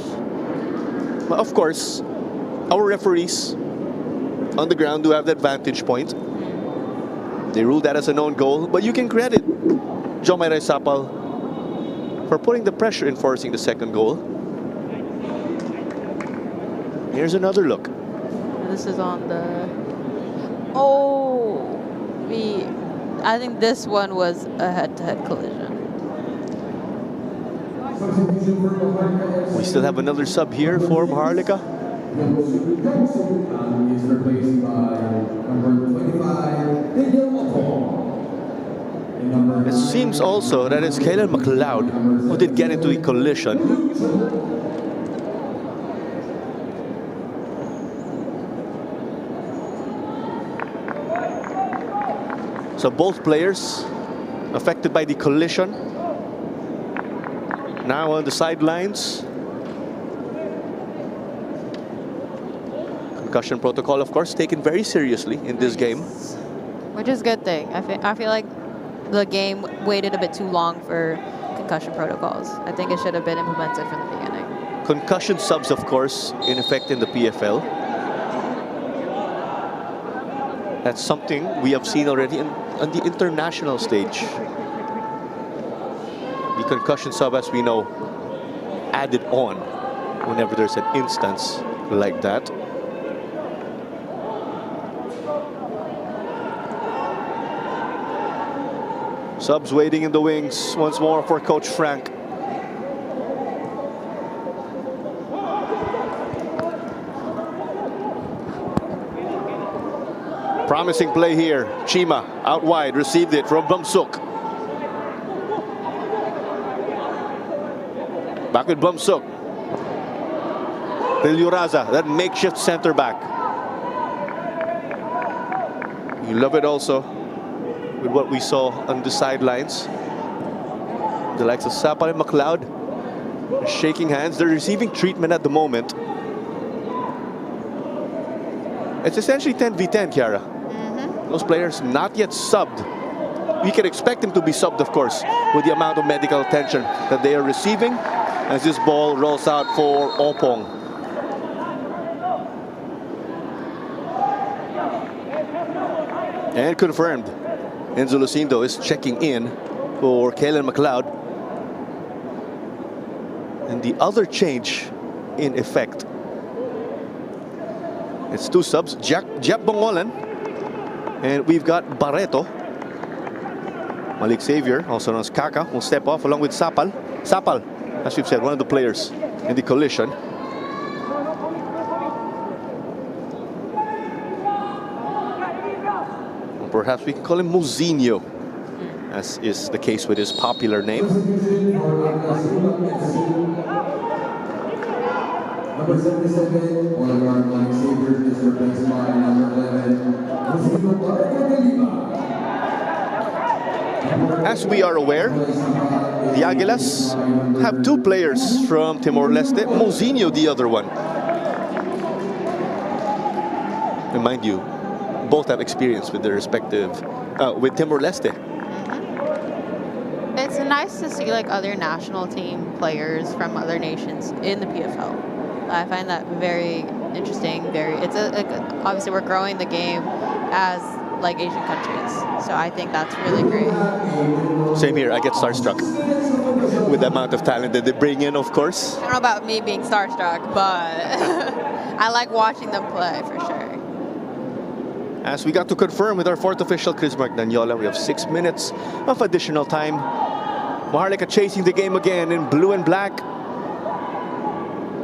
But of course, our referees on the ground do have that vantage point. They ruled that as a known goal, but you can credit Jomai Sapal for putting the pressure in forcing the second goal. Here's another look. This is on the... Oh! I think this one was a head-to-head collision. We still have another sub here for Maharlika. Is replaced by number 25, It seems also that it's Kalen McLeod who did get into a collision. So both players affected by the collision. Now on the sidelines. Concussion protocol, of course, taken very seriously in this game. Which is a good thing. I feel like the game waited a bit too long for concussion protocols. I think it should have been implemented from the beginning. Concussion subs, of course, in effect in the PFL. That's something we have seen already on the international stage. The concussion sub, as we know, added on whenever there's an instance like that. Subs waiting in the wings once more for Coach Frank. Promising play here. Chima out wide, received it from Bumsuk. Back with Bumsuk. Liljuraza, that makeshift center back. You love it also with what we saw on the sidelines. The likes of Sapal and McLeod shaking hands. They're receiving treatment at the moment. It's essentially 10v10, Kiara. Those players not yet subbed. We can expect them to be subbed, of course, with the amount of medical attention that they are receiving as this ball rolls out for Opong. And confirmed, Enzo Lucindo is checking in for Kalen McLeod. And the other change in effect, it's two subs, Jap Bongolan, and we've got Barreto. Malik Xavier, also known as Kaka, will step off along with Sapal. Sapal, as we've said, one of the players in the collision. Or perhaps we can call him Mozinho, as is the case with his popular name. Number 77, Oliver Malik Xavier is replaced by number 11, As we are aware, the Aguilas have two players from Timor-Leste, Mozinho the other one. And mind you, both have experience with their respective, with Timor-Leste. It's nice to see like other national team players from other nations in the PFL. I find that very interesting. Obviously we're growing the game as like Asian countries. So I think that's really great. Same here. I get starstruck with the amount of talent that they bring in, of course. I don't know about me being starstruck, but I like watching them play for sure. As we got to confirm with our fourth official, Chris Magdanyola, we have 6 minutes of additional time. Maharlika chasing the game again in blue and black.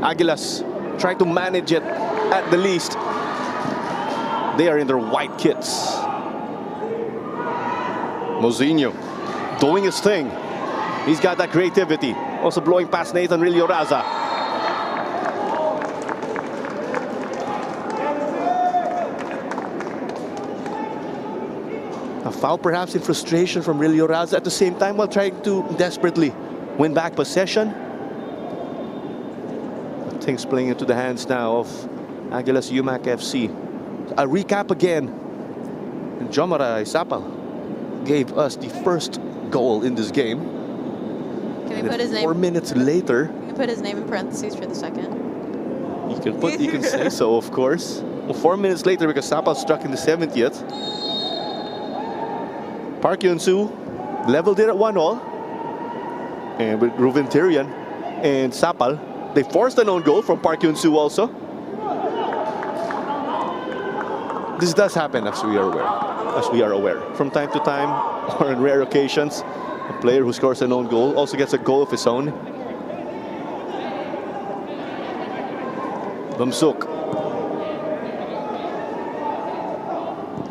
Aguilas trying to manage it at the least. They are in their white kits. Mozinho doing his thing. He's got that creativity. Also blowing past Nathan Rilioraza. A foul perhaps in frustration from Rilioraza at the same time while trying to desperately win back possession. Things playing into the hands now of Aguilas UMAK FC. A recap again. Jomara Isapal gave us the first goal in this game. Can we put his name? 4 minutes later. Can we put his name in parentheses for the second? You can say so, of course. Well, 4 minutes later, because Sapal struck in the 70th. Park Yun-soo leveled it at 1-1. And with Ruben Tyrion and Sapal, they forced an own goal from Park Yun-soo also. This does happen, as we are aware. From time to time, or on rare occasions, a player who scores an own goal also gets a goal of his own. Bamsuk.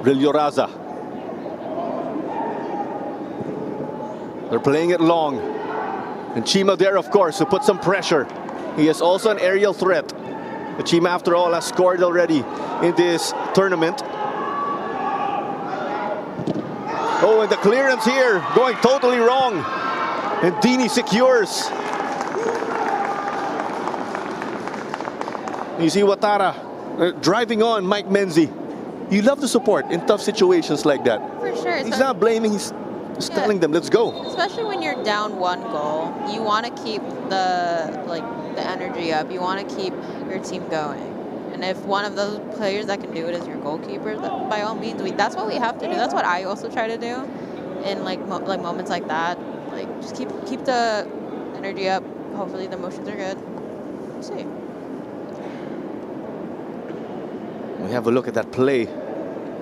Rilioraza. They're playing it long. And Chima there, of course, to put some pressure. He is also an aerial threat. But Chima, after all, has scored already in this tournament. Oh, and the clearance here going totally wrong. And Dini secures. You see Watara driving on Mike Menzi. You love the support in tough situations like that. For sure. He's not blaming, he's just telling them, let's go. Especially when you're down 1 goal, you want to keep the energy up. You want to keep your team going. And if one of those players that can do it is your goalkeeper, by all means, that's what we have to do. That's what I also try to do in moments like that. Like, just keep the energy up. Hopefully the emotions are good. We'll see. We have a look at that play.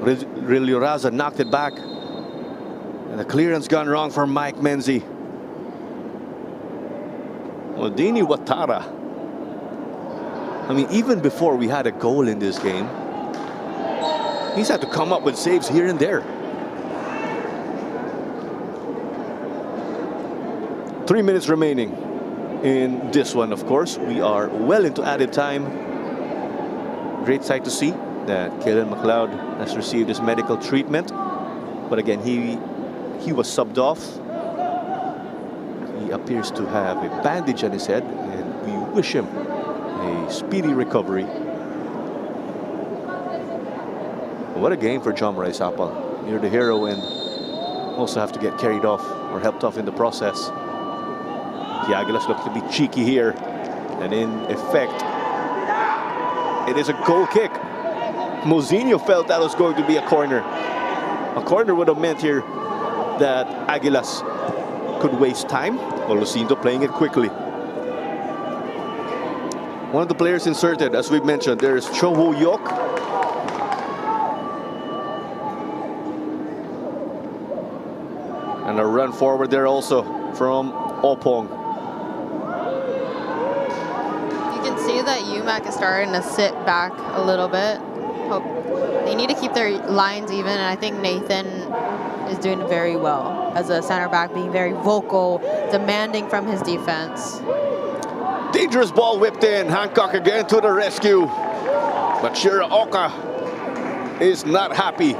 Rilioraza knocked it back. And the clearance gone wrong for Mike Menzi. Odini Watara. I mean, even before we had a goal in this game, he's had to come up with saves here and there. 3 minutes remaining in this one, of course. We are well into added time. Great sight to see that Kalen McLeod has received his medical treatment. But again, he was subbed off. He appears to have a bandage on his head, and we wish him a speedy recovery. What a game for Jomara Isapal. You're the hero and also have to get carried off or helped off in the process. The Aguilas look to be cheeky here. And in effect, it is a goal kick. Mozinho felt that was going to be a corner. A corner would have meant here that Aguilas could waste time. Olucinto playing it quickly. One of the players inserted, as we've mentioned, there's Cho Woo Yok. And a run forward there also from Opong. You can see that UMAK is starting to sit back a little bit. They need to keep their lines even, and I think Nathan is doing very well as a center back, being very vocal, demanding from his defense. Dangerous ball whipped in. Hancock again to the rescue. But Shiraoka is not happy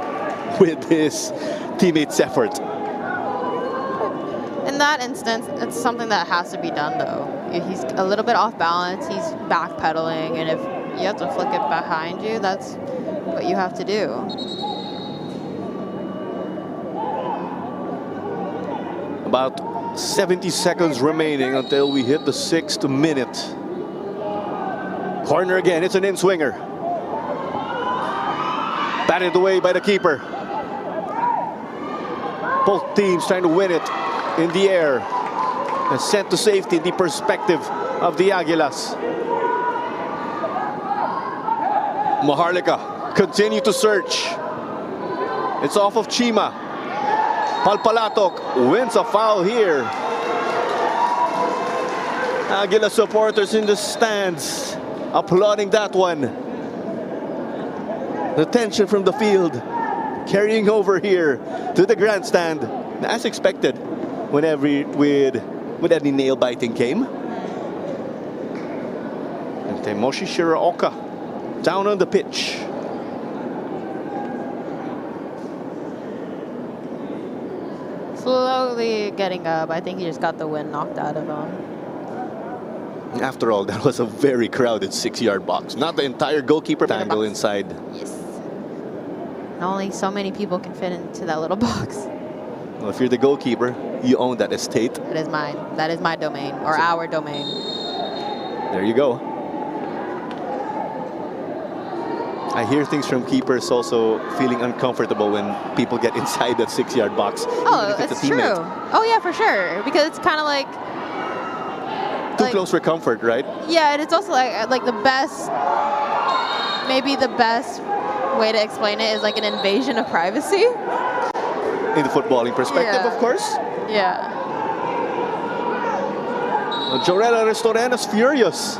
with his teammates' effort. In that instance, it's something that has to be done, though. If he's a little bit off balance, he's backpedaling, and if you have to flick it behind you, that's what you have to do. About 70 seconds remaining until we hit the 6th minute. Corner again, it's an in-swinger. Batted away by the keeper. Both teams trying to win it in the air. And sent to safety, the perspective of the Aguilas. Maharlika continue to search. It's off of Chima. Palpalatok wins a foul here. Aguila supporters in the stands applauding that one. The tension from the field carrying over here to the grandstand, as expected whenever with any nail-biting game. And Temoshi Shiraoka down on the pitch. Slowly getting up. I think he just got the wind knocked out of him. After all, that was a very crowded 6-yard box. Not the entire goalkeeper angle inside. Yes. And only so many people can fit into that little box. Well, if you're the goalkeeper, you own that estate. It is mine. That is my domain, or our domain. There you go. I hear things from keepers also feeling uncomfortable when people get inside that 6-yard box. Oh, it's true. Oh yeah, for sure. Because it's kind of like too close for comfort, right? Yeah, and it's also like the best, maybe the best way to explain it is like an invasion of privacy. In the footballing perspective, of course. Yeah. Jorella Restauranas furious.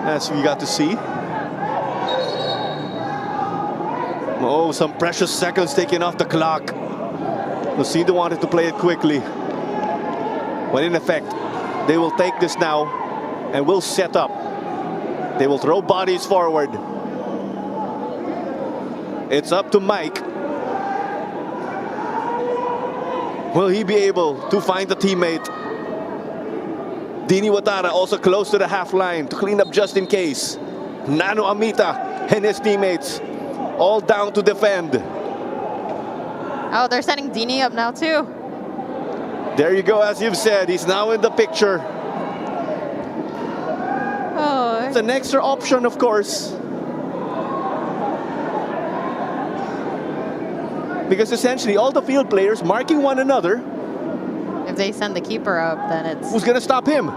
As we got to see. Oh, some precious seconds taken off the clock. Lucindo wanted to play it quickly. But in effect, they will take this now and will set up. They will throw bodies forward. It's up to Mike. Will he be able to find a teammate? Dini Watara also close to the half line to clean up just in case. Nano Amita and his teammates all down to defend. Oh, they're sending Dini up now too. There you go, as you've said, he's now in the picture. Oh. It's an extra option, of course. Because essentially all the field players marking one another. If they send the keeper up, then it's... Who's gonna stop him?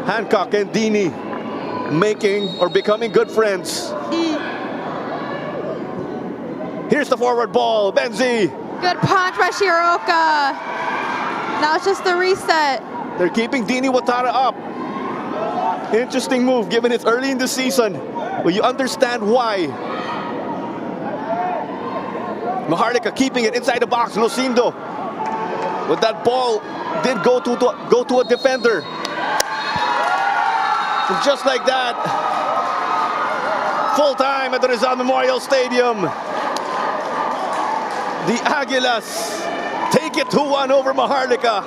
Hancock and Dini making or becoming good friends. Here's the forward ball, Benzi. Good punch by Shiroka. Now it's just the reset. They're keeping Dini Watara up. Interesting move, given it's early in the season. But you understand why. Maharlika keeping it inside the box. Lucindo. But that ball did go to a defender. And just like that, full time at the Rizal Memorial Stadium. The Aguilas take it 2-1 over Maharlika.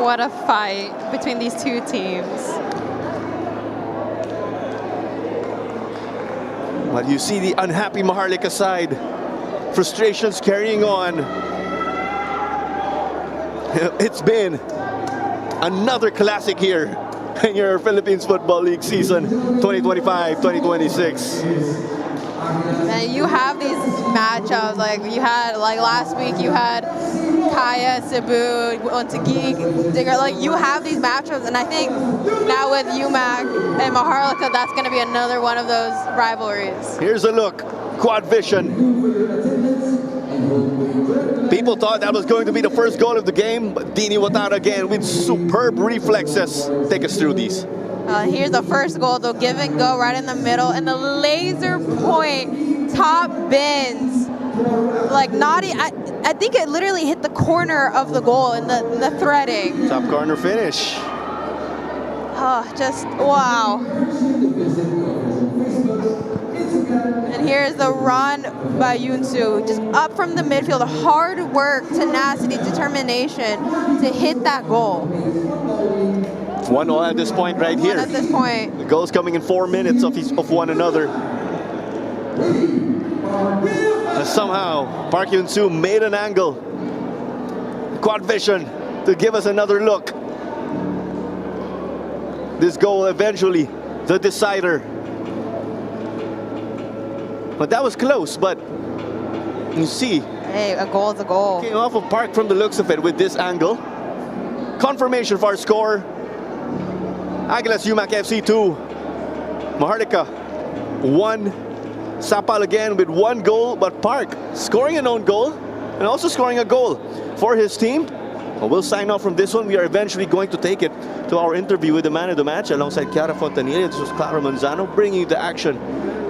What a fight between these two teams. Well, you see the unhappy Maharlika side. Frustrations carrying on. It's been another classic here in your Philippines Football League season 2025-2026. And you have these matchups, like you had, like last week you had Kaya, Cebu, Ontagig, Digger, like you have these matchups, and I think now with UMAK and Maharlika, that's going to be another one of those rivalries. Here's a look, quad vision. People thought that was going to be the first goal of the game, but Dini Watara again with superb reflexes. Take us through these. Here's the first goal, though, give and go right in the middle, and the laser point top bins. Like I think it literally hit the corner of the goal in the threading. Top corner finish. Oh, just wow. And here's the run by Yunsu, just up from the midfield, hard work, tenacity, determination to hit that goal. 1-0 at this point right here. At this point. The goals coming in 4 minutes of one another. And somehow, Park Yun-soo made an angle. Quad vision to give us another look. This goal eventually the decider. But that was close, but you see. Hey, a goal is a goal. Came off of Park from the looks of it with this angle. Confirmation for our score. Aguilas UMAK FC 2. Maharlika 1. Sapal again with 1 goal, but Park scoring an own goal and also scoring a goal for his team. Well, we'll sign off from this one. We are eventually going to take it to our interview with the man of the match alongside Chiara Fontanilla. This was Clara Manzano bringing you the action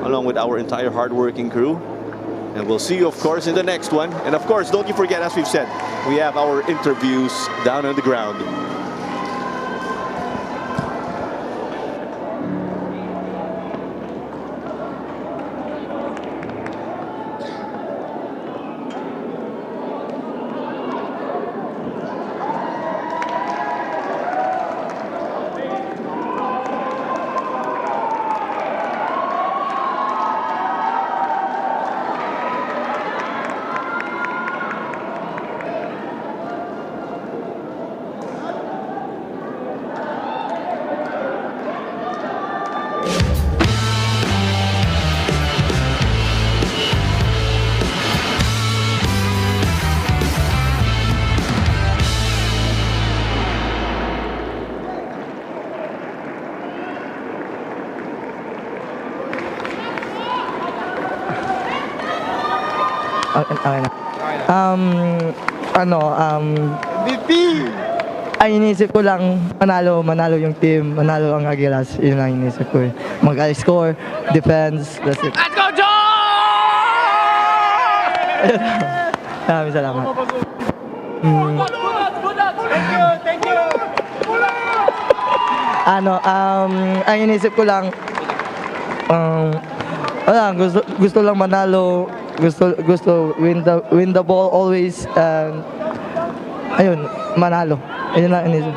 along with our entire hardworking crew. And we'll see you, of course, in the next one. And of course, don't you forget, as we've said, we have our interviews down on the ground. Okay na. Ang inisip ko lang, manalo yung team, manalo ang Aguilas. Yun lang inisip ko eh. Mag-score, defense, that's it. Let's go, John! Maraming salamat. Thank you! Ang inisip ko lang, gusto lang manalo, gusto win the ball always, and ayun, manalo. Ayun lang inisip.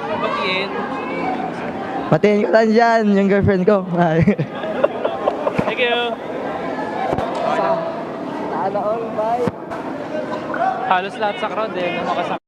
Batiin ko lang dyan, yung girlfriend ko. Thank you. Halos lahat sa crowd eh, makasama.